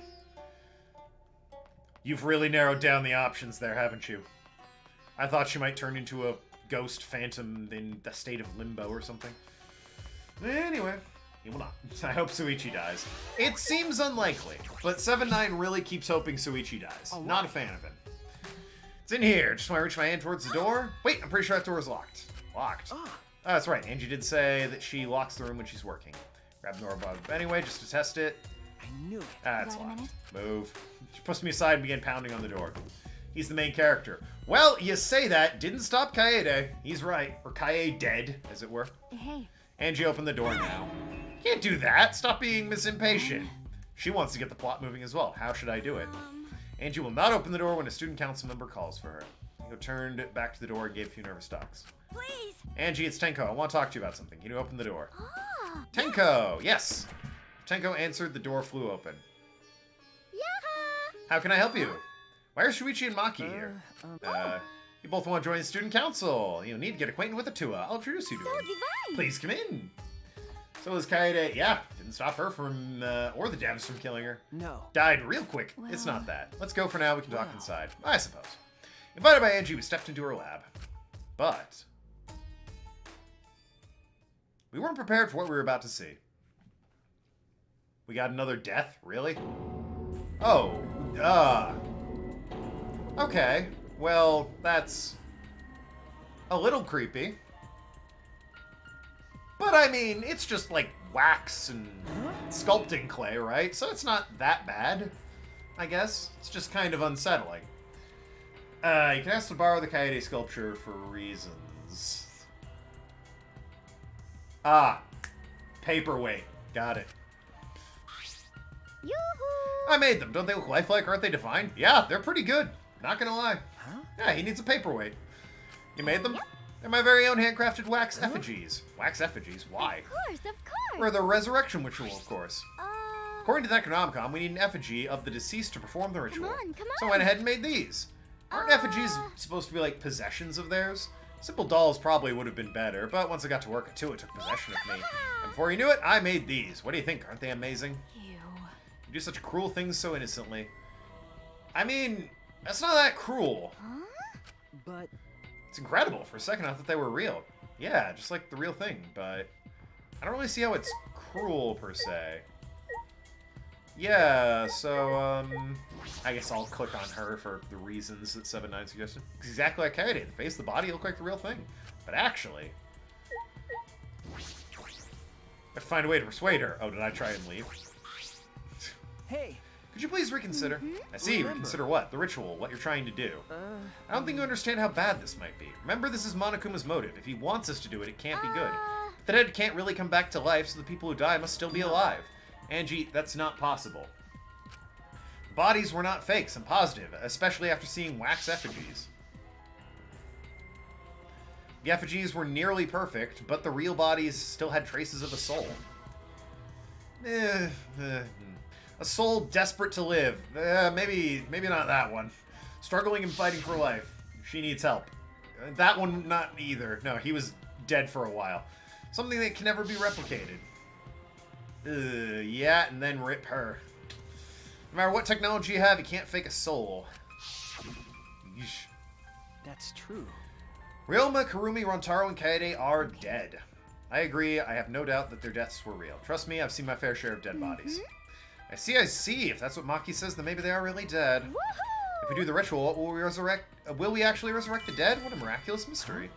You've really narrowed down the options there, haven't you? I thought she might turn into a ghost phantom in the state of limbo or something. Anyway, he will not. I hope Suichi dies. It seems unlikely, but 7-9 really keeps hoping Suichi dies. Oh, not a fan of him. It's in here. Just want to reach my hand towards the door. Wait, I'm pretty sure that door is locked. Locked. Oh, that's right. Angie did say that she locks the room when she's working. Grab the door anyway, just to test it. I knew it. It's locked. Move. She pushed me aside and began pounding on the door. He's the main character. Well, you say that. Didn't stop Kaede. He's right. Or Kaede dead, as it were. Hey. Angie, open the door now. Can't do that. Stop being impatient. She wants to get the plot moving as well. How should I do it? Angie will not open the door when a student council member calls for her. Tenko turned back to the door and gave a few nervous talks. Please. Angie, it's Tenko. I want to talk to you about something. Can you open the door? Tenko! Yes! Tenko answered. The door flew open. How can I help you? Why are Shuichi and Maki here? You both want to join the student council. You need to get acquainted with Atua. I'll introduce you to him. Please come in. So is Kaede. Yeah, didn't stop her from, or the devs from killing her. No. Died real quick. Well, it's not that. Let's go for now. We can talk inside, I suppose. Invited by Angie, we stepped into her lab. But we weren't prepared for what we were about to see. We got another death? Really? Oh, okay. Well, that's a little creepy. But I mean, it's just like wax and sculpting clay, right? So it's not that bad, I guess. It's just kind of unsettling. You can ask to borrow the Kaede sculpture for reasons. Paperweight. Got it. Yoo-hoo! I made them. Don't they look lifelike? Aren't they divine? Yeah, they're pretty good. Not gonna lie. Huh? Yeah, he needs a paperweight. You made them? They're my very own handcrafted wax effigies. Wax effigies? Why? Of course. For the resurrection ritual, of course. According to the Necronomicon, we need an effigy of the deceased to perform the ritual. Come on. So I went ahead and made these. Aren't effigies supposed to be like possessions of theirs? Simple dolls probably would have been better, but once I got to work, Atua took possession of me. And before you knew it, I made these. What do you think? Aren't they amazing? You do such cruel things so innocently. I mean, that's not that cruel. But it's incredible. For a second, I thought they were real. Yeah, just like the real thing, but I don't really see how it's cruel, per se. Yeah, so, I guess I'll click on her for the reasons that 7-9 suggested. Exactly like Kaede. The face, the body look like the real thing. But actually... I'd find a way to persuade her. Oh, did I try and leave? Hey! Could you please reconsider? I see. Reconsider what? The ritual, what you're trying to do. I don't think you understand how bad this might be. Remember, this is Monokuma's motive. If he wants us to do it, it can't be good. The dead can't really come back to life, so the people who die must still be alive. Angie, that's not possible. The bodies were not fakes, I'm positive, especially after seeing wax effigies. The effigies were nearly perfect, but the real bodies still had traces of a soul. A soul desperate to live. Maybe not that one. Struggling and fighting for life. She needs help. That one, not either. No, he was dead for a while. Something that can never be replicated. Yeah, and then rip her. No matter what technology you have, you can't fake a soul. Yeesh. That's true. Ryoma, Karumi, Rontaro, and Kaede are dead. I agree, I have no doubt that their deaths were real. Trust me, I've seen my fair share of dead bodies. I see. If that's what Maki says, then maybe they are really dead. If we do the ritual, what will we resurrect? Will we actually resurrect the dead? What a miraculous mystery.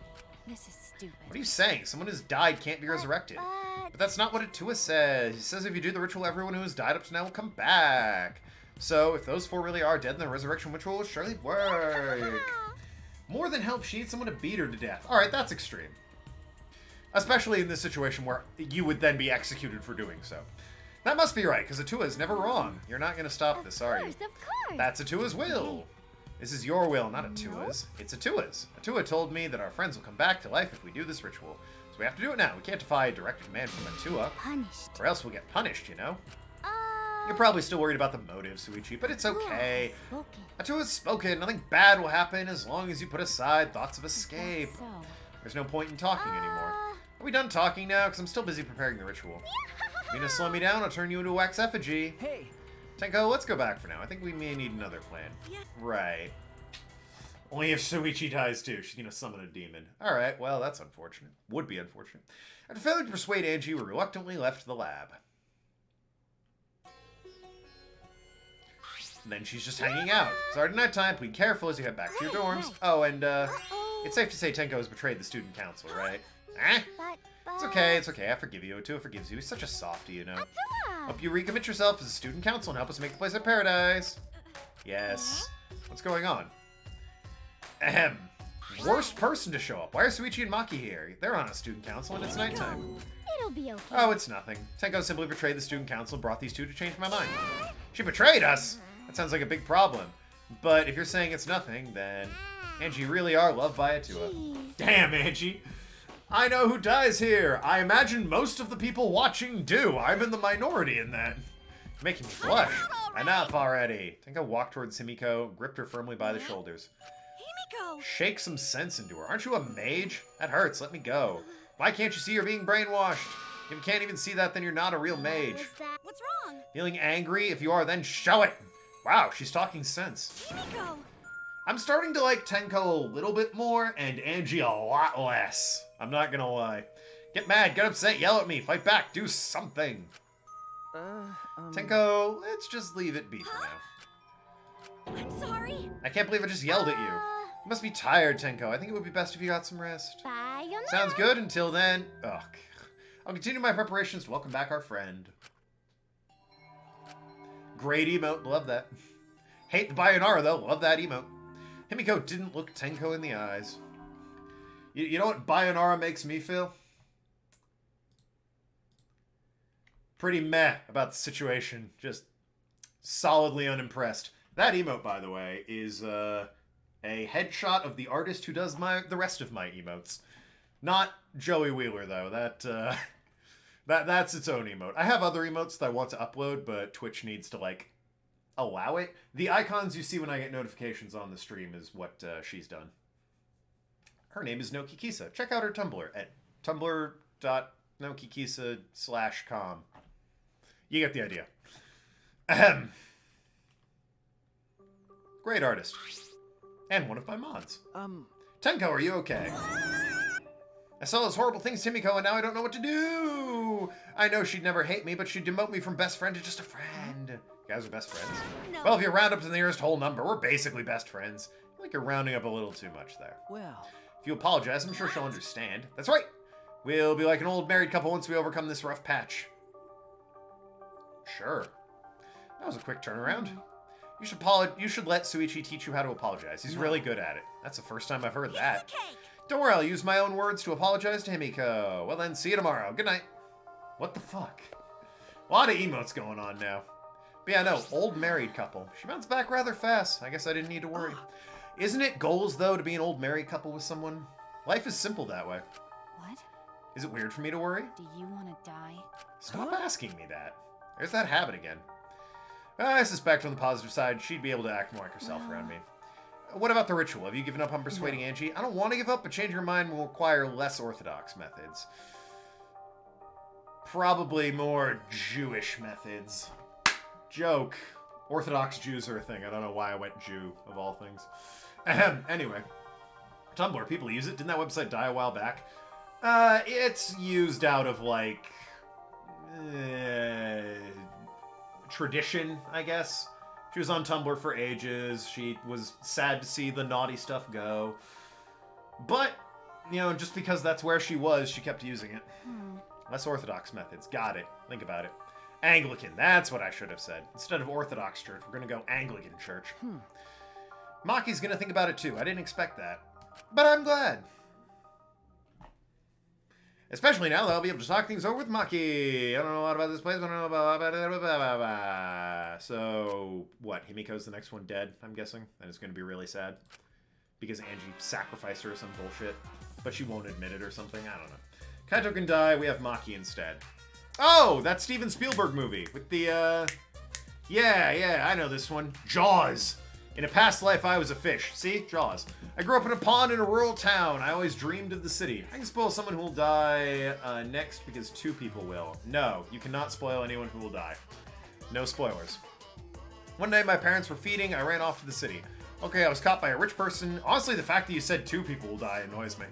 This is stupid. What are you saying? Someone who's died can't be resurrected. But that's not what Atua says. He says if you do the ritual, everyone who has died up to now will come back. So, if those four really are dead, then the resurrection ritual will surely work. More than help, she needs someone to beat her to death. Alright, that's extreme. Especially in this situation where you would then be executed for doing so. That must be right, because Atua is never wrong. You're not going to stop this, are you? Of course. That's Atua's will. This is your will, not Atua's. It's Atua's. Atua told me that our friends will come back to life if we do this ritual. So we have to do it now. We can't defy direct command from Atua. Punished. Or else we'll get punished, you know? You're probably still worried about the motive, Suichi, but it's okay. Atua's spoken. Nothing bad will happen as long as you put aside thoughts of escape. So, There's no point in talking anymore. Are we done talking now? Because I'm still busy preparing the ritual. If you're gonna slow me down, I'll turn you into a wax effigy. Hey! Tenko, let's go back for now. I think we may need another plan. Yeah. Right. Only if Suichi dies too. She's gonna summon a demon. Alright, well, that's unfortunate. Would be unfortunate. After failing to persuade Angie, we reluctantly left the lab. And then she's just hanging out. It's already nighttime. Be careful as you head back to your dorms. Oh, and, it's safe to say Tenko has betrayed the student council, right? Eh? It's okay, I forgive you. Atua forgives you. He's such a softie, you know. Hope you recommit yourself as a student council and help us make the place a paradise. Yes. What's going on? Ahem. Worst person to show up. Why are Suichi and Maki here? They're on a student council and it's nighttime. It'll be okay. Oh, it's nothing. Tenko simply betrayed the student council and brought these two to change my mind. She betrayed us? That sounds like a big problem. But if you're saying it's nothing, then Angie, you really are loved by Atua. Damn, Angie. I know who dies here. I imagine most of the people watching do. I'm in the minority in that. You're making me blush. Enough already. Tenko walked towards Himiko, gripped her firmly by the shoulders. Himiko! Shake some sense into her. Aren't you a mage? That hurts. Let me go. Why can't you see you're being brainwashed? If you can't even see that, then you're not a real mage. What's wrong? Feeling angry? If you are, then show it. Wow, she's talking sense. Himiko! I'm starting to like Tenko a little bit more, and Angie a lot less. I'm not gonna lie. Get mad, get upset, yell at me, fight back, do something. Tenko, let's just leave it be for now. I'm sorry. I can't believe I just yelled at you. You must be tired, Tenko. I think it would be best if you got some rest. Bye. Sounds good. Until then, ugh. I'll continue my preparations to welcome back our friend. Great emote, love that. Hate the Bayonara though, love that emote. Himiko didn't look Tenko in the eyes. You know what Bayonara makes me feel? Pretty meh about the situation. Just solidly unimpressed. That emote, by the way, is a headshot of the artist who does the rest of my emotes. Not Joey Wheeler, though. That's its own emote. I have other emotes that I want to upload, but Twitch needs to, like, allow it. The icons you see when I get notifications on the stream is what she's done. Her name is Nokikisa. Check out her Tumblr at tumblr.nokikisa.com. You get the idea. Ahem. Great artist. And one of my mods. Tenko, are you okay? I saw those horrible things to Himiko, and now I don't know what to do. I know she'd never hate me, but she'd demote me from best friend to just a friend. You guys are best friends? No. Well, if you round up to the nearest whole number, we're basically best friends. I feel like you're rounding up a little too much there. Well, If you apologize, I'm sure she'll understand. That's right. We'll be like an old married couple once we overcome this rough patch. Sure. That was a quick turnaround. You should let Suichi teach you how to apologize. He's really good at it. That's the first time I've heard that. Cake. Don't worry, I'll use my own words to apologize to Himiko. Well then, see you tomorrow. Good night. What the fuck? A lot of emotes going on now. But yeah, no, old married couple. She bounced back rather fast. I guess I didn't need to worry. Isn't it goals, though, to be an old married couple with someone? Life is simple that way. What? Is it weird for me to worry? Do you want to die? Stop asking me that. There's that habit again. I suspect on the positive side, she'd be able to act more like herself around me. What about the ritual? Have you given up on persuading Angie? I don't want to give up, but changing her mind will require less orthodox methods. Probably more Jewish methods. Joke. Orthodox Jews are a thing. I don't know why I went Jew, of all things. Anyway. Tumblr, people use it. Didn't that website die a while back? It's used out of, like... tradition, I guess. She was on Tumblr for ages. She was sad to see the naughty stuff go. But, you know, just because that's where she was, she kept using it. Less orthodox methods. Got it. Think about it. Anglican. That's what I should have said. Instead of Orthodox Church, we're going to go Anglican Church. Maki's going to think about it too. I didn't expect that. But I'm glad. Especially now that I'll be able to talk things over with Maki. I don't know a lot about this place, but I don't know about... So, what? Himiko's the next one dead, I'm guessing? And it's going to be really sad. Because Angie sacrificed her or some bullshit. But she won't admit it or something. I don't know. Kaito can die. We have Maki instead. Oh! That Steven Spielberg movie. With the, Yeah, I know this one. Jaws. In a past life, I was a fish. See? Jaws. I grew up in a pond in a rural town. I always dreamed of the city. I can spoil someone who will die next because 2 people will. No, you cannot spoil anyone who will die. No spoilers. One day, my parents were feeding. I ran off to the city. Okay, I was caught by a rich person. Honestly, the fact that you said 2 people will die annoys me.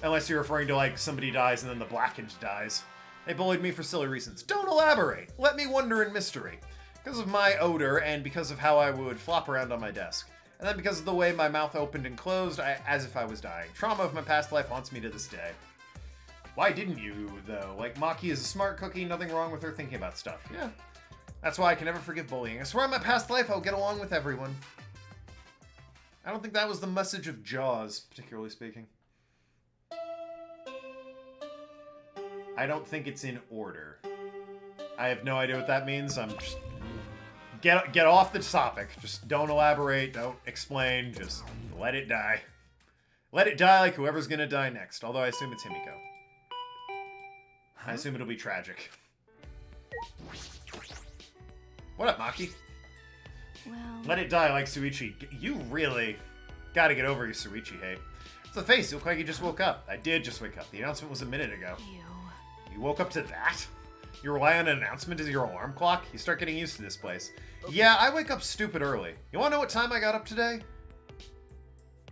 Unless you're referring to, like, somebody dies and then the Blackened dies. They bullied me for silly reasons. Don't elaborate. Let me wonder in mystery. Because of my odor and because of how I would flop around on my desk. And then because of the way my mouth opened and closed, as if I was dying. Trauma of my past life haunts me to this day. Why didn't you, though? Like, Maki is a smart cookie, nothing wrong with her thinking about stuff. Yeah. That's why I can never forgive bullying. I swear in my past life I'll get along with everyone. I don't think that was the message of Jaws, particularly speaking. I don't think it's in order. I have no idea what that means. I'm just... Get off the topic. Just don't elaborate, don't explain, just let it die. Let it die like whoever's gonna die next, although I assume it's Himiko. I assume it'll be tragic. What up, Maki? Well... Let it die like Suichi. You really gotta get over your Suichi hate. It's the face, you look like you just woke up. I did just wake up. The announcement was a minute ago. Ew. You woke up to that? You rely on an announcement as your alarm clock? You start getting used to this place. Yeah, I wake up stupid early. You wanna know what time I got up today?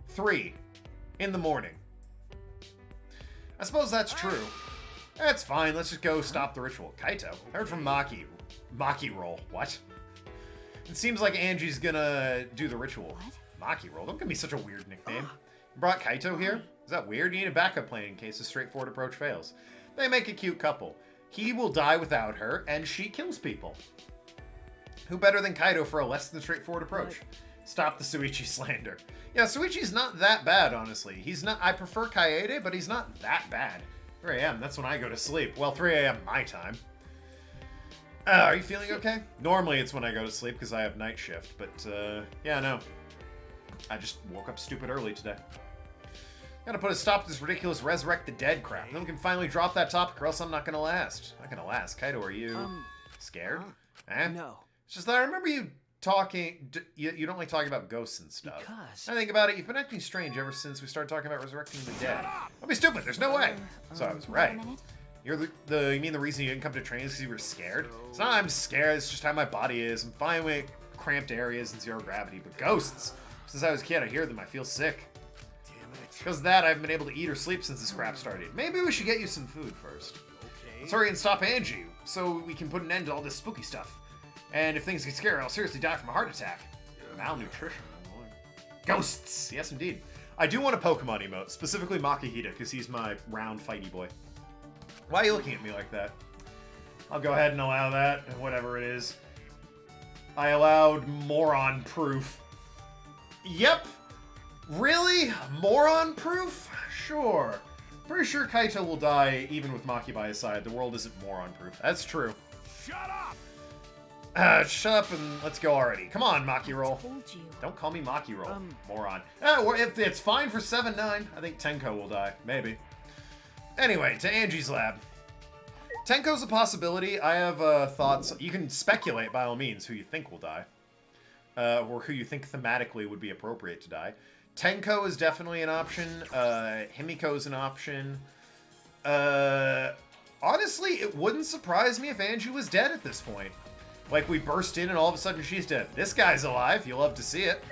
3 in the morning. I suppose that's true. That's fine, let's just go stop the ritual. Kaito, I heard from Maki. Maki roll. What? It seems like Angie's gonna do the ritual. What? Maki roll? Don't give me such a weird nickname. You brought Kaito here? Is that weird? You need a backup plan in case a straightforward approach fails. They make a cute couple. He will die without her, and she kills people. Who better than Kaito for a less than straightforward approach? Stop the Suichi slander. Yeah, Suichi's not that bad, honestly. He's not. I prefer Kaede, but he's not that bad. 3 a.m., that's when I go to sleep. Well, 3 a.m. my time. Are you feeling okay? Normally it's when I go to sleep because I have night shift, but yeah, no. I just woke up stupid early today. Gotta put a stop to this ridiculous resurrect the dead crap. Then we can finally drop that topic or else I'm not gonna last. Not gonna last. Kaito, are you scared? No. It's just that I remember you talking... You don't like talking about ghosts and stuff. Because... I think about it, you've been acting strange ever since we started talking about resurrecting the dead. Don't be stupid, there's no way. So I was right. You're you mean the reason you didn't come to training is because you were scared? It's not I'm scared, it's just how my body is. I'm fine with cramped areas and zero gravity, but ghosts. Since I was a kid, I hear them, I feel sick. Because of that, I haven't been able to eat or sleep since the scrap started. Maybe we should get you some food first. Let's hurry and stop Angie, so we can put an end to all this spooky stuff. And if things get scary, I'll seriously die from a heart attack. Malnutrition. Ghosts! Yes, indeed. I do want a Pokemon emote, specifically Makihita, because he's my round fighty boy. Why are you looking at me like that? I'll go ahead and allow that, whatever it is. I allowed moron proof. Yep. Really? Moron proof? Sure. Pretty sure Kaito will die even with Maki by his side. The world isn't moron proof. That's true. Shut up! Shut up and let's go already. Come on, Maki Roll. Told you. Don't call me Maki Roll. Moron. If it's fine for 7-9, I think Tenko will die. Maybe. Anyway, to Angie's lab. Tenko's a possibility. I have thoughts. You can speculate, by all means, who you think will die. Or who you think thematically would be appropriate to die. Tenko is definitely an option. Himiko is an option. Honestly, it wouldn't surprise me if Angie was dead at this point. Like, we burst in and all of a sudden she's dead. This guy's alive. You'll love to see it.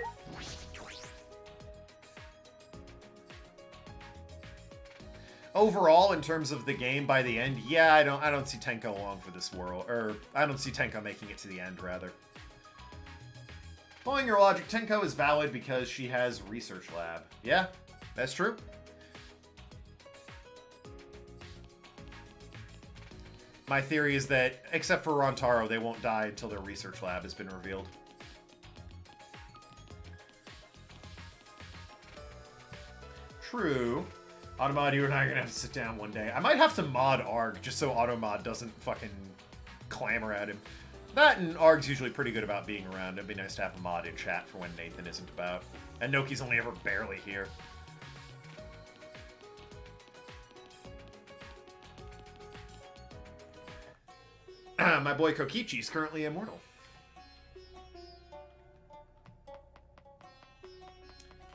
Overall, in terms of the game by the end, yeah, I don't see Tenko along for this world. Or, I don't see Tenko making it to the end, rather. Following your logic, Tenko is valid because she has Research Lab. Yeah, that's true. My theory is that, except for Rontaro, they won't die until their Research Lab has been revealed. True. Automod, you and I are gonna have to sit down one day. I might have to mod Arg, just so Automod doesn't fucking clamor at him. That and Arg's usually pretty good about being around. It'd be nice to have a mod in chat for when Nathan isn't about. And Noki's only ever barely here. My boy Kokichi is currently immortal.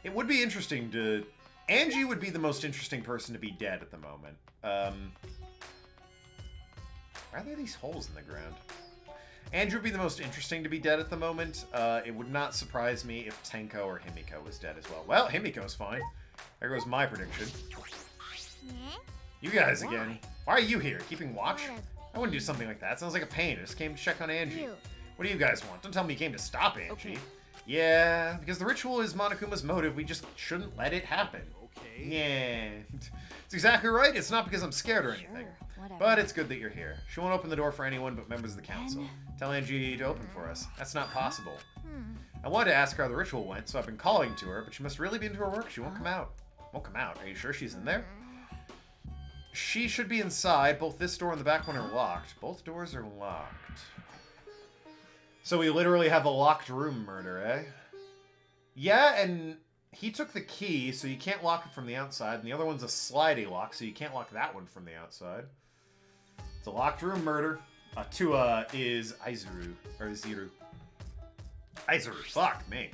It would be interesting to... Angie would be the most interesting person to be dead at the moment. Why are there these holes in the ground? Andrew would be the most interesting to be dead at the moment. It would not surprise me if Tenko or Himiko was dead as well. Well, Himiko's fine. There goes my prediction. You guys again. Why are you here? Keeping watch? I wouldn't do something like that. Sounds like a pain. I just came to check on Angie. What do you guys want? Don't tell me you came to stop Angie. Okay. Yeah, because the ritual is Monokuma's motive. We just shouldn't let it happen. Okay. Yeah. It's exactly right. It's not because I'm scared or anything. Whatever. But it's good that you're here. She won't open the door for anyone but members of the council. Tell Angie to open for us. That's not possible. I wanted to ask her how the ritual went, so I've been calling to her, but she must really be into her work. She won't come out. Won't come out. Are you sure she's in there? She should be inside. Both this door and the back one are locked. Both doors are locked. So we literally have a locked room murder, eh? Yeah, and he took the key, so you can't lock it from the outside, and the other one's a slidey lock, so you can't lock that one from the outside. It's a locked room murder. Tua is Aizuru, or Ziru. Aizuru, fuck me.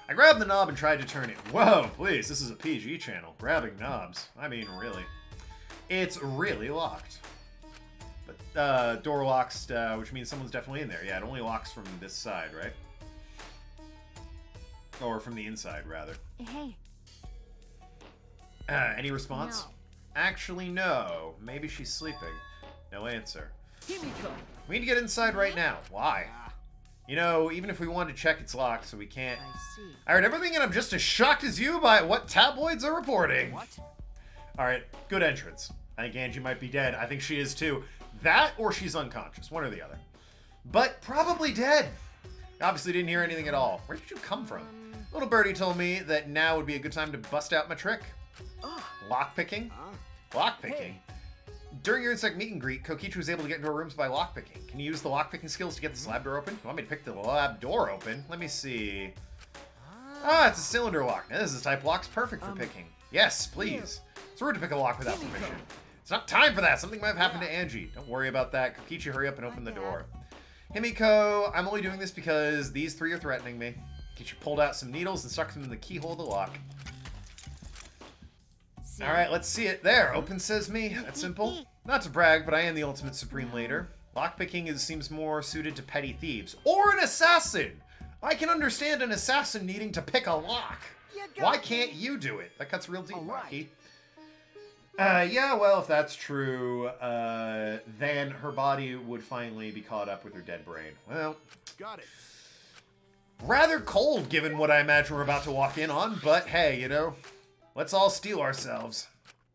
I grabbed the knob and tried to turn it. Whoa, please, this is a PG channel. Grabbing knobs. I mean, really. It's really locked. But, door locks, which means someone's definitely in there. Yeah, it only locks from this side, right? Or from the inside, rather. Hey. Any response? No. Actually, no. Maybe she's sleeping. No answer. Himiko! We need to get inside right now. Why? You know, even if we wanted to check, it's locked, so we can't. I see. I heard everything and I'm just as shocked as you by what tabloids are reporting. What? Alright, good entrance. I think Angie might be dead. I think she is too. That or she's unconscious, one or the other. But probably dead. Obviously didn't hear anything at all. Where did you come from? Little birdie told me that now would be a good time to bust out my trick. Lockpicking? Lockpicking? Hey. During your insect meet and greet, Kokichi was able to get into our rooms by lockpicking. Can you use the lockpicking skills to get this lab door open? You want me to pick the lab door open? Let me see. Ah, it's a cylinder lock. Now, this is the type lock's perfect for picking. Yes, please. It's rude to pick a lock without permission. It's not time for that. Something might have happened to Angie. Don't worry about that. Kokichi, hurry up and open the door. Himiko, I'm only doing this because these three are threatening me. Kokichi pulled out some needles and stuck them in the keyhole of the lock. Alright, let's see it. There, open says me. That's simple. Not to brag, but I am the ultimate supreme leader. Lockpicking seems more suited to petty thieves. Or an assassin! I can understand an assassin needing to pick a lock. Why can't you do it? That cuts real deep, Maki. Yeah, well, if that's true, then her body would finally be caught up with her dead brain. Well, Got it. rather cold given what I imagine we're about to walk in on, but hey, you know, let's all steel ourselves.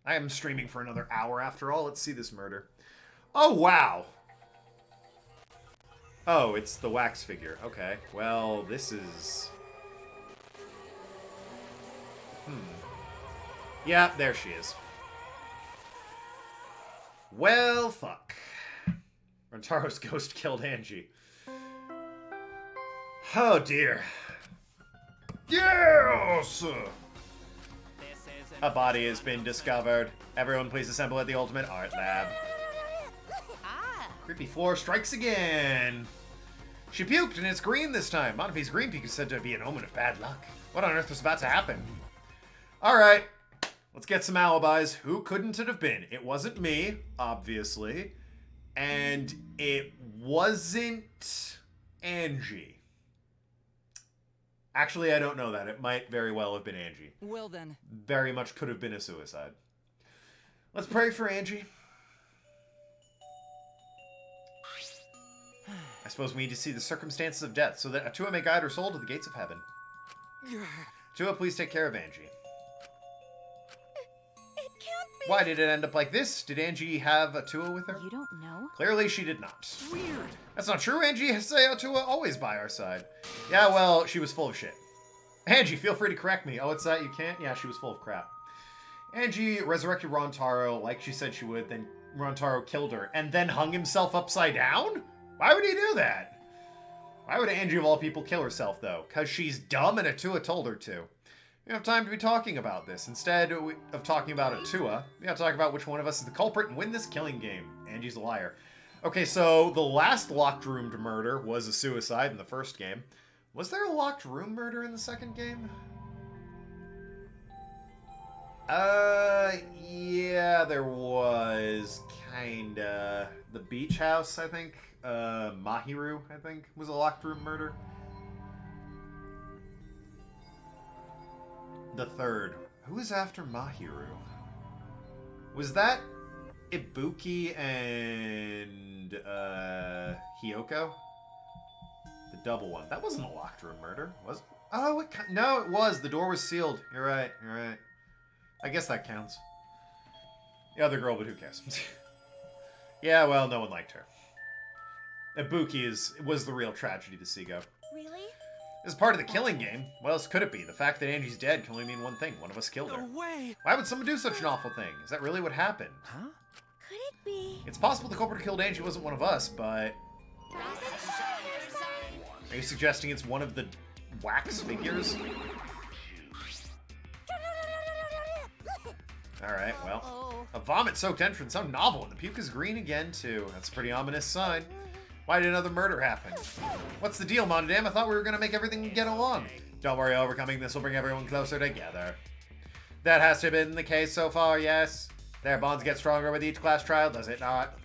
I am streaming for another hour after all. Let's see this murder. Oh, wow. Oh, it's the wax figure. Okay, well, this is... Yeah, there she is. Well, fuck. Rontaro's ghost killed Angie. Oh, dear. Yes! A body has been discovered. Everyone please assemble at the Ultimate Art Lab. Creepy floor strikes again. She puked and it's green this time. Montefi's green puke is said to be an omen of bad luck. What on earth was about to happen? Alright. Let's get some alibis. Who couldn't it have been? It wasn't me, obviously. And it wasn't Angie. Actually, I don't know that. It might very well have been Angie. Well then. Very much could have been a suicide. Let's pray for Angie. I suppose we need to see the circumstances of death so that Atua may guide her soul to the gates of heaven. Atua, please take care of Angie. It can't be. Why did it end up like this? Did Angie have Atua with her? You don't know? Clearly she did not. Weird. That's not true. Angie has Atua always by our side. Yeah, well, she was full of shit. Angie, feel free to correct me. Oh, it's that you can't? Yeah, she was full of crap. Angie resurrected Rontaro like she said she would, then Rontaro killed her, and then hung himself upside down? Why would he do that? Why would Angie of all people kill herself, though? Because she's dumb and Atua told her to. We don't have time to be talking about this. Instead of talking about Atua, we gotta talk about which one of us is the culprit and win this killing game. Angie's a liar. Okay, so the last locked room murder was a suicide in the first game. Was there a locked room murder in the second game? Yeah, there was. Kinda. The beach house, I think. Mahiru, I think, was a locked room murder. The third. Who was after Mahiru? Was that Ibuki and, Hiyoko? The double one. That wasn't a locked room murder, was it? Oh, no, it was. The door was sealed. You're right, you're right. I guess that counts. The other girl, but who cares? Yeah, well, no one liked her. Ibuki was the real tragedy to see go. Really? As part of the killing game, what else could it be? The fact that Angie's dead can only mean one thing. One of us killed her. No way. Why would someone do such an awful thing? Is that really what happened? Huh? Could it be? It's possible the culprit who killed Angie wasn't one of us, but... Are you suggesting it's one of the wax figures? Alright, well. A vomit-soaked entrance. How novel. And the puke is green again, too. That's a pretty ominous sign. Why did another murder happen? What's the deal, Mondadam? I thought we were going to make everything get along. Don't worry, overcoming this will bring everyone closer together. That has to have been the case so far, yes. Their bonds get stronger with each class trial, does it not?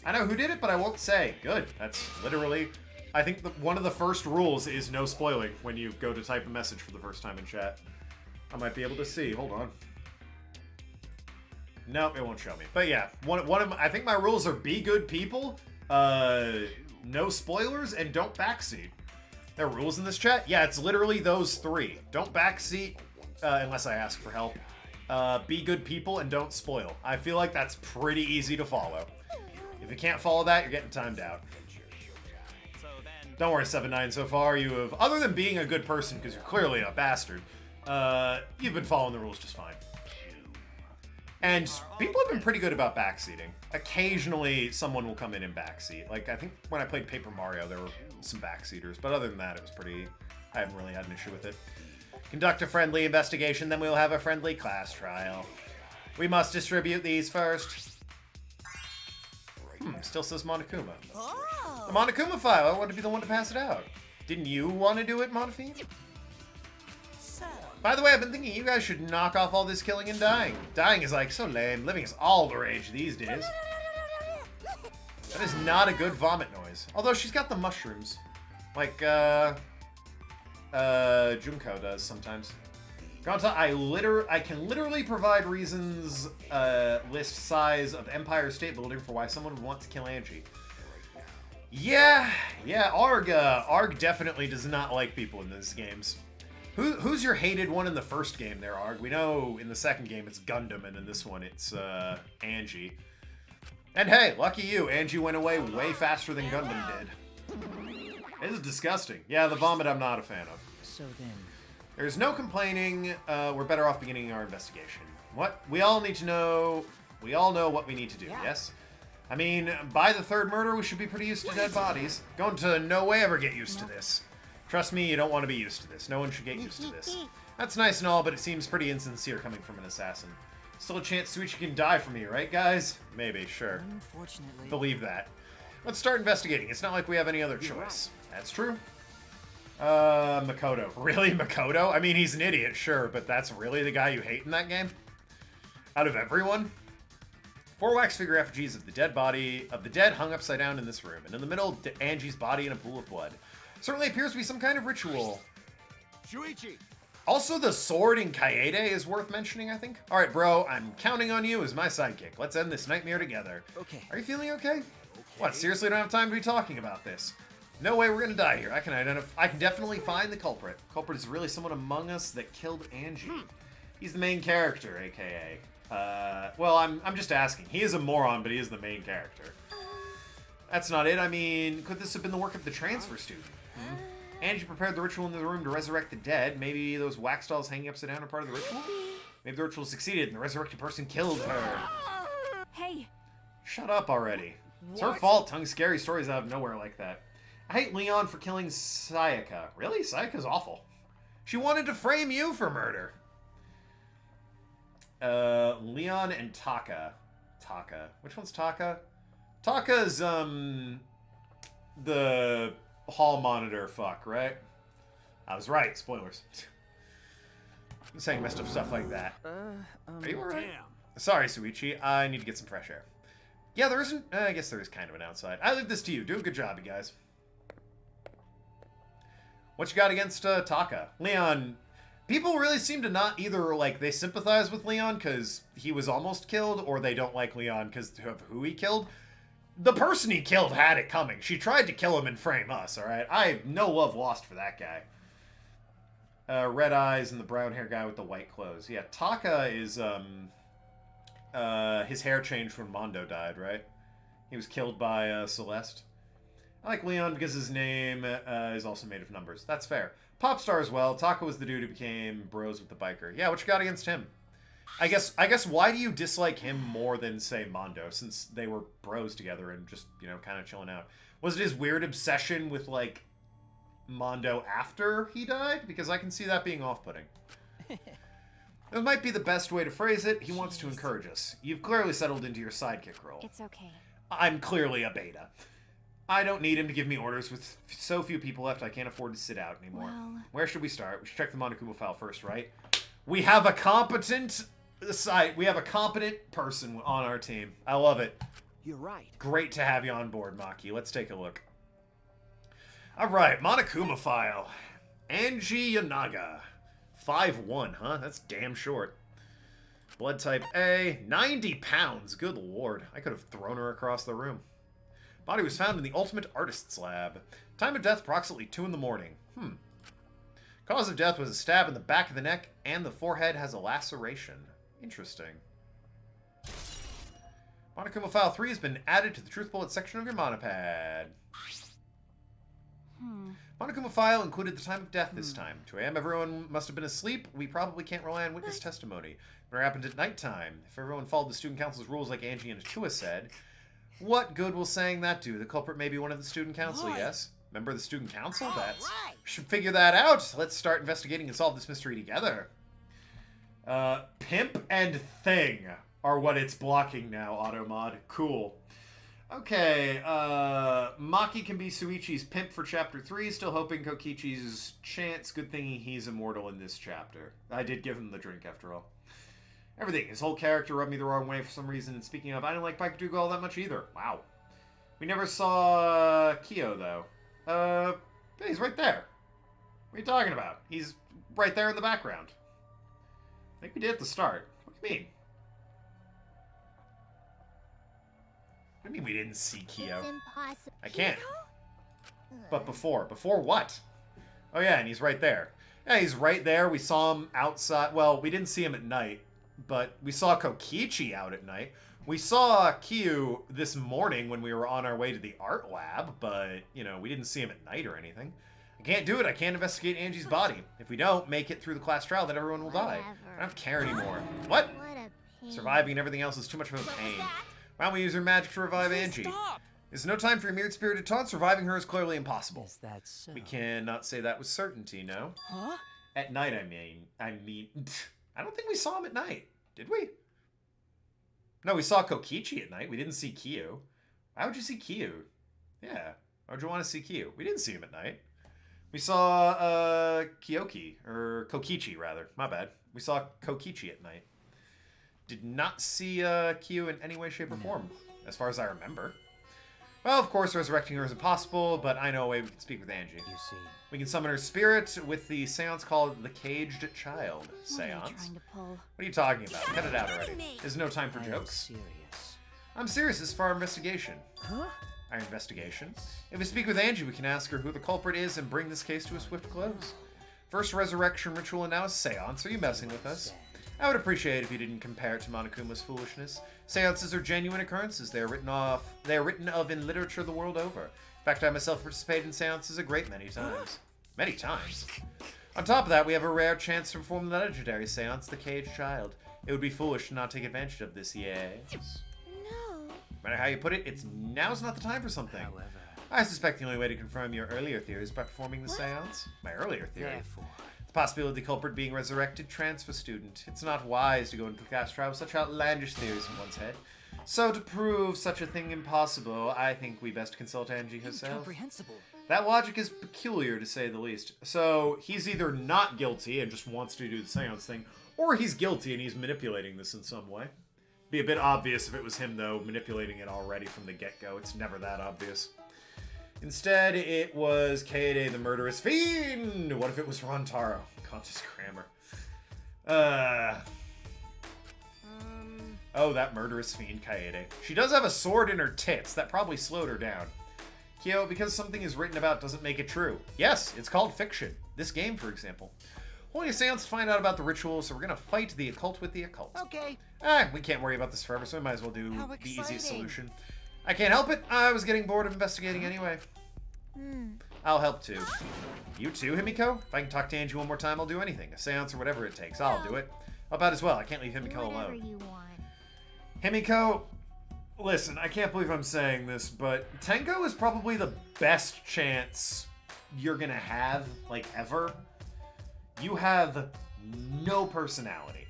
I know who did it, but I won't say. Good. That's literally... I think one of the first rules is no spoiling when you go to type a message for the first time in chat. I might be able to see. Hold on. Nope, it won't show me. But yeah, I think my rules are be good people, no spoilers, and don't backseat. There are rules in this chat? Yeah, it's literally those three. Don't backseat unless I ask for help. Be good people and don't spoil. I feel like that's pretty easy to follow. If you can't follow that, you're getting timed out. Don't worry, 7-9 so far. You have, other than being a good person, because you're clearly a bastard, you've been following the rules just fine. And people have been pretty good about backseating. Occasionally, someone will come in and backseat. Like, I think when I played Paper Mario, there were some backseaters. But other than that, it was pretty... I haven't really had an issue with it. Conduct a friendly investigation, then we'll have a friendly class trial. We must distribute these first. Still says Monokuma. Oh. The Monokuma file! I want to be the one to pass it out. Didn't you want to do it, Monofi? By the way, I've been thinking you guys should knock off all this killing and dying. Dying is like so lame. Living is all the rage these days. That is not a good vomit noise. Although she's got the mushrooms. Like, Junko does sometimes. Gonta, I can literally provide reasons, list size of Empire State Building for why someone would want to kill Angie. Yeah, Arg definitely does not like people in these games. Who's your hated one in the first game there, Arg? We know in the second game it's Gundam, and in this one it's, Angie. And hey, lucky you, Angie went away way faster than Gundam did. It is disgusting. Yeah, the vomit I'm not a fan of. So then... There's no complaining. We're better off beginning our investigation. What? We all need to know... We all know what we need to do, yes? I mean, by the third murder, we should be pretty used to dead bodies. Going to no way ever get used to this. Trust me, you don't want to be used to this. No one should get used to this. That's nice and all, but it seems pretty insincere coming from an assassin. Still a chance Suichi can die for me, right, guys? Maybe, sure. Unfortunately. Believe that. Let's start investigating. It's not like we have any other choice. That's true. Makoto. Really, Makoto? I mean, he's an idiot, sure, but that's really the guy you hate in that game? Out of everyone? 4 wax figure effigies of the dead hung upside down in this room, and in the middle, Angie's body in a pool of blood. Certainly appears to be some kind of ritual. Shuichi! Also, the sword in Kaede is worth mentioning, I think. Alright, bro, I'm counting on you as my sidekick. Let's end this nightmare together. Okay. Are you feeling okay? What, seriously don't have time to be talking about this? No way we're gonna die here. I can definitely find the culprit. Culprit is really someone among us that killed Angie. He's the main character, aka. Well, I'm just asking. He is a moron, but he is the main character. That's not it. I mean, could this have been the work of the transfer student? Angie prepared the ritual in the room to resurrect the dead. Maybe those wax dolls hanging upside down are part of the ritual? Maybe the ritual succeeded and the resurrected person killed her. Hey! Shut up already. It's her fault telling scary stories out of nowhere like that. I hate Leon for killing Sayaka. Really? Sayaka's awful. She wanted to frame you for murder. Leon and Taka. Taka. Which one's Taka? Taka's, the hall monitor fuck, right? I was right. Spoilers. I'm saying messed up stuff like that. Are you alright? Sorry, Suichi. I need to get some fresh air. Yeah, there isn't... I guess there is kind of an outside. I leave this to you. Do a good job, you guys. What you got against Taka? Leon... People really seem to not either, like, they sympathize with Leon because he was almost killed, or they don't like Leon because of who he killed. The person he killed had it coming. She tried to kill him and frame us, alright? I have no love lost for that guy. Red eyes and the brown hair guy with the white clothes. Yeah, Taka is, his hair changed when Mondo died, right? He was killed by, Celeste. I like Leon because his name, is also made of numbers. That's fair. Popstar as well. Taka was the dude who became bros with the biker. Yeah, what you got against him? I guess why do you dislike him more than, say, Mondo, since they were bros together and just, you know, kind of chilling out? Was it his weird obsession with, like, Mondo after he died? Because I can see that being off-putting. That might be the best way to phrase it. He wants to encourage us. You've clearly settled into your sidekick role. It's okay. I'm clearly a beta. I don't need him to give me orders. With so few people left, I can't afford to sit out anymore. Well... Where should we start? We should check the Monokuma file first, right? We have a competent site. We have a competent person on our team. I love it. You're right. Great to have you on board, Maki. Let's take a look. All right, Monokuma file. Angie Yanaga. 5'1", huh? That's damn short. Blood type A. 90 pounds. Good lord. I could have thrown her across the room. Body was found in the Ultimate Artist's Lab. Time of death approximately 2 in the morning. Cause of death was a stab in the back of the neck, and the forehead has a laceration. Interesting. Monokuma File 3 has been added to the Truth Bullet section of your Monopad. Monokuma File included the time of death this time. 2 a.m. Everyone must have been asleep. We probably can't rely on witness testimony. It happened at nighttime. If everyone followed the student council's rules like Angie and Atua said, what good will saying that do? The culprit may be one of the student council, yes? Member of the student council? That's... right. Should figure that out. Let's start investigating and solve this mystery together. Pimp and Thing are what it's blocking now, Automod. Cool. Okay, Maki can be Suichi's pimp for Chapter 3. Still hoping Kokichi's chance. Good thing he's immortal in this chapter. I did give him the drink, after all. Everything. His whole character rubbed me the wrong way for some reason. And speaking of, I didn't like Bakutuga all that much either. Wow. We never saw Kyo, though. He's right there. What are you talking about? He's right there in the background. I think we did at the start. What do you mean? What do you mean we didn't see Kyo? It's impossible. I can't. But before what? Oh yeah, and he's right there. Yeah, he's right there. We saw him outside. Well, we didn't see him at night, but we saw Kokichi out at night. We saw Kyu this morning when we were on our way to the art lab, but, you know, we didn't see him at night or anything. I can't do it. I can't investigate Angie's body. If we don't make it through the class trial, then everyone will die. I don't care anymore. What? What a pain. Surviving and everything else is too much of a pain. Why don't we use her magic to revive Angie? There's no time for your mirrored spirited taunt. Surviving her is clearly impossible. Is that so? We cannot say that with certainty, no? Huh? At night, I mean, I don't think we saw him at night. Did we? No, we saw Kokichi at night. We didn't see Kyu. Why would you see Kyu? Yeah. Why would you want to see Kyu? We didn't see him at night. We saw, Kyoki, or Kokichi, rather. My bad. We saw Kokichi at night. Did not see, Kyu in any way, shape, or form, as far as I remember. Well, of course, resurrecting her is impossible, but I know a way we can speak with Angie. You see. We can summon her spirit with the seance called the Caged Child seance. What are you trying to pull? What are you talking about? Cut it out already. There's no time for I am jokes. serious. I'm serious. This is for our investigation. Huh? Our investigation? If we speak with Angie, we can ask her who the culprit is and bring this case to a swift close. First resurrection ritual and now a seance. Are you messing with us? I would appreciate if you didn't compare it to Monokuma's foolishness. Seances are genuine occurrences. They are written of in literature the world over. In fact, I myself participated in seances a great many times. Many times. On top of that, we have a rare chance to perform the legendary seance, the Caged Child. It would be foolish to not take advantage of this, yes. No. No matter how you put it, now's not the time for something. However, I suspect the only way to confirm your earlier theories by performing the seance. My earlier theory. therefore, The possibility of the culprit being resurrected transfer student. It's not wise to go into the class trial with such outlandish theories in one's head. So to prove such a thing impossible, I think we best consult Angie herself. incomprehensible. That logic is peculiar, to say the least. So he's either not guilty and just wants to do the seance thing, or he's guilty and he's manipulating this in some way. Be a bit obvious if it was him, though, manipulating it already from the get-go. It's never that obvious. Instead, it was Kaede the murderous fiend! What if it was Rontaro? Conscious grammar. Oh, that murderous fiend, Kaede. She does have a sword in her tits. That probably slowed her down. Kyo, because something is written about doesn't make it true. Yes, it's called fiction. This game, for example. Holding a seance to find out about the ritual, so we're gonna fight the occult with the occult. Okay. We can't worry about this forever, so we might as well do How the easiest exciting. solution. I can't help it. I was getting bored of investigating anyway. I'll help too. You too, Himiko? If I can talk to Angie one more time, I'll do anything. A seance or whatever it takes. I'll do it. How about as well? I can't leave Himiko Whatever alone. you want. Himiko, listen, I can't believe I'm saying this, but Tenko is probably the best chance you're gonna have, like, ever. You have no personality.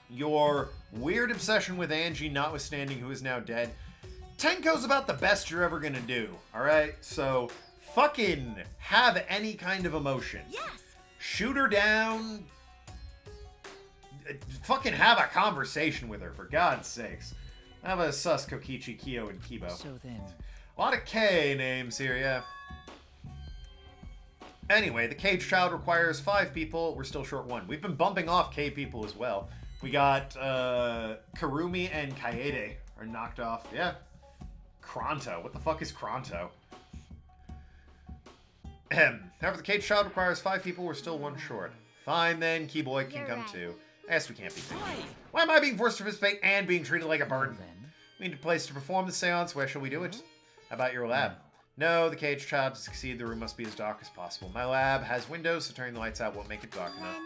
Your weird obsession with Angie, notwithstanding who is now dead, Tenko's about the best you're ever gonna do, alright? So, fucking have any kind of emotion. Yes. Shoot her down. Fucking have a conversation with her, for God's sakes. Have a sus Kokichi, Kyo, and Kibo. So then, A lot of K names here, yeah. Anyway, the Caged Child requires 5 people. We're still short 1. We've been bumping off K people as well. We got Karumi and Kaede are knocked off. Yeah. Kronto. What the fuck is Kronto? However, the Caged Child requires 5 people. We're still 1 short. Fine then, Keyboy can You're come right. too. I guess we can't be picky. why? Why am I being forced to participate and being treated like a burden? Then, We need a place to perform the seance. Where shall we do it? How about your lab? No, the Caged Child, to succeed, the room must be as dark as possible. My lab has windows, so turning the lights out won't make it dark enough.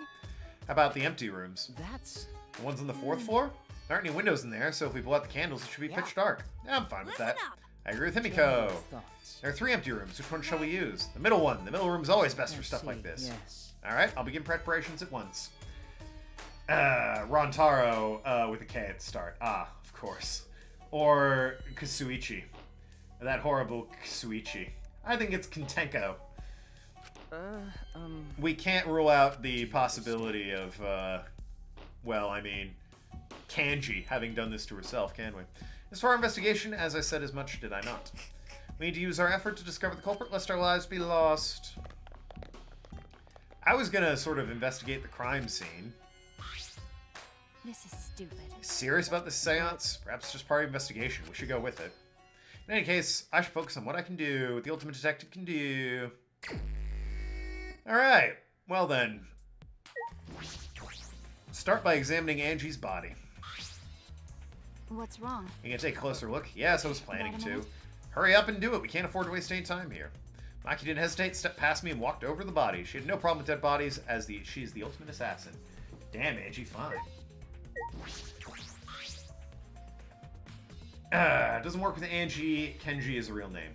How about the empty rooms? that's The ones on the 4th floor? There aren't any windows in there, so if we blow out the candles, it should be pitch dark. Yeah, I'm fine with that. I agree with Himiko. thoughts. There are 3 empty rooms. Which one shall we use? The middle one. The middle room's always best for Let's stuff like see, this. Yes. Alright, I'll begin preparations at once. Rontaro with a K at the start. Ah, of course. Or Kasuichi. That horrible Kasuichi. I think it's Kentenko. We can't rule out the possibility of, well, I mean, Kanji having done this to herself, can we? As for our investigation, as I said as much did I not. We need to use our effort to discover the culprit, lest our lives be lost. I was gonna sort of investigate the crime scene. This is stupid. Serious about this seance? Perhaps it's just part of the investigation. We should go with it. In any case, I should focus on what I can do, what the ultimate detective can do. Alright, well then. Start by examining Angie's body. What's wrong? You gonna take a closer look? Yes, I was planning Wait a to. minute. Hurry up and do it. We can't afford to waste any time here. Maki didn't hesitate, stepped past me, and walked over the body. She had no problem with dead bodies, as she's the ultimate assassin. Damn, Angie, fine. It doesn't work with Angie. Kenji is a real name.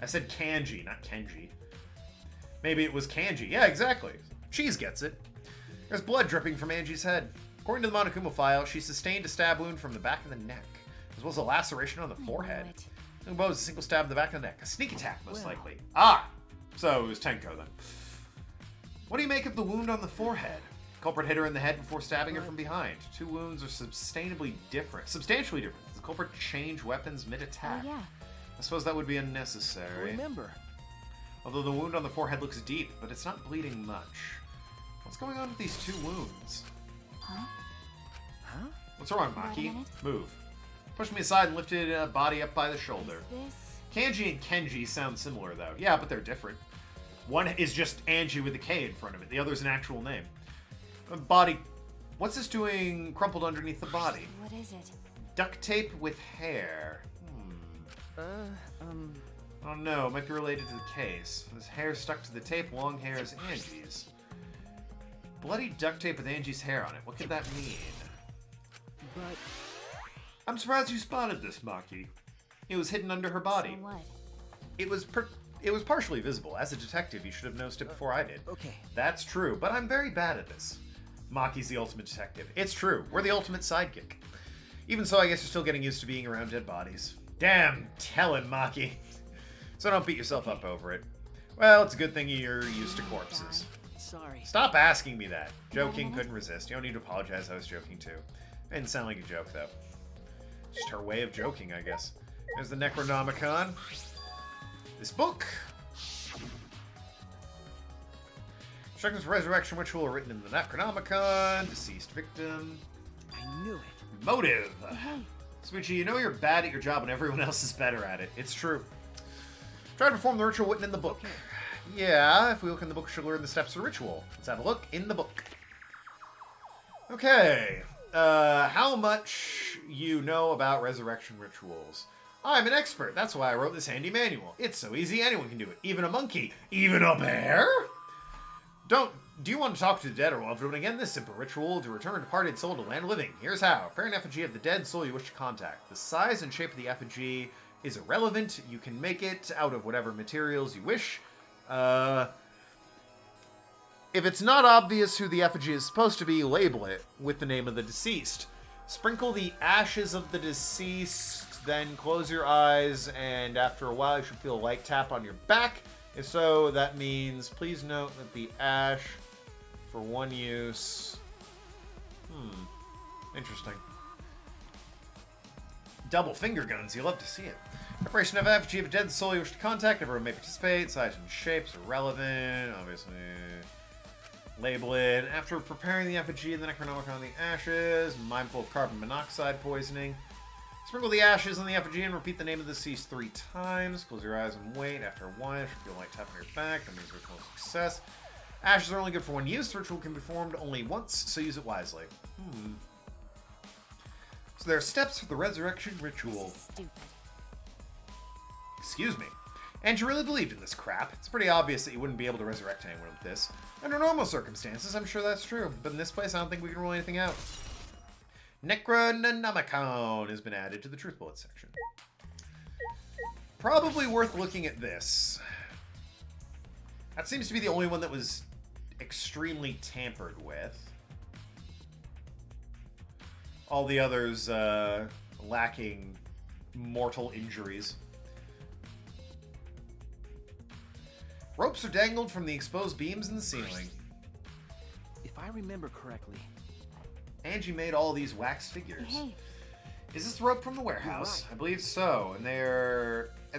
I said Kanji, not Kenji. Maybe it was Kanji. Yeah, exactly. Cheese gets it. There's blood dripping from Angie's head. According to the Monokuma file, she sustained a stab wound from the back of the neck, as well as a laceration on the forehead. Nubo was a single stab in the back of the neck. A sneak attack, most likely. Ah! So it was Tenko then. What do you make of the wound on the forehead? Culprit hit her in the head before stabbing her from behind. Two wounds are substantially different. Substantially different. Does the culprit change weapons mid-attack? Oh, yeah. I suppose that would be unnecessary. Remember. Although the wound on the forehead looks deep, but it's not bleeding much. What's going on with these two wounds? Huh? Huh? What's wrong, Wait a Maki? minute. Move. Pushed me aside and lifted a body up by the shoulder. Is this... Kanji and Kenji sound similar, though. Yeah, but they're different. One is just Angie with a K in front of it. The other's an actual name. Body... What's this doing crumpled underneath the body? What is it? Duct tape with hair. Oh no, it might be related to the case. This hair stuck to the tape, long hair is Angie's. Bloody duct tape with Angie's hair on it. What could that mean? But... I'm surprised you spotted this, Maki. It was hidden under her body. So what? It was partially visible. As a detective, you should have noticed it before I did. Okay. That's true, but I'm very bad at this. Maki's the ultimate detective. It's true. We're the ultimate sidekick. Even so, I guess you're still getting used to being around dead bodies. Damn, tell him, Maki. So don't beat yourself up over it. Well, it's a good thing you're used to corpses. Sorry. Stop asking me that. Joking, couldn't resist. You don't need to apologize, I was joking too. It didn't sound like a joke, though. Just her way of joking, I guess. There's the Necronomicon. This book. Instructions for resurrection ritual are written in the Necronomicon. Deceased victim. I knew it. Motive. Hey. Smoochie, you know you're bad at your job and everyone else is better at it. It's true. Try to perform the ritual written in the book. Yeah, if we look in the book, she'll learn the steps of the ritual. Let's have a look in the book. Okay. How much you know about resurrection rituals? I'm an expert. That's why I wrote this handy manual. It's so easy, anyone can do it. Even a monkey. Even a bear? Do you want to talk to the dead or loved one again? This simple ritual to return a departed soul to land living. Here's how. Prepare an effigy of the dead soul you wish to contact. The size and shape of the effigy is irrelevant. You can make it out of whatever materials you wish. If it's not obvious who the effigy is supposed to be, label it with the name of the deceased. Sprinkle the ashes of the deceased, then close your eyes, and after a while you should feel a light tap on your back. If so, that means, please note that the ash for one use... Interesting. Double finger guns, you love to see it. Preparation of effigy of a dead soul you wish to contact. Everyone may participate. Size and shapes are relevant. Obviously, label it. After preparing the effigy and the Necronomicon on the ashes, mindful of carbon monoxide poisoning. Sprinkle the ashes on the effigy and repeat the name of the deceased 3 times. Close your eyes and wait. After a while, you should feel like tapping your back. That means ritual success. Ashes are only good for one use. The ritual can be performed only once, so use it wisely. So there are steps for the resurrection ritual. Stupid. Excuse me. And you really believed in this crap. It's pretty obvious that you wouldn't be able to resurrect anyone with this. Under normal circumstances, I'm sure that's true. But in this place, I don't think we can rule anything out. Necronomicon has been added to the Truth Bullet section. Probably worth looking at this. That seems to be the only one that was extremely tampered with. All the others lacking mortal injuries. Ropes are dangled from the exposed beams in the ceiling. If I remember correctly... Angie made all these wax figures. Hey. Is this the rope from the warehouse? You're right. I believe so, and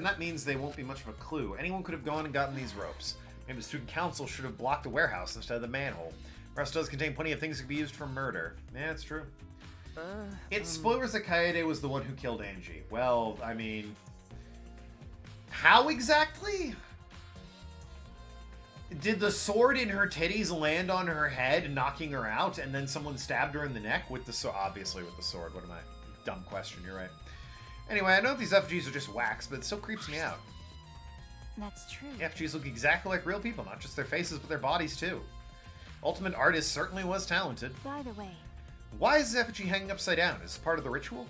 that means they won't be much of a clue. Anyone could have gone and gotten these ropes. Maybe the student council should have blocked the warehouse instead of the manhole. The rest does contain plenty of things that could be used for murder. Yeah, it's true. It's spoilers that Kaede was the one who killed Angie. Well, I mean... How exactly? Did the sword in her titties land on her head, knocking her out, and then someone stabbed her in the neck with the sword? Obviously with the sword. What am I? Dumb question, you're right. Anyway, I know these effigies are just wax, but it still creeps me out. That's true. Effigies look exactly like real people, not just their faces, but their bodies too. Ultimate Artist certainly was talented. By the way... Why is the effigy hanging upside down? Is it part of the ritual?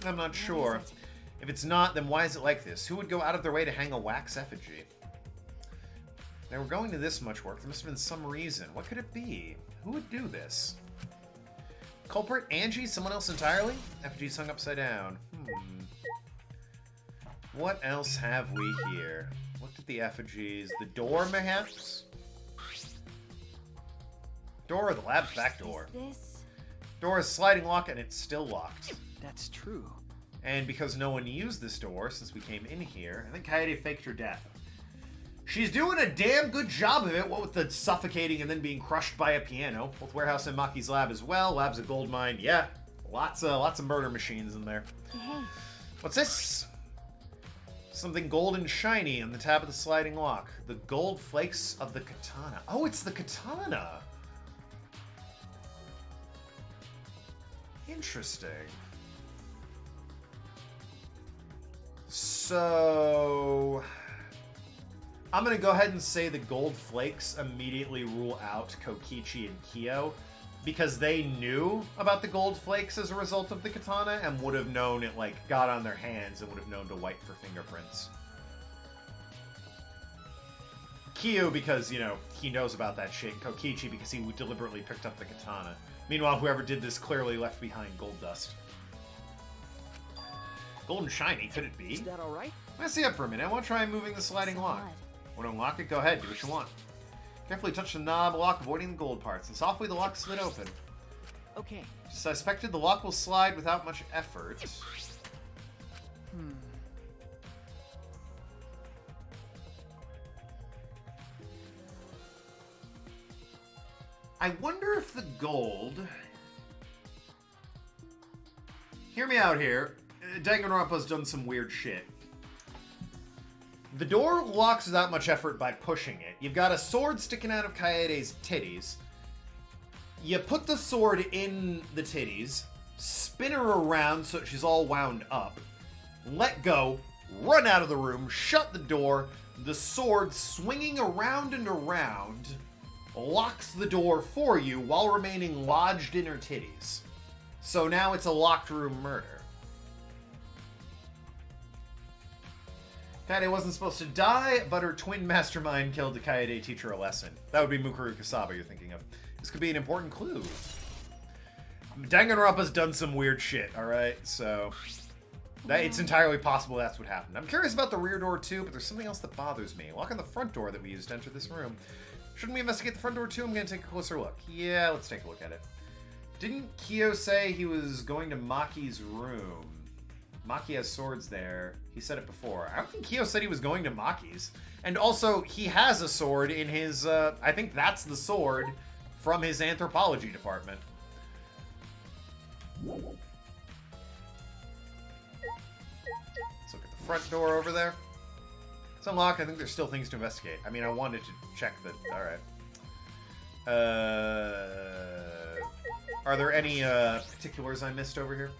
I'm not sure. If it's not, then why is it like this? Who would go out of their way to hang a wax effigy? They were going to this much work. There must have been some reason. What could it be? Who would do this? Culprit? Angie? Someone else entirely? Effigies hung upside down. What else have we here? Looked at the effigies. The door, mayhaps? Door or the lab's back door? This... Door is sliding lock and it's still locked. That's true. And because no one used this door since we came in here, I think Kaede faked her death. She's doing a damn good job of it, what with the suffocating and then being crushed by a piano. Both Warehouse and Maki's lab as well. Lab's a gold mine. Yeah, lots of murder machines in there. Hey. What's this? Something gold and shiny on the tab of the sliding lock. The gold flakes of the katana. Oh, it's the katana. Interesting. So... I'm going to go ahead and say the gold flakes immediately rule out Kokichi and Kyo, because they knew about the gold flakes as a result of the katana and would have known it, like, got on their hands and would have known to wipe for fingerprints. Kyo because, you know, he knows about that shit, and Kokichi because he deliberately picked up the katana. Meanwhile, whoever did this clearly left behind gold dust. Gold and shiny, could it be? Is that alright? Let's see up for a minute. I want to try moving the sliding lock. Want to unlock it? Go ahead, do what you want. Carefully touch the knob lock, avoiding the gold parts, and softly the lock slid open. Okay. Suspected the lock will slide without much effort. I wonder if the gold... Hear me out here. Danganronpa's done some weird shit. The door locks without much effort by pushing it. You've got a sword sticking out of Kaede's titties. You put the sword in the titties, spin her around so she's all wound up, let go, run out of the room, shut the door, the sword swinging around and around locks the door for you while remaining lodged in her titties. So now it's a locked room murder. Kaede wasn't supposed to die, but her twin mastermind killed the Kaede teacher a lesson. That would be Mukuru Kasaba you're thinking of. This could be an important clue. Danganronpa's done some weird shit, alright? So, it's entirely possible that's what happened. I'm curious about the rear door too, but there's something else that bothers me. Lock on the front door that we used to enter this room. Shouldn't we investigate the front door too? I'm gonna take a closer look. Yeah, let's take a look at it. Didn't Kyo say he was going to Maki's room? Maki has swords there. He said it before. I don't think Kyo said he was going to Maki's. And also, he has a sword in his, I think that's the sword from his anthropology department. Let's look at the front door over there. It's unlocked. I think there's still things to investigate. I mean, I wanted to check that. Alright. Are there any particulars I missed over here?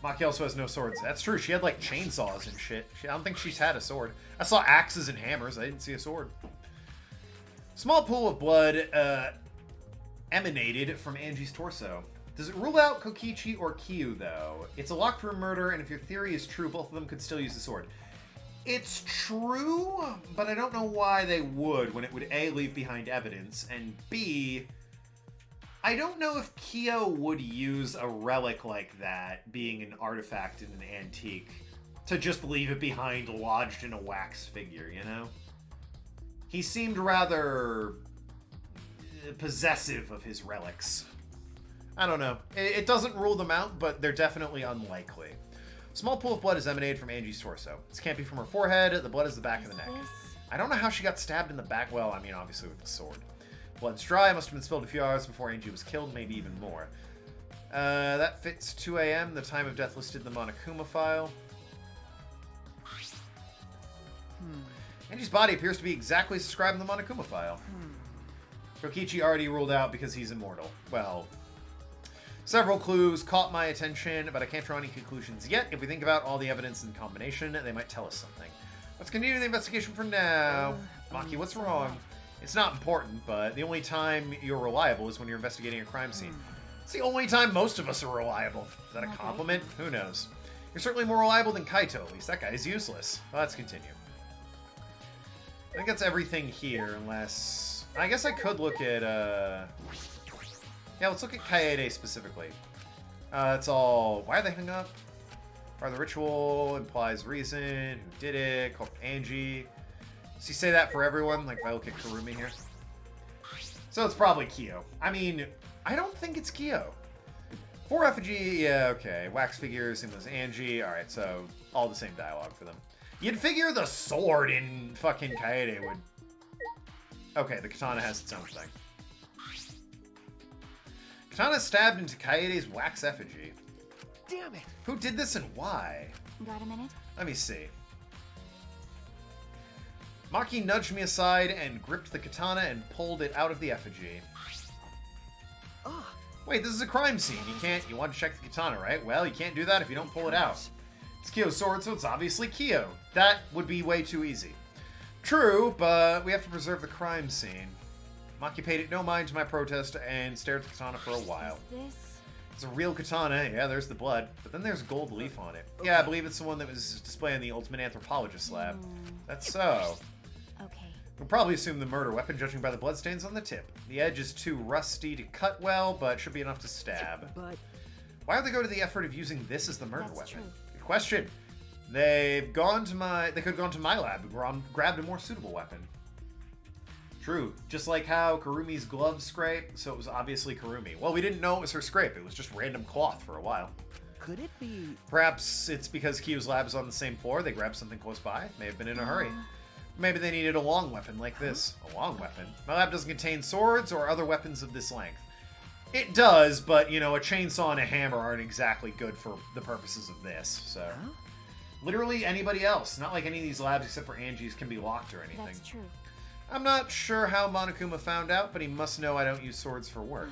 Maki also has no swords. That's true. She had, like, chainsaws and shit. I don't think she's had a sword. I saw axes and hammers. I didn't see a sword. Small pool of blood emanated from Angie's torso. Does it rule out Kokichi or Kyu, though? It's a locked room murder, and if your theory is true, both of them could still use the sword. It's true, but I don't know why they would when it would A, leave behind evidence, and B, I don't know if Kyo would use a relic like that, being an artifact in an antique, to just leave it behind lodged in a wax figure, you know? He seemed rather possessive of his relics. I don't know. It doesn't rule them out, but they're definitely unlikely. Small pool of blood is emanated from Angie's torso. This can't be from her forehead. The blood is the back of the neck. I don't know how she got stabbed in the back. Well, I mean, obviously with the sword. Blood's dry. Must have been spilled a few hours before Angie was killed, maybe even more. That fits 2 a.m., the time of death listed in the Monokuma file. Angie's body appears to be exactly as described in the Monokuma file. Kokichi already ruled out because he's immortal. Well, several clues caught my attention, but I can't draw any conclusions yet. If we think about all the evidence in combination, they might tell us something. Let's continue the investigation for now. Maki, what's wrong? It's not important, but the only time you're reliable is when you're investigating a crime scene. It's the only time most of us are reliable. Is that a compliment? Who knows? You're certainly more reliable than Kaito. At least that guy is useless. Well, let's continue. I think that's everything here, unless... I guess I could look at, Yeah, let's look at Kaede specifically. It's all... Why are they hung up? Part of the ritual implies reason. Who did it? Called Angie. Does he say that for everyone? Like if I look at Kurumi here? So it's probably Kyo. I mean, I don't think it's Kyo. For effigy, yeah, okay. Wax figures, it was Angie. Alright, so all the same dialogue for them. You'd figure the sword in fucking Kaede would... Okay, the katana has its own thing. Katana stabbed into Kaede's wax effigy. Damn it! Who did this and why? Got a minute? Let me see. Maki nudged me aside and gripped the katana and pulled it out of the effigy. Wait, this is a crime scene. You want to check the katana, right? Well, you can't do that if you don't pull it out. It's Kyo's sword, so it's obviously Kyo. That would be way too easy. True, but we have to preserve the crime scene. Maki paid it no mind to my protest and stared at the katana for a while. This? It's a real katana, yeah, there's the blood, but then there's gold leaf on it. Yeah, I believe it's the one that was displayed in the Ultimate Anthropologist lab. That's so. Okay. We'll probably assume the murder weapon, judging by the bloodstains on the tip. The edge is too rusty to cut well, but should be enough to stab. But why would they go to the effort of using this as the murder That's weapon? true. Good question. They could have gone to my lab and grabbed a more suitable weapon. True. Just like how Kurumi's glove scrape, so it was obviously Kurumi. Well, we didn't know it was her scrape. It was just random cloth for a while. could it be... Perhaps it's because Kyo's lab is on the same floor. They grabbed something close by. May have been in a hurry. Maybe they needed a long weapon like this. A long weapon? My lab doesn't contain swords or other weapons of this length. It does, but, you know, a chainsaw and a hammer aren't exactly good for the purposes of this, so... Literally anybody else. Not like any of these labs except for Angie's can be locked or anything. That's true. I'm not sure how Monokuma found out, but he must know I don't use swords for work.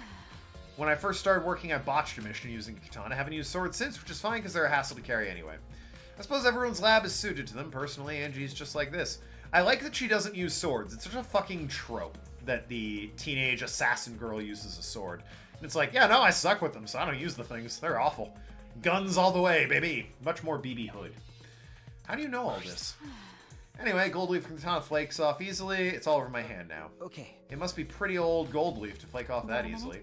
When I first started working, I botched a mission using a katana. I haven't used swords since, which is fine because they're a hassle to carry anyway. I suppose everyone's lab is suited to them. Personally, Angie's just like this. I like that she doesn't use swords. It's such a fucking trope that the teenage assassin girl uses a sword. And it's like, yeah, no, I suck with them, so I don't use the things. They're awful. Guns all the way, baby. Much more BB Hood. How do you know all this? Anyway, gold leaf katana flakes off easily. It's all over my hand now. Okay. It must be pretty old gold leaf to flake off that easily.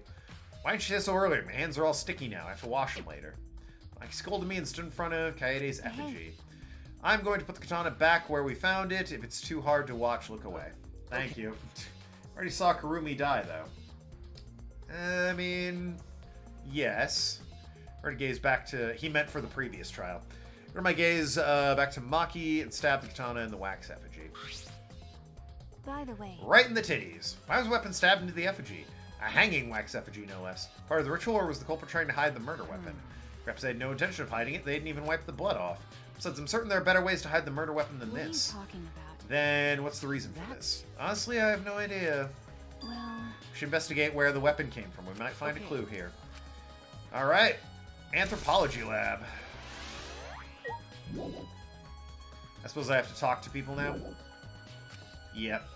Why didn't you say so earlier? My hands are all sticky now. I have to wash them later. Like, scolded me and stood in front of Kaede's effigy. I'm going to put the katana back where we found it. If it's too hard to watch, look away. Thank you. Already saw Kurumi die, though. I mean, yes. Already gazed back to... He meant for the previous trial. Turn my gaze back to Maki and stab the katana in the wax effigy. By the way... Right in the titties. Why was the weapon stabbed into the effigy? A hanging wax effigy, no less. Part of the ritual, or was the culprit trying to hide the murder weapon? Perhaps they had no intention of hiding it. They didn't even wipe the blood off. Besides, I'm certain there are better ways to hide the murder weapon than What this. are you talking about? Then what's the reason for this? Honestly, I have no idea. Well... We should investigate where the weapon came from. We might find a clue here. Alright. Anthropology lab. I suppose I have to talk to people now? Yep.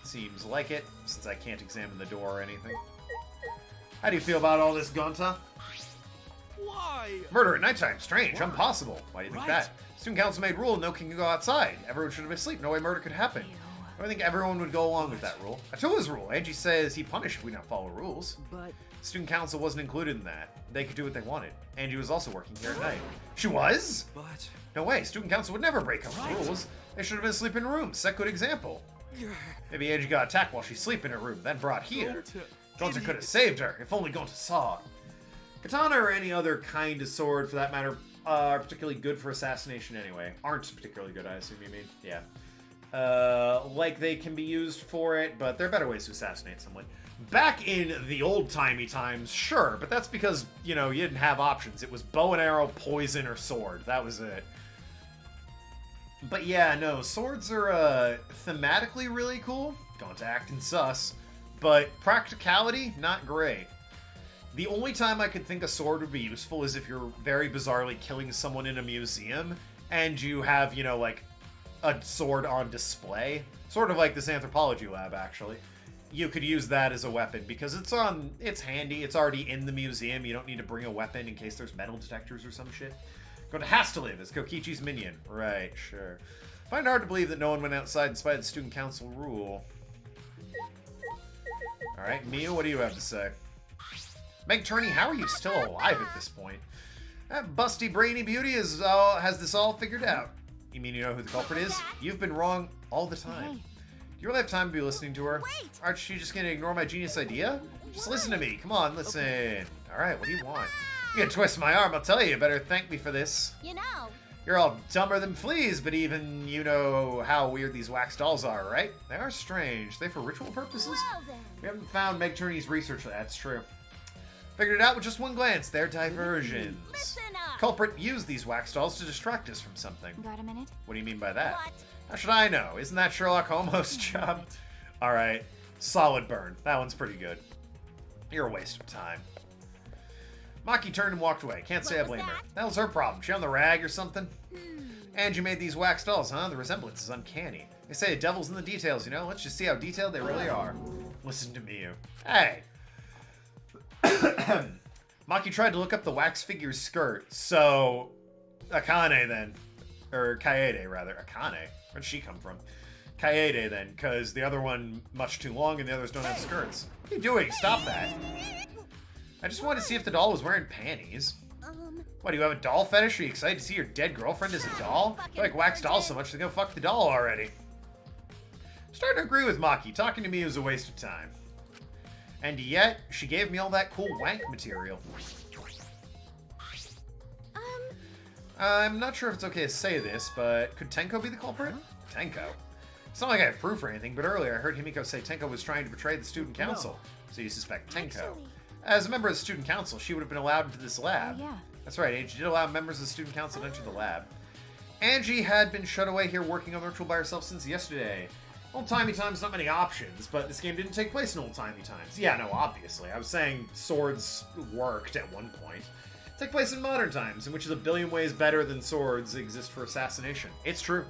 Seems like it, since I can't examine the door or anything. How do you feel about all this, Gonta? Why? Murder at nighttime. Strange. Impossible. Why do you think Right. that? Student council made rule no king can go outside. Everyone should have been asleep. No way murder could happen. I don't think everyone would go along with that rule. I told his rule. Angie says he punished if we don't follow rules. But... Student council wasn't included in that. They could do what they wanted. Angie was also working here at night. She was? But... No way. Student council would never break up rules. They should have been asleep in rooms. Set good example. Maybe Angie got attacked while she sleep in her room, then brought here. Gonta could have saved her, if only Gonta saw. Katana or any other kind of sword, for that matter, are particularly good for assassination anyway. Aren't particularly good, I assume you mean. Yeah. like they can be used for it, but there are better ways to assassinate someone. Back in the old-timey times, sure, but that's because, you know, you didn't have options. It was bow and arrow, poison, or sword. That was it. But yeah, no, swords are thematically really cool. Going to act and sus. But practicality, not great. The only time I could think a sword would be useful is if you're very bizarrely killing someone in a museum and you have, you know, like, a sword on display. Sort of like this anthropology lab, actually. You could use that as a weapon because it's handy. It's already in the museum. You don't need to bring a weapon in case there's metal detectors or some shit. Go to has to live as Kokichi's minion. Right, sure. Find it hard to believe that no one went outside in spite of the student council rule. Alright, Mia, what do you have to say? Meg Turney, how are you still alive at this point? That busty brainy beauty has this all figured out. You mean you know who the culprit is? You've been wrong all the time. Do you really have time to be listening to her? Aren't you just gonna ignore my genius idea? Just listen to me. Come on, listen. Alright, what do you want? You can twist my arm, I'll tell you. You better thank me for this. You know. You're all dumber than fleas, but even you know how weird these wax dolls are, right? They are strange. They for ritual purposes? Well then. We haven't found Meg Turney's research. That's true. Figured it out with just one glance. They're diversions. Listen up. Culprit used these wax dolls to distract us from something. Got a minute? What do you mean by that? What? How should I know? Isn't that Sherlock Holmes' job? Alright. Solid burn. That one's pretty good. You're a waste of time. Maki turned and walked away. Can't say I blame her. That was her problem. She on the rag or something? And you made these wax dolls, huh? The resemblance is uncanny. They say the devil's in the details, you know? Let's just see how detailed they really are. Listen to me, you. Hey! Maki tried to look up the wax figure's skirt, so... Akane, then. Or Kaede, rather. Akane? Where'd she come from? Kaede, then, because the other one much too long and the others don't have skirts. What are you doing? Stop that. I just wanted to see if the doll was wearing panties. What, do you have a doll fetish? Are you excited to see your dead girlfriend as a doll? You like wax dolls so much, then go fuck the doll already. I'm starting to agree with Maki. Talking to me was a waste of time. And yet, she gave me all that cool wank material. I'm not sure if it's okay to say this, but could Tenko be the culprit? Tenko? It's not like I have proof or anything, but earlier I heard Himiko say Tenko was trying to betray the student council. So you suspect Tenko. As a member of the student council, she would have been allowed into this lab. Yeah. That's right, Angie did allow members of the student council to enter the lab. Angie had been shut away here working on the ritual by herself since yesterday. Old-timey times, not many options, but this game didn't take place in old-timey times. Yeah, no, obviously. I was saying swords worked at one point. Take place in modern times, in which is a billion ways better than swords exist for assassination. It's true.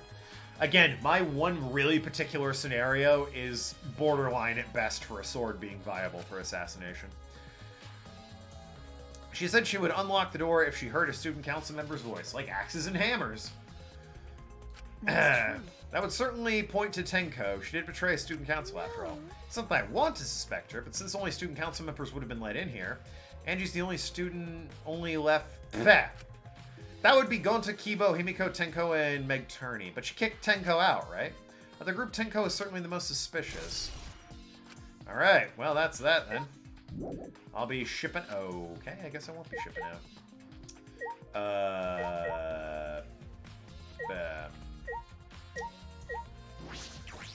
Again, my one really particular scenario is borderline at best for a sword being viable for assassination. She said she would unlock the door if she heard a student council member's voice, like axes and hammers. That would certainly point to Tenko. She did betray a student council after all. It's not that I want to suspect her, but since only student council members would have been let in here, Angie's the only student left. Bleh. That would be Gonta, Kibo, Himiko, Tenko, and Meg Turney. But she kicked Tenko out, right? Of the group, Tenko is certainly the most suspicious. Alright, well that's that then. I'll be shipping... Okay, I guess I won't be shipping out.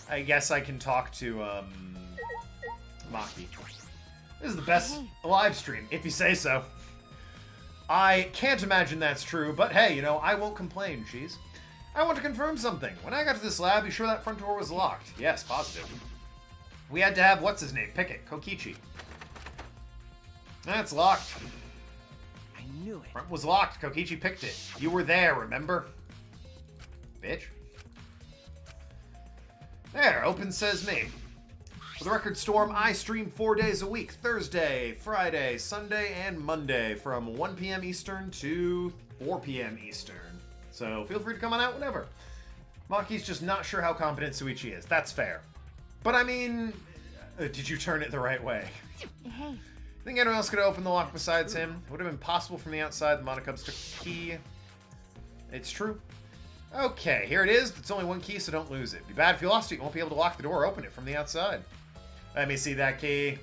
I guess I can talk to, Maki. This is the best live stream, if you say so. I can't imagine that's true, but hey, you know, I won't complain, Cheese. I want to confirm something. When I got to this lab, you sure that front door was locked? Yes, positive. We had to have, what's his name? Pick it. Kokichi. That's locked. I knew it. Front was locked. Kokichi picked it. You were there, remember? Bitch. There, open says me. For the record, Storm, I stream 4 days a week. Thursday, Friday, Sunday, and Monday from 1 p.m. Eastern to 4 p.m. Eastern. So feel free to come on out whenever. Maki's just not sure how competent Suichi is. That's fair. But I mean, did you turn it the right way? Hey. Think anyone else could have opened the lock besides him? It would have been possible from the outside. The Monocubs took the key. It's true. Okay, here it is. It's only one key, so don't lose it. Be bad if you lost it. You won't be able to lock the door or open it from the outside. Let me see that key.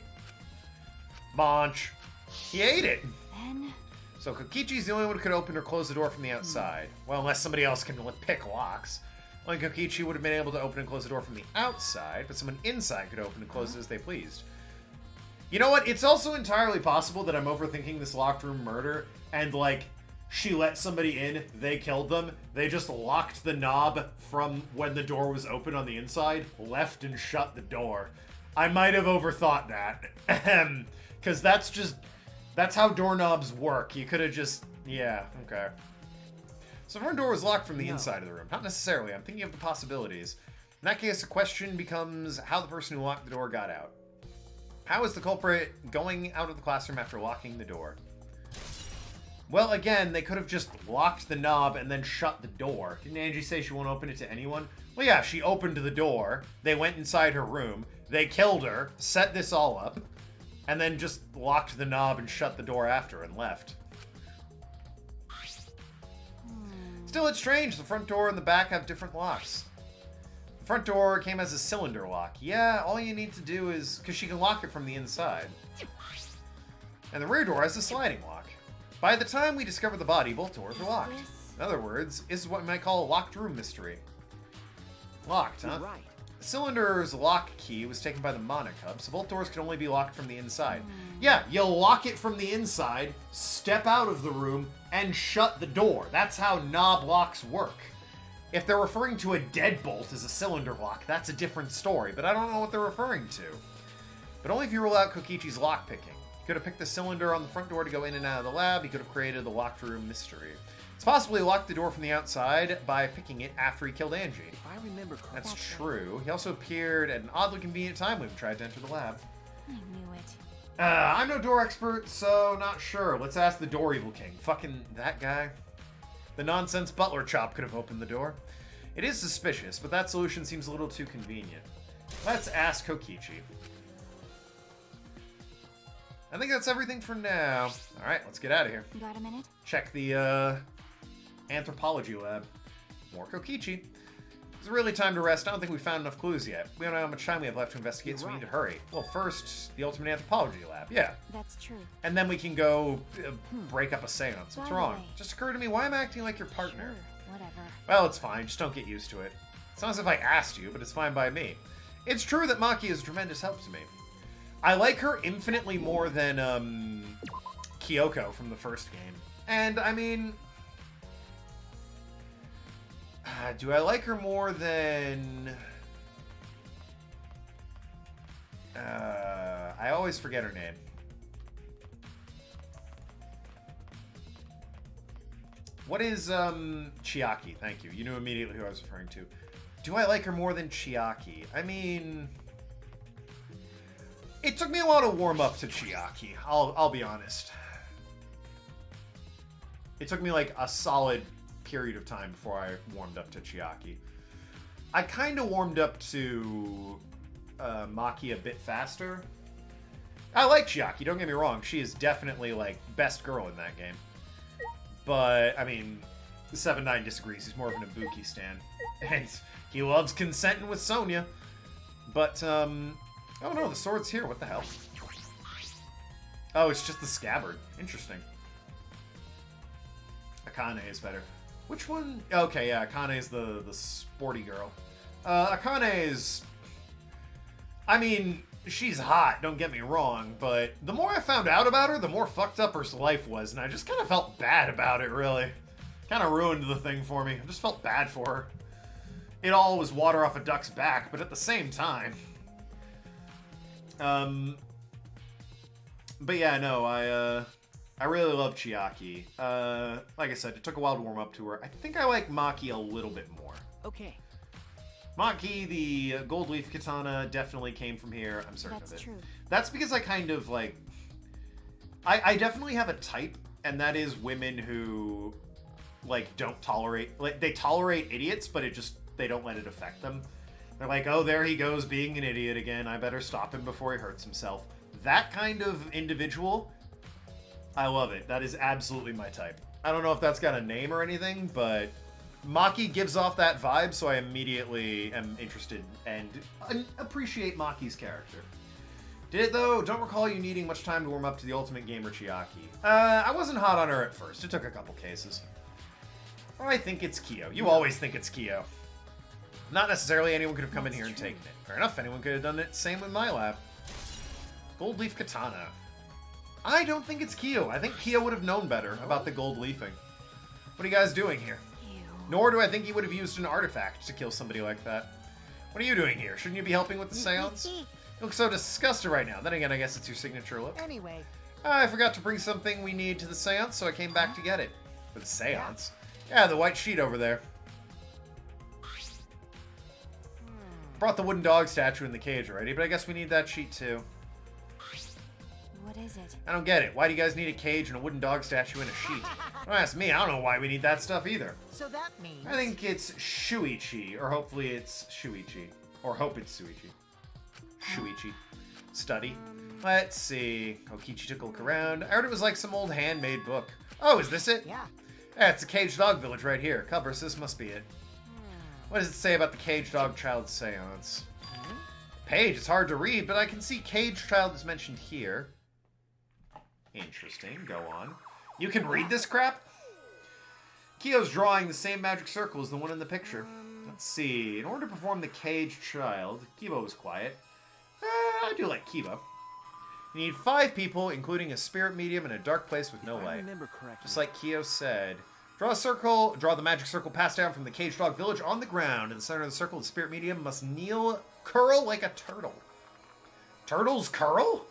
Bonch. He ate it. Then... So Kokichi's the only one who could open or close the door from the outside. Well, unless somebody else can pick locks. Only Kokichi would have been able to open and close the door from the outside, but someone inside could open and close it as they pleased. You know what? It's also entirely possible that I'm overthinking this locked room murder, and, like, she let somebody in, they killed them, they just locked the knob from when the door was open on the inside, left and shut the door. I might have overthought that. Because that's how doorknobs work. You could have just, yeah, okay. So the front door was locked from the inside of the room. Not necessarily, I'm thinking of the possibilities. In that case, the question becomes how the person who locked the door got out. How is the culprit going out of the classroom after locking the door? Well, again, they could have just locked the knob and then shut the door. Didn't Angie say she won't open it to anyone? Well, yeah, she opened the door, they went inside her room, they killed her, set this all up, and then just locked the knob and shut the door after and left. Still, it's strange. The front door and the back have different locks. The front door came as a cylinder lock. Yeah, all you need to do is... because she can lock it from the inside. And the rear door has a sliding lock. By the time we discover the body, both doors are locked. In other words, this is what we might call a locked room mystery. Locked, huh? Right. The cylinder's lock key was taken by the Monocub, so both doors can only be locked from the inside. Yeah, you lock it from the inside, step out of the room, and shut the door. That's how knob locks work. If they're referring to a deadbolt as a cylinder lock, that's a different story, but I don't know what they're referring to. But only if you rule out Kokichi's lockpicking. He could have picked the cylinder on the front door to go in and out of the lab. He could have created the locked room mystery. It's possible he locked the door from the outside by picking it after he killed Angie. If I remember correctly. That's true. He also appeared at an oddly convenient time when he tried to enter the lab. I knew it. I'm no door expert, so not sure. Let's ask the Door Evil King. Fucking that guy. The nonsense butler chop could have opened the door. It is suspicious, but that solution seems a little too convenient. Let's ask Kokichi. I think that's everything for now. Alright, let's get out of here. You got a minute? Check the, anthropology lab. More Kokichi. It's really time to rest. I don't think we found enough clues yet. We don't know how much time we have left to investigate, so we need to hurry. Well, first, the ultimate anthropology lab. Yeah. That's true. And then we can go break up a seance. What's By the wrong? way. Just occurred to me, why am I acting like your partner? Sure, whatever. Well, it's fine. Just don't get used to it. It's not as if I asked you, but it's fine by me. It's true that Maki is a tremendous help to me. I like her infinitely more than, Kyoko from the first game. And, I mean... do I like her more than... I always forget her name. What is, Chiaki? Thank you. You knew immediately who I was referring to. Do I like her more than Chiaki? I mean... It took me a while to warm up to Chiaki. I'll be honest. It took me like a solid period of time before I warmed up to Chiaki. I kind of warmed up to Maki a bit faster. I like Chiaki, don't get me wrong. She is definitely like best girl in that game. But, I mean, 7-9 disagrees. He's more of an Ibuki stan. And he loves consenting with Sonya. But, oh no, the sword's here. What the hell? Oh, it's just the scabbard. Interesting. Akane is better. Which one? Okay, yeah, Akane is the sporty girl. Akane is... I mean, she's hot, don't get me wrong, but the more I found out about her, the more fucked up her life was, and I just kind of felt bad about it, really. Kind of ruined the thing for me. I just felt bad for her. It all was water off a duck's back, but at the same time... But yeah, no, I really love Chiaki. Like I said, it took a while to warm up to her. I think I like Maki a little bit more. Okay. Maki, the gold leaf katana, definitely came from here. I'm certain of it. That's true. That's because I kind of, like... I definitely have a type, and that is women who, like, don't tolerate... Like, they tolerate idiots, but they don't let it affect them. They're like, oh, there he goes being an idiot again. I better stop him before he hurts himself. That kind of individual, I love it. That is absolutely my type. I don't know if that's got a name or anything, but Maki gives off that vibe, so I immediately am interested and appreciate Maki's character. Did it, though? Don't recall you needing much time to warm up to the Ultimate Gamer Chiaki. I wasn't hot on her at first. It took a couple cases. I think it's Kyo. You always think it's Kyo. Not necessarily anyone could have come in here and taken it. Fair enough, anyone could have done it. Same with my lab. Gold leaf katana. I don't think it's Kyo. I think Kyo would have known better about the gold leafing. What are you guys doing here? Nor do I think he would have used an artifact to kill somebody like that. What are you doing here? Shouldn't you be helping with the seance? You look so disgusted right now. Then again, I guess it's your signature look. Anyway. I forgot to bring something we need to the seance, so I came back to get it. For the seance? Yeah, the white sheet over there. Brought the wooden dog statue in the cage already, but I guess we need that sheet too. What is it? I don't get it. Why do you guys need a cage and a wooden dog statue and a sheet? Don't ask me. I don't know why we need that stuff either. So that means... I think it's Shuichi, or hopefully it's Shuichi. Or hope it's Shuichi. Shuichi. Study. Let's see. Kokichi took a look around. I heard it was like some old handmade book. Oh, is this it? Yeah. Yeah, it's a Caged Dog Village right here. Cover, so this must be it. What does it say about the Caged Dog Child seance? Page, it's hard to read, but I can see Caged Child is mentioned here. Interesting. Go on. You can read this crap? Kyo's drawing the same magic circle as the one in the picture. Let's see. In order to perform the Caged Child, Kibo was quiet. I do like Kibo. You need 5 people, including a spirit medium in a dark place with no If I light. remember correctly. Just like Kyo said. Draw a circle, draw the magic circle passed down from the Caged Dog Village on the ground. In the center of the circle, the spirit medium must curl like a turtle. Turtles curl?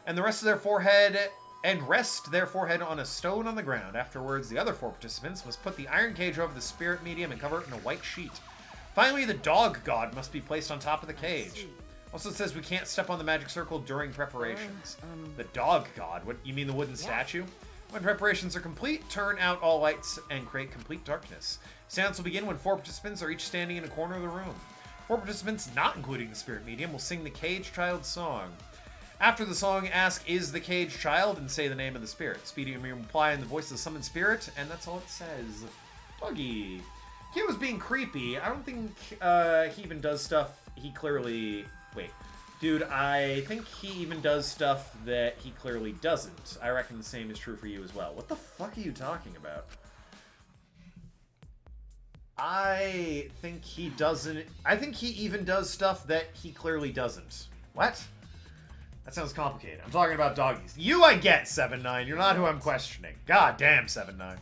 And rest their forehead on a stone on the ground. Afterwards, the other 4 participants must put the iron cage over the spirit medium and cover it in a white sheet. Finally, the dog god must be placed on top of the cage. Also, it says we can't step on the magic circle during preparations. The dog god? What, you mean the wooden statue? When preparations are complete, turn out all lights and create complete darkness. Seance will begin when 4 participants are each standing in a corner of the room. 4 participants, not including the spirit medium, will sing the Caged Child song. After the song, ask, "Is the Caged Child?" and say the name of the spirit. Speedy will reply in the voice of the summoned spirit, and that's all it says. Doggy. Kyo was being creepy. I don't think he even does stuff he clearly... Wait. Dude, I think he even does stuff that he clearly doesn't. I reckon the same is true for you as well. What the fuck are you talking about? I think he doesn't... I think he even does stuff that he clearly doesn't. What? That sounds complicated. I'm talking about doggies. You I get, 7-9. You're not who I'm questioning. God damn, 7-9.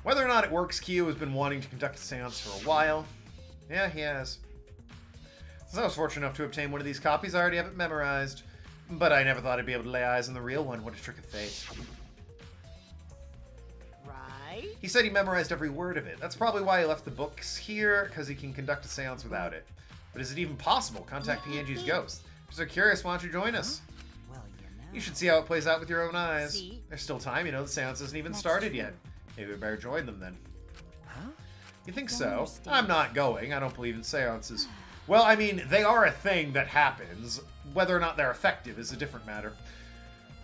Whether or not it works, Kyo has been wanting to conduct a seance for a while. Yeah, he has. Since I was fortunate enough to obtain one of these copies, I already have it memorized. But I never thought I'd be able to lay eyes on the real one. What a trick of fate. Right? He said he memorized every word of it. That's probably why he left the books here, because he can conduct a seance without it. But is it even possible? Contact PNG's ghost. If you're so curious, why don't you join us? Well, you know. You should see how it plays out with your own eyes. See? There's still time, you know, the seance hasn't even started yet. Maybe we better join them then. Huh? You think so? I'm not going. I don't believe in seances. Well, I mean, they are a thing that happens. Whether or not they're effective is a different matter.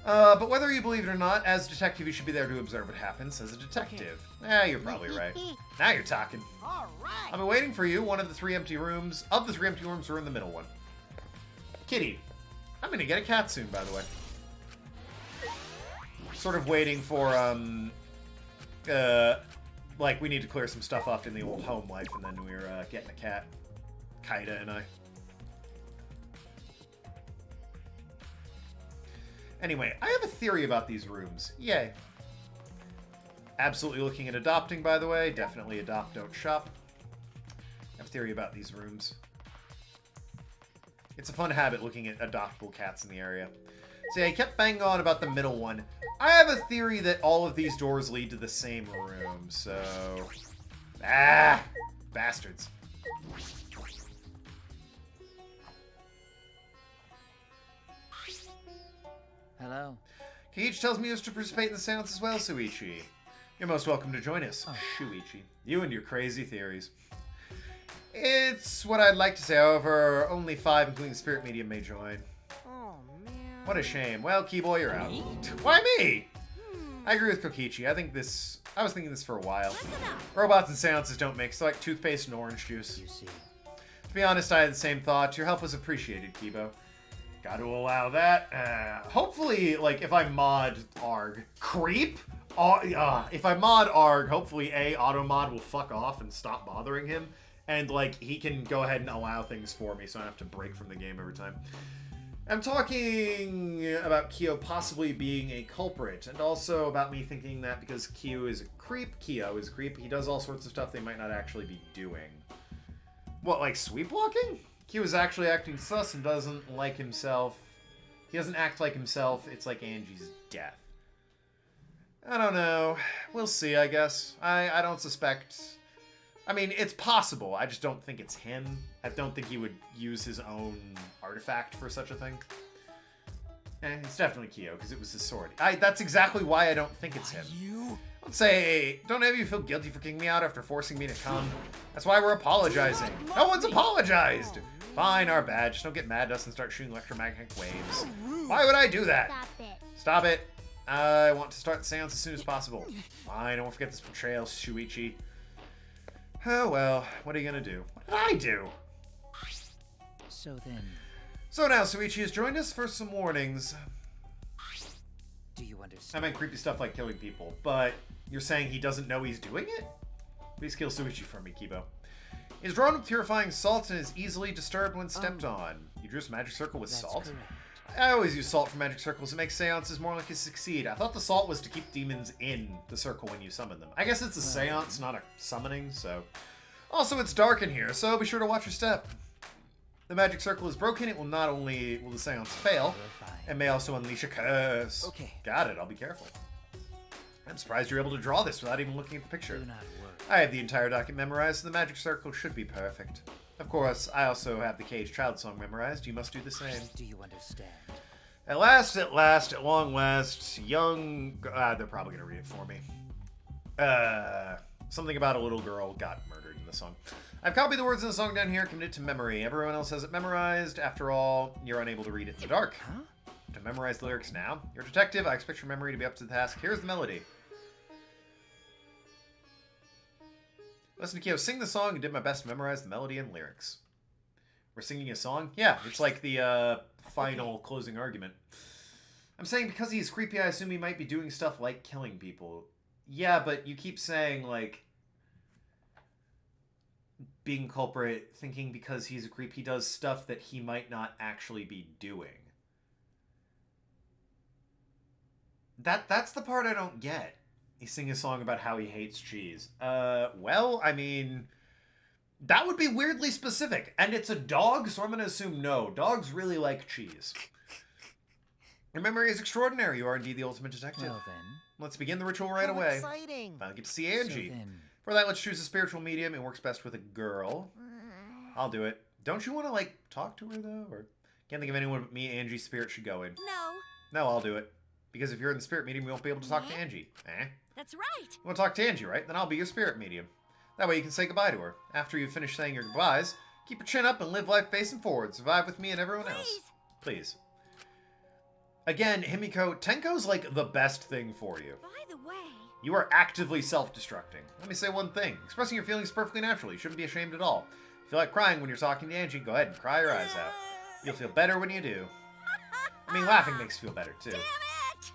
But whether you believe it or not, as a detective, you should be there to observe what happens as a detective. You're probably right. Now you're talking. All right. I'll be waiting for you. One of the 3 empty rooms. Of the 3 empty rooms, we're in the middle one. Kitty. I'm gonna get a cat soon, by the way. Sort of waiting for, like, we need to clear some stuff up in the old home life, and then we're, getting a cat. Kaida and I. Anyway, I have a theory about these rooms. Yay. Absolutely looking at adopting, by the way. Definitely adopt, don't shop. I have a theory about these rooms. It's a fun habit looking at adoptable cats in the area. See, I kept banging on about the middle one. I have a theory that all of these doors lead to the same room, so... Bastards. Hello. Keiichi tells me you wish to participate in the seance as well, Shuichi. You're most welcome to join us, Shuichi. You and your crazy theories. It's what I'd like to say, however, only 5, including the spirit medium, may join. Oh, man. What a shame. Well, Keyboy, you're out. Why me? I agree with Kokichi. I was thinking this for a while. Robots and seances don't mix. They're like toothpaste and orange juice. You see. To be honest, I had the same thought. Your help was appreciated, Kibo. Got to allow that. Hopefully, like, if I mod ARG... Creep? If I mod ARG, hopefully Automod will fuck off and stop bothering him. And, like, he can go ahead and allow things for me, so I don't have to break from the game every time. I'm talking about Kyo possibly being a culprit, and also about me thinking that because Kyo is a creep, he does all sorts of stuff they might not actually be doing. What, like sweep walking? Kyo is actually acting sus and doesn't like himself. He doesn't act like himself. It's like Angie's death. I don't know. We'll see, I guess. I don't suspect... I mean, it's possible. I just don't think it's him. I don't think he would use his own artifact for such a thing. It's definitely Kyo, because it was his sword. That's exactly why I don't think it's him. Don't say, don't have you feel guilty for kicking me out after forcing me to come. That's why we're apologizing. No one's apologized! Fine, our bad. Just don't get mad at us and start shooting electromagnetic waves. Why would I do that? Stop it. I want to start the seance as soon as possible. Fine, I won't forget this betrayal, Shuichi. Oh well, what are you gonna do? What did I do? So then... So now Shuichi has joined us for some warnings. Do you understand? I meant creepy stuff like killing people, but you're saying he doesn't know he's doing it? Please kill Shuichi for me, Kibo. He's drawn with purifying salt and is easily disturbed when stepped on. You drew a magic circle with salt? Correct. I always use salt for magic circles. It makes seances more likely to succeed. I thought the salt was to keep demons in the circle when you summon them. I guess it's a seance, not a summoning, so... Also, it's dark in here, so be sure to watch your step. The magic circle is broken. It will not only will the seance fail, it may also unleash a curse. Okay. Got it. I'll be careful. I'm surprised you're able to draw this without even looking at the picture. Do not worry. I have the entire document memorized, so the magic circle should be perfect. Of course, I also have the Cage Child song memorized. You must do the same. Do you understand? At last, at long last, young... they're probably going to read it for me. Something about a little girl got murdered in the song. I've copied the words in the song down here, committed to memory. Everyone else has it memorized. After all, you're unable to read it in the dark. Huh? To memorize the lyrics now. You're a detective. I expect your memory to be up to the task. Here's the melody. Listen to Kyo sing the song and did my best to memorize the melody and lyrics. We're singing a song? Yeah, it's like the final closing argument. I'm saying because he's creepy, I assume he might be doing stuff like killing people. Yeah, but you keep saying, like, being culprit, thinking because he's a creep, he does stuff that he might not actually be doing. That's the part I don't get. He's singing a song about how he hates cheese. Well, I mean, that would be weirdly specific. And it's a dog, so I'm going to assume no. Dogs really like cheese. Your memory is extraordinary. You are indeed the ultimate detective. Well then. Let's begin the ritual right away. Exciting. Finally get to see Angie. So then... For that, let's choose a spiritual medium. It works best with a girl. I'll do it. Don't you want to, like, talk to her, though? Or can't think of anyone but me, Angie's spirit should go in. No, No, I'll do it. Because if you're in the spirit medium, we won't be able to talk to Angie. that's right. You want to talk to Angie, right? Then I'll be your spirit medium. That way you can say goodbye to her. After you've finished saying your goodbyes, keep your chin up and live life facing forward. Survive with me and everyone else. Please. Again, Himiko, Tenko's like the best thing for you. By the way, You are actively self-destructing. Let me say one thing. Expressing your feelings is perfectly natural. You shouldn't be ashamed at all. If you feel like crying when you're talking to Angie, go ahead and cry your eyes out. You'll feel better when you do. I mean, laughing makes you feel better, too. damn it!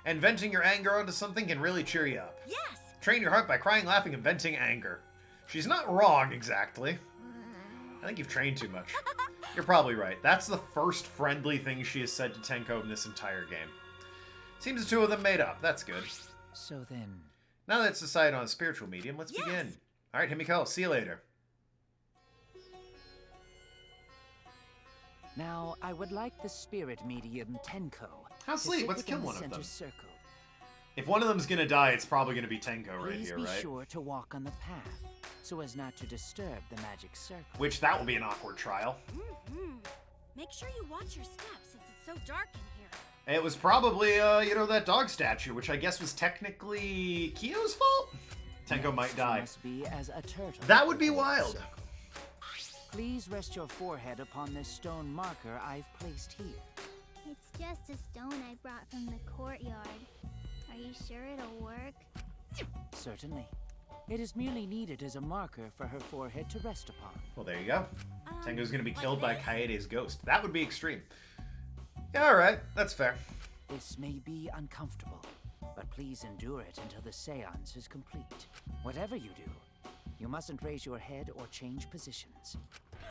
And venting your anger onto something can really cheer you up. Yes. Train your heart by crying, laughing, and venting anger. She's not wrong, exactly. I think you've trained too much. You're probably right. That's the first friendly thing she has said to Tenko in this entire game. Seems the two of them made up. That's good. So then... Now that it's decided on a spiritual medium, let's begin. Alright, Himiko, see you later. Now, I would like the spirit medium Tenko. How to sweet, sit let's within kill the one of center them. Circle. If one of them's gonna die, it's probably gonna be Tenko right Please here, be right? sure to walk on the path, so as not to disturb the magic circle. Which, that will be an awkward trial. Make sure you watch your steps since it's so dark in here. It was probably, you know, that dog statue, which I guess was technically Kyo's fault? Tenko might die. Must be as a turtle. That would be within the wild. circle. Please rest your forehead upon this stone marker I've placed here. It's just a stone I brought from the courtyard. Are you sure it'll work? Certainly. It is merely needed as a marker for her forehead to rest upon. Well, there you go. Tenko's gonna be like killed by this? Kaede's ghost. That would be extreme. Yeah, alright. That's fair. This may be uncomfortable, but please endure it until the seance is complete. Whatever you do, You mustn't raise your head or change positions.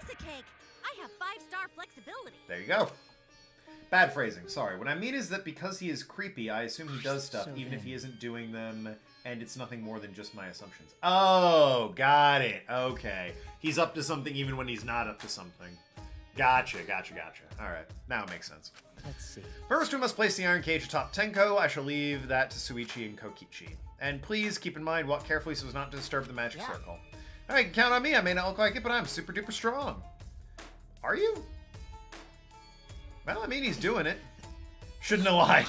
Piece of cake. I have 5-star flexibility. There you go. Bad phrasing, sorry. What I mean is that because he is creepy, I assume he does stuff So even if then- he isn't doing them, and it's nothing more than just my assumptions. Oh, got it. Okay. He's up to something even when he's not up to something. Gotcha. Alright, now it makes sense. Let's see. First, we must place the iron cage atop Tenko. I shall leave that to Suichi and Kokichi. And please keep in mind, walk carefully so as not to disturb the magic circle. Alright, count on me. I may not look like it, but I'm super duper strong. Are you? Well, I mean, he's doing it. Shouldn't have lied.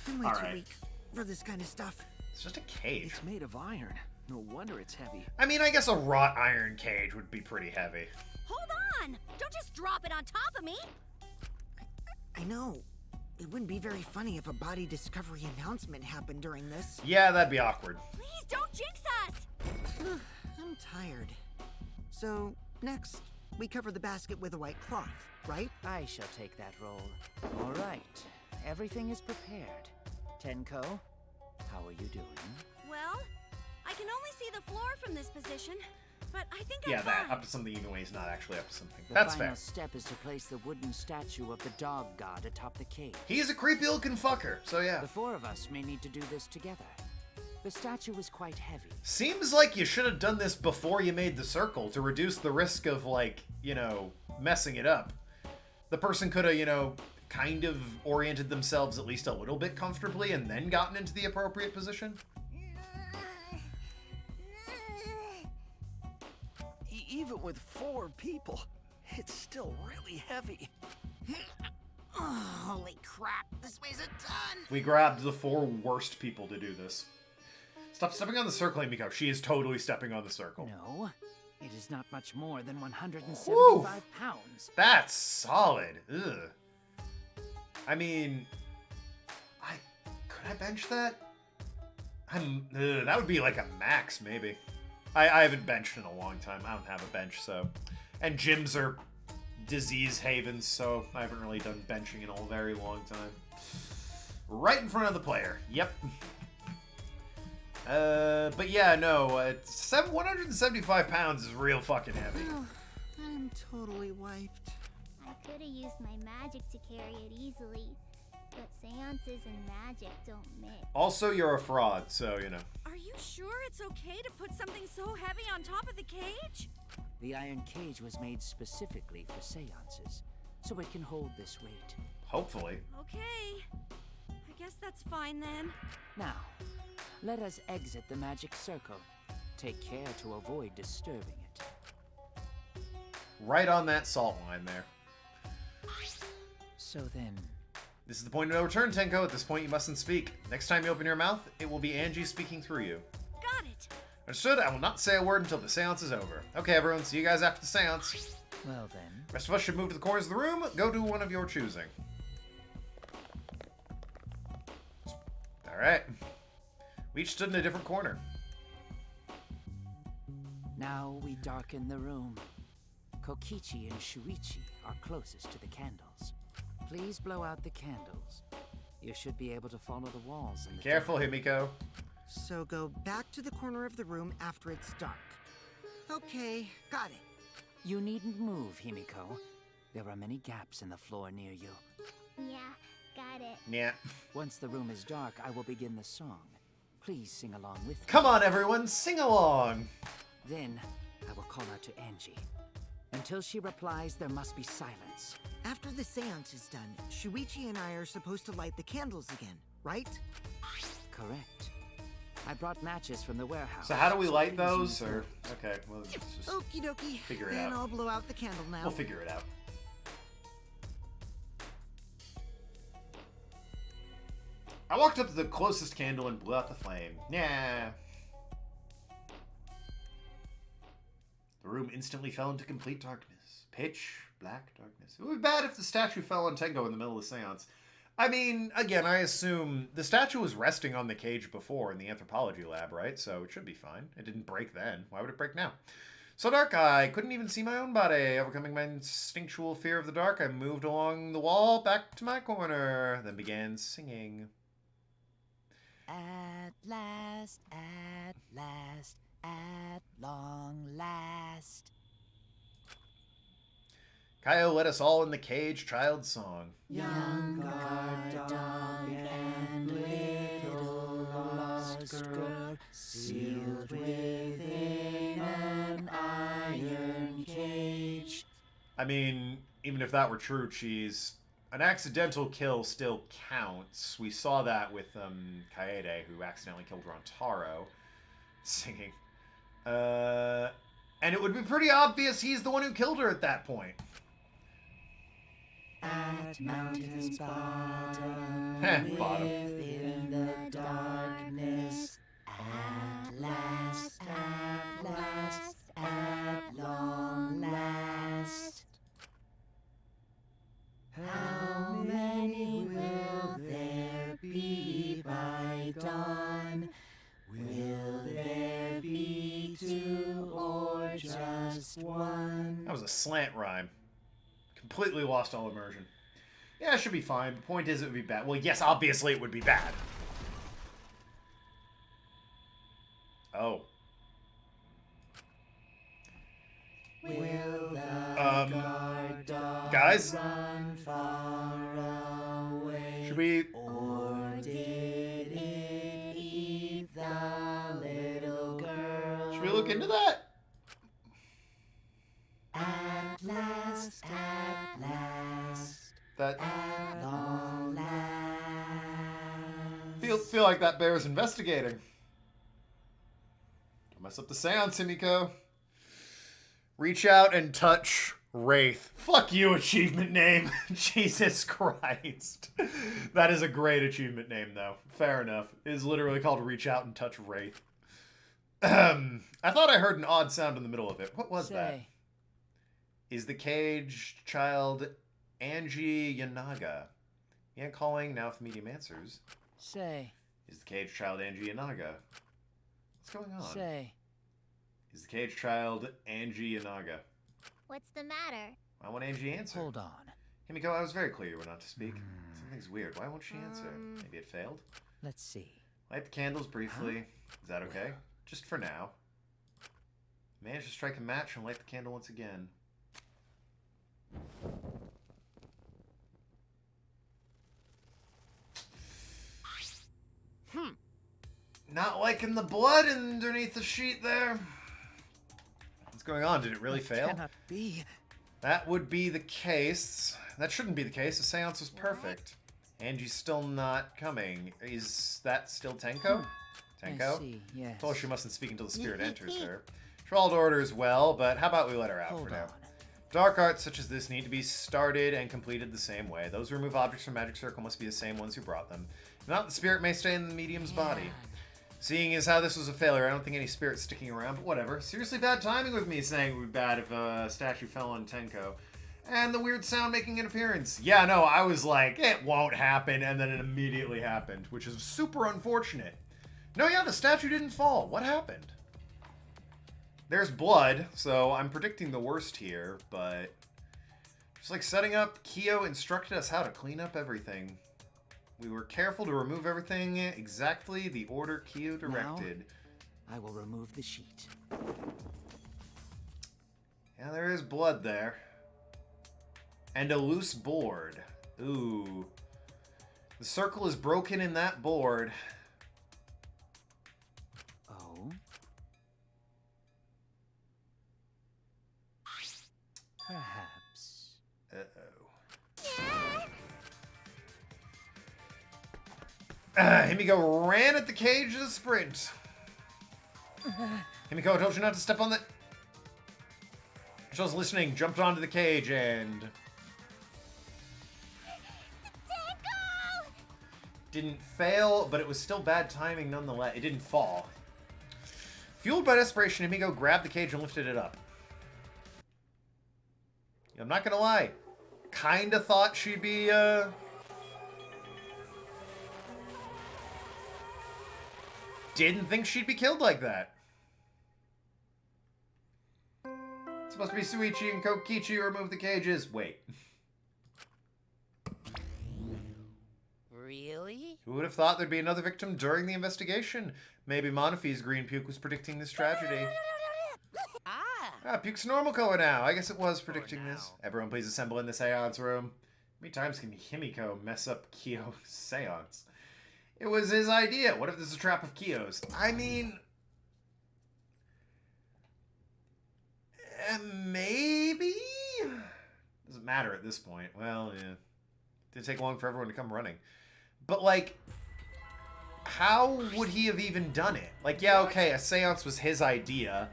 I'm way All too right. weak for this kind of stuff. It's just a cage. It's made of iron. No wonder it's heavy. I mean, I guess a wrought iron cage would be pretty heavy. Hold on! Don't just drop it on top of me! I know. It wouldn't be very funny if a body discovery announcement happened during this. Yeah, that'd be awkward. Please don't jinx us! I'm tired. So, next, we cover the basket with a white cloth, right? I shall take that role. All right. Everything is prepared. Tenko, how are you doing? Well, I can only see the floor from this position, but I think Yeah, I'm that. fine. Up to something even when he's not actually up to something. The That's final fair. step is to place the wooden statue of the dog god atop the cage. He's a creepy looking fucker, so yeah. The four of us may need to do this together. The statue is quite heavy. Seems like you should have done this before you made the circle to reduce the risk of, like, you know, messing it up. The person could have, you know, kind of oriented themselves at least a little bit comfortably and then gotten into the appropriate position. Even with 4 people, it's still really heavy. Oh, holy crap, this weighs a ton! We grabbed the 4 worst people to do this. Stop stepping on the circle, Emiko. She is totally stepping on the circle. No, it is not much more than 175 Woo! pounds. That's solid. Ugh. I mean, could I bench that? That would be like a max, maybe. I haven't benched in a long time. I don't have a bench, so. And gyms are disease havens, so I haven't really done benching in a very long time. Right in front of the player. Yep. But yeah, no, 175 pounds is real fucking heavy. Oh, I'm totally wiped. I could have used my magic to carry it easily, but seances and magic don't mix. Also, you're a fraud, so, you know. Are you sure it's okay to put something so heavy on top of the cage? The iron cage was made specifically for seances, so it can hold this weight. Hopefully. Okay. I guess that's fine then. Now, let us exit the magic circle. Take care to avoid disturbing it. Right on that salt line there. So then, This is the point of no return, Tenko. At this point, you mustn't speak. Next time you open your mouth, it will be Angie speaking through you. Got it. Understood? I will not say a word until the seance is over. Okay, everyone, see you guys after the seance. well then, Rest of us should move to the corners of the room. Go to one of your choosing. Alright. We each stood in a different corner. now we darken the room. Kokichi and Shuichi are closest to the candles. Please blow out the candles. You should be able to follow the walls in the Careful, Himiko. So go back to the corner of the room after it's dark. Okay, got it. You needn't move, Himiko. There are many gaps in the floor near you. Yeah, got it. Yeah. Once the room is dark, I will begin the song. Please sing along with me. Come on, everyone, sing along. Then, I will call out to Angie. Until she replies, there must be silence. After the seance is done, Shuichi and I are supposed to light the candles again, right? Correct. I brought matches from the warehouse. So how do we light please those? use Or those. okay, well, let's just Okie dokie. Figure it then out. I'll blow out the candle now. we'll figure it out. I walked up to the closest candle and blew out the flame. Yeah. The room instantly fell into complete darkness. Pitch black darkness. It would be bad if the statue fell on Tenko in the middle of the seance. I mean, again, I assume the statue was resting on the cage before in the anthropology lab, right? So it should be fine. It didn't break then. Why would it break now? So dark, I couldn't even see my own body. Overcoming my instinctual fear of the dark, I moved along the wall back to my corner, then began singing. At last, at long last. Kaio led us all in the cage child song. Young guard dog and little lost girl, sealed within an iron cage. I mean, even if that were true, Cheese, an accidental kill still counts. We saw that with Kaede, who accidentally killed Rontaro, singing. And it would be pretty obvious he's the one who killed her at that point. At mountain's bottom, Bottom. within the darkness, at last, at long last. How many will there be by dawn? Will there be two or just one? That was a slant rhyme. Completely lost all immersion. Yeah, it should be fine. The point is it would be bad. Well, yes, obviously it would be bad. Oh. Will the guard dog guys? run far away? Should we... Or did it eat the little girl? Should we look into that? At last, That... at long last. Feel like that bears investigating. Don't mess up the seance, Himiko. Reach out and touch Wraith. Fuck you, achievement name. Jesus Christ. That is a great achievement name, though. Fair enough. It is literally called Reach Out and Touch Wraith. I thought I heard an odd sound in the middle of it. What was that? Is the cage child Angie Yanaga? Yeah, calling now with medium answers. Say. Is the cage child Angie Yanaga? What's going on? Say. Is the cage child Angie Yanaga? What's the matter? I want Angie to answer. Hold on. Himiko, I was very clear when not to speak. Something's weird. Why won't she answer? Maybe it failed? Let's see. Light the candles briefly. Is that okay? Just for now. Manage to strike a match and light the candle once again. Not liking the blood underneath the sheet there. What's going on? Did it really fail? Cannot be. That would be the case. That shouldn't be the case. The seance was perfect. Angie's still not coming. Is that still Tenko? Tenko? I see, yes. Told her she mustn't speak until the spirit enters her. Trolled orders well, but how about we let her out Hold for now? on. Dark arts such as this need to be started and completed the same way. Those who remove objects from Magic Circle must be the same ones who brought them. If not, the spirit may stay in the medium's body. Seeing as how this was a failure, I don't think any spirit's sticking around, but whatever. Seriously bad timing with me saying it would be bad if a statue fell on Tenko. And the weird sound making an appearance. Yeah, no, I was like, it won't happen, and then it immediately happened, which is super unfortunate. No, yeah, the statue didn't fall. What happened? There's blood, so I'm predicting the worst here, but just like setting up, Kyo instructed us how to clean up everything. We were careful to remove everything exactly the order Kyo directed. Now, I will remove the sheet. Yeah, there is blood there. And a loose board. Ooh. The circle is broken in that board. Oh? Perhaps. Uh-oh. Himiko ran at the cage as a sprint. Himiko, I told you not to step on the... She was listening, jumped onto the cage, and... Didn't fail, but it was still bad timing nonetheless. It didn't fall. Fueled by desperation, Himiko grabbed the cage and lifted it up. I'm not gonna lie. Kinda thought she'd be, Didn't think she'd be killed like that. It's supposed to be Shuichi and Kokichi who remove the cages. Wait. Really? Who would have thought there'd be another victim during the investigation? Maybe Monofe's green puke was predicting this tragedy. Puke's normal color now. I guess it was predicting this. Everyone please assemble in the seance room. How many times can Himiko mess up Kyo's seance? It was his idea. What if this is a trap of Kyo's? I mean... maybe? Doesn't matter at this point. Well, yeah. Didn't take long for everyone to come running. But, like, how would he have even done it? Like, yeah, okay, a seance was his idea.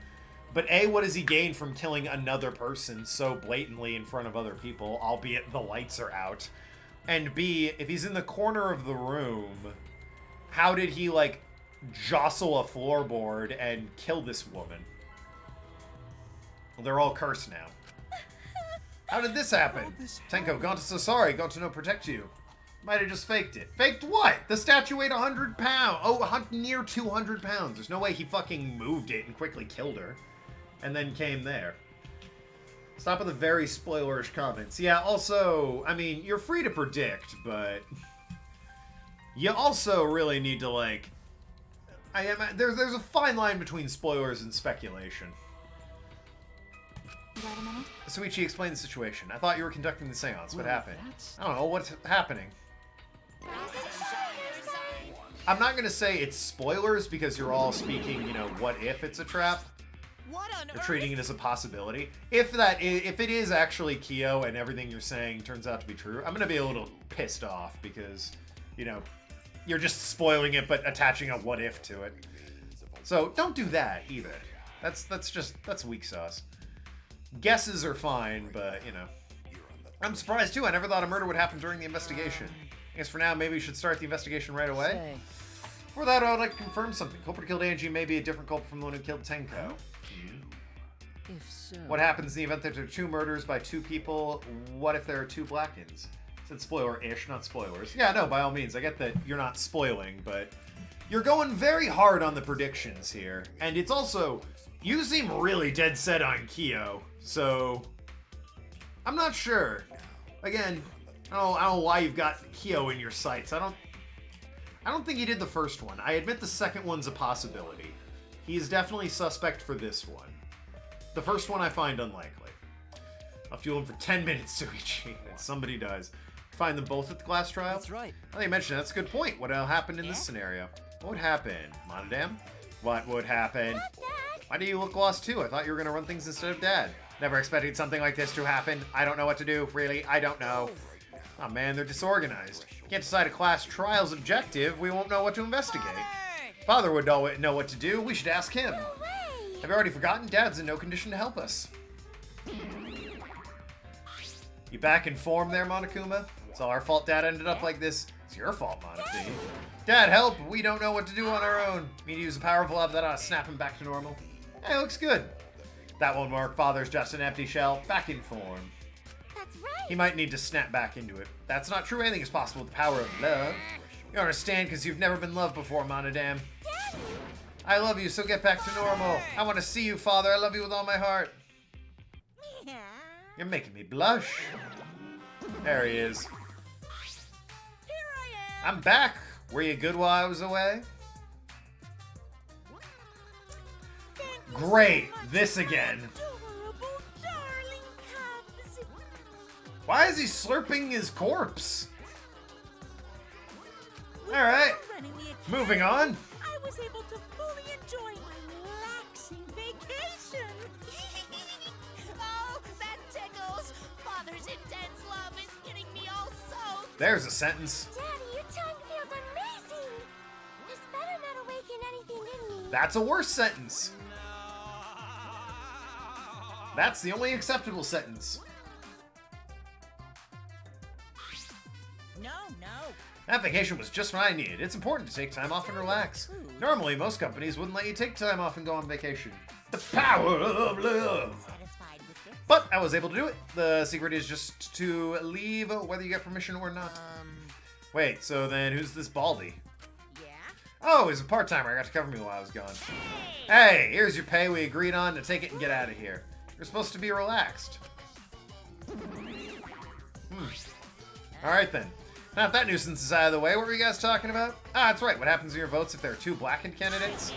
But A, what does he gain from killing another person so blatantly in front of other people, albeit the lights are out? And B, if he's in the corner of the room, how did he, like, jostle a floorboard and kill this woman? Well, they're all cursed now. How did this happen? Tenko, Gonta so sorry. Gonta no protect you. Might have just faked it. Faked what? The statue weighed 100 pounds. Oh, near 200 pounds. There's no way he fucking moved it and quickly killed her. And then came there. Stop with the very spoilerish comments. Yeah, also, I mean, you're free to predict, but... you also really need to, like... There's a fine line between spoilers and speculation. Wait a minute. Suichi, explain the situation. I thought you were conducting the seance. What happened? I don't know. What's happening? I'm not going to say it's spoilers because you're all speaking, you know, what if it's a trap? What on You're treating it as a possibility. If it is actually Kyo and everything you're saying turns out to be true, I'm going to be a little pissed off because, you know, you're just spoiling it but attaching a what if to it. So don't do that either. That's weak sauce. Guesses are fine, but, you know. I'm surprised, too. I never thought a murder would happen during the investigation. I guess for now, maybe we should start the investigation right away. For that, I would like to confirm something. Culprit who killed Angie may be a different culprit from the one who killed Tenko. If so... What happens in the event that there are 2 murders by 2 people? What if there are 2 Blackens? Said spoiler-ish, not spoilers. Yeah, no, by all means. I get that you're not spoiling, but you're going very hard on the predictions here. And it's also... you seem really dead set on Kyo, so... I'm not sure. Again, I don't know why you've got Kyo in your sights. I don't think he did the first one. I admit the second one's a possibility. He is definitely suspect for this one. The first one I find unlikely. I'll fuel him for 10 minutes, Suichi, and somebody dies. Find them both at the glass trial? That's right. Now that you mentioned it, that's a good point. What happened in this scenario? What would happen? Monodam? What would happen? Why do you look lost too? I thought you were going to run things instead of Dad. Never expected something like this to happen. I don't know what to do, really. I don't know. Oh man, they're disorganized. Can't decide a class trial's objective. We won't know what to investigate. Father would know what to do. We should ask him. Have you already forgotten? Dad's in no condition to help us. You back in form there, Monokuma? It's all our fault Dad ended up like this. It's your fault, Monofi. Dad, help! We don't know what to do on our own. Need to use a powerful love that ought to snap him back to normal. Hey, looks good. That won't work. Father's just an empty shell. Back in form. That's right. He might need to snap back into it. That's not true. Anything is possible with the power of love. You understand because you've never been loved before, Monodam. Daddy! I love you, so get back to normal. I want to see you, Father. I love you with all my heart. You're making me blush. There he is. Here I am. I'm back. Were you good while I was away? Great. This again. Adorable, darling cubs. Why is he slurping his corpse? Alright. Moving on. I was able to fully enjoy my relaxing vacation. Oh, that tickles! Father's intense love is getting me all soaked. There's a sentence. Daddy, your tongue feels amazing. This better not awaken anything in me. That's a worse sentence. That's the only acceptable sentence. No. That vacation was just what I needed. It's important to take time off and relax. Normally, most companies wouldn't let you take time off and go on vacation. The power of love! Satisfied with this? But I was able to do it. The secret is just to leave whether you get permission or not. Wait, so then who's this Baldy? Yeah? Oh, he's a part-timer. I got to cover me while I was gone. Hey, here's your pay we agreed on to take it and get out of here. You're supposed to be relaxed. Alright then. Now that nuisance is out of the way, what were you guys talking about? Ah, that's right. What happens in your votes if there are 2 Blackened candidates?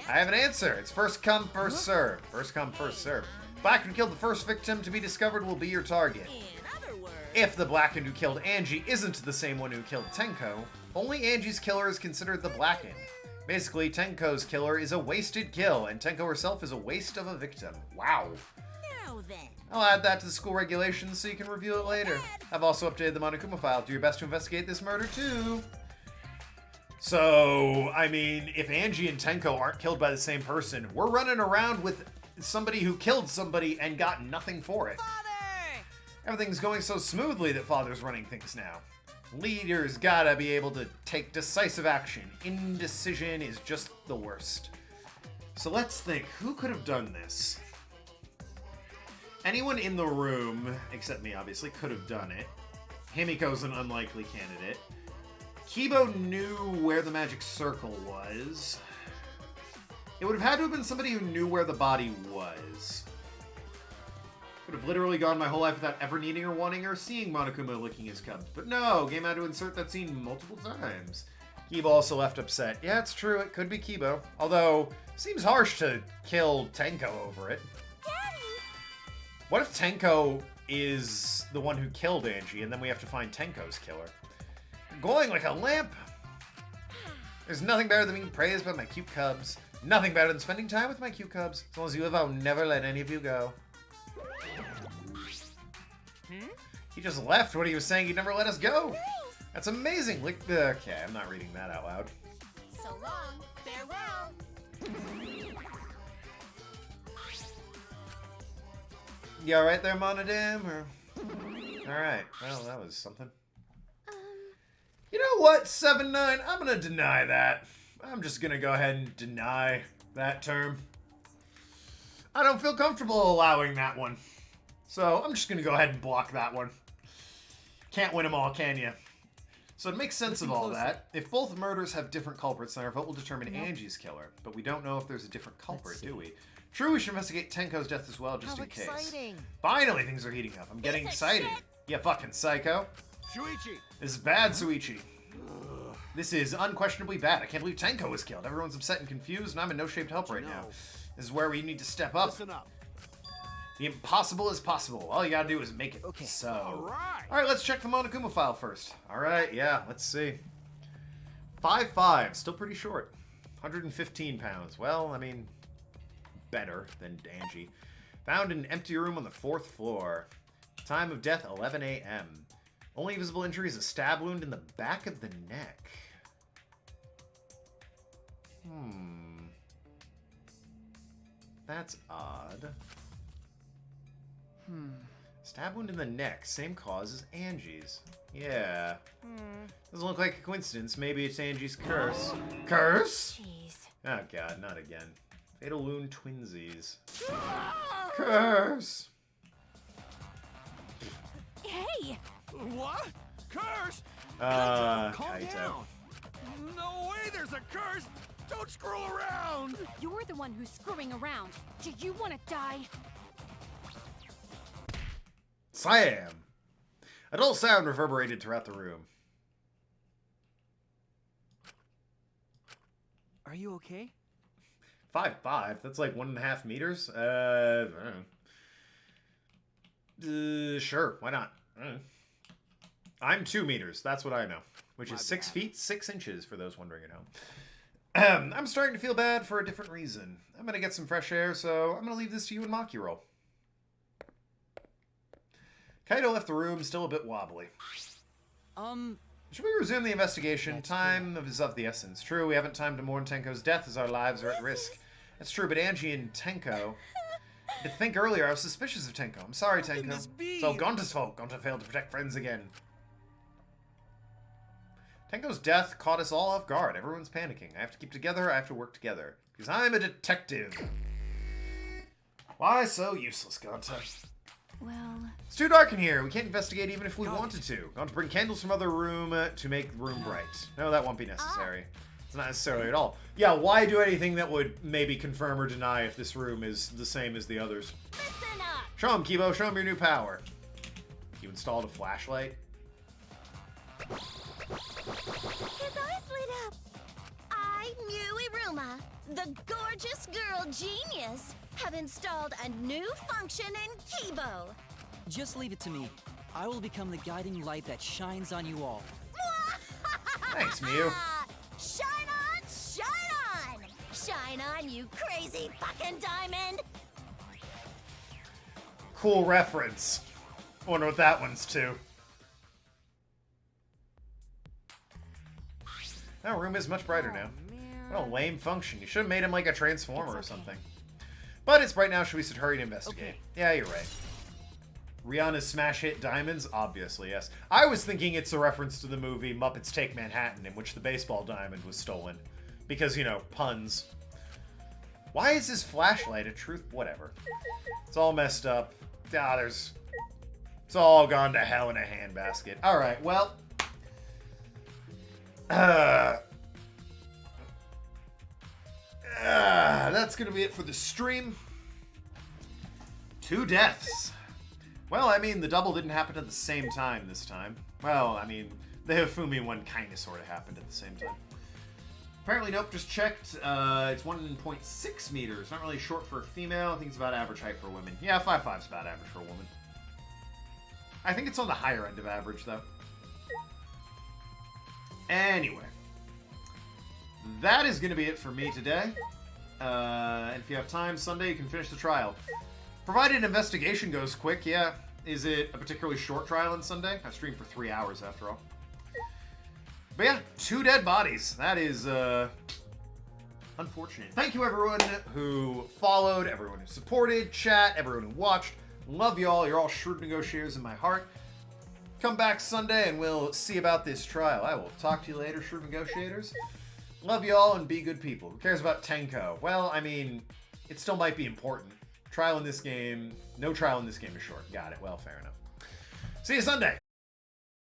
I have an answer. It's first come, first serve. First come, first serve. Blackened who killed the first victim to be discovered will be your target. If the Blackened who killed Angie isn't the same one who killed Tenko, only Angie's killer is considered the Blackened. Basically, Tenko's killer is a wasted kill, and Tenko herself is a waste of a victim. Wow. Now then. I'll add that to the school regulations so you can review it later. I've also updated the Monokuma file. Do your best to investigate this murder too. So, I mean, if Angie and Tenko aren't killed by the same person, we're running around with somebody who killed somebody and got nothing for it. Father! Everything's going so smoothly that Father's running things now. Leaders gotta be able to take decisive action. Indecision is just the worst. So let's think, who could have done this? Anyone in the room, except me obviously, could have done it. Himiko's an unlikely candidate. Kibo knew where the magic circle was. It would have had to have been somebody who knew where the body was. Would have literally gone my whole life without ever needing or wanting or seeing Monokuma licking his cubs. But no, game had to insert that scene multiple times. Kibo also left upset. Yeah, it's true, it could be Kibo. Although, seems harsh to kill Tenko over it. What if Tenko is the one who killed Angie, and then we have to find Tenko's killer? Glowing like a lamp! There's nothing better than being praised by my cute cubs. Nothing better than spending time with my cute cubs. As long as you live, I'll never let any of you go. He just left when he was saying he'd never let us go. That's amazing. Like, okay, I'm not reading that out loud. So long. Farewell. You alright there, Monodam? Or... Alright, well, that was something. You know what, 7-9? I'm gonna deny that. I'm just gonna go ahead and deny that term. I don't feel comfortable allowing that one. So, I'm just gonna go ahead and block that one. Can't win them all, can you? So to make sense of all that, if both murders have different culprits, then our vote will determine Angie's killer. But we don't know if there's a different culprit, do we? True, we should investigate Tenko's death as well, just in case. Exciting. Finally, things are heating up. I'm getting excited. You fucking psycho. Shuichi! This is bad, Suichi. This is unquestionably bad. I can't believe Tenko was killed. Everyone's upset and confused, and I'm in no shape to help right now. This is where we need to step up. Listen up. The impossible is possible. All you gotta do is make it. Okay. So, alright, let's check the Monokuma file first. Alright, yeah, let's see. 5'5", still pretty short. 115 pounds. Well, I mean, better than Angie. Found in an empty room on the 4th floor. Time of death, 11 a.m. Only visible injury is a stab wound in the back of the neck. That's odd. Stab wound in the neck, same cause as Angie's. Yeah. Doesn't look like a coincidence. Maybe it's Angie's curse. Curse? Jeez. Oh god, not again. Fatal wound twinsies. Curse! Hey! What? Curse? Calm down. No way there's a curse! Don't screw around! You're the one who's screwing around. Do you want to die? Siam! A dull sound reverberated throughout the room. Are you okay? 5'5", that's like 1.5 meters? I don't know. Sure, why not? I'm 2 meters, that's what I know. Which is 6 feet, 6 inches, for those wondering at home. I'm starting to feel bad for a different reason. I'm gonna get some fresh air, so I'm gonna leave this to you and Maki roll. Kaito left the room, still a bit wobbly. Should we resume the investigation? Time is of the essence. True, we haven't time to mourn Tenko's death as our lives are at risk. That's true, but Angie and Tenko... To think earlier, I was suspicious of Tenko. I'm sorry, Tenko. It's all Gonta's fault. Gonta failed to protect friends again. Tenko's death caught us all off guard. Everyone's panicking. I have to keep together. I have to work together. Because I'm a detective. Why so useless, Gonta? Well... It's too dark in here. We can't investigate even if we wanted to. Going to bring candles from other room to make the room bright. No, that won't be necessary. It's not necessarily at all. Yeah, why do anything that would maybe confirm or deny if this room is the same as the others? Listen up. Show him, Kibo. Show him your new power. You installed a flashlight? the gorgeous girl genius, have installed a new function in Kibo. Just leave it to me. I will become the guiding light that shines on you all. Thanks, Mew. Shine on, shine on! Shine on, you crazy fucking diamond! Cool reference. I wonder what that one's to. That room is much brighter now. What a lame function. You should have made him like a transformer or something. But it's bright now, so we should hurry to investigate. Okay. Yeah, you're right. Rihanna's smash hit Diamonds? Obviously, yes. I was thinking it's a reference to the movie Muppets Take Manhattan, in which the baseball diamond was stolen. Because, you know, puns. Why is his flashlight a truth? Whatever. It's all messed up. Ah, there's... It's all gone to hell in a handbasket. Alright, well... that's gonna be it for the stream. 2 deaths. Well, I mean, the double didn't happen at the same time this time. Well, I mean, the Hifumi one kind of sort of happened at the same time. Apparently, nope, just checked. It's 1.6 meters. Not really short for a female. I think it's about average height for women. Yeah, 5'5" is about average for a woman. I think it's on the higher end of average, though. Anyway. That is going to be it for me today. And if you have time, Sunday, you can finish the trial. Provided an investigation goes quick, yeah. Is it a particularly short trial on Sunday? I streamed for 3 hours, after all. But yeah, 2 dead bodies. That is, unfortunate. Thank you, everyone who followed, everyone who supported, chat, everyone who watched. Love you all. You're all shrewd negotiators in my heart. Come back Sunday, and we'll see about this trial. I will talk to you later, shrewd negotiators. Love you all, and be good people. Who cares about Tenko? Well, I mean, it still might be important. Trial in this game, no trial in this game is short. Got it. Well, fair enough. See you Sunday.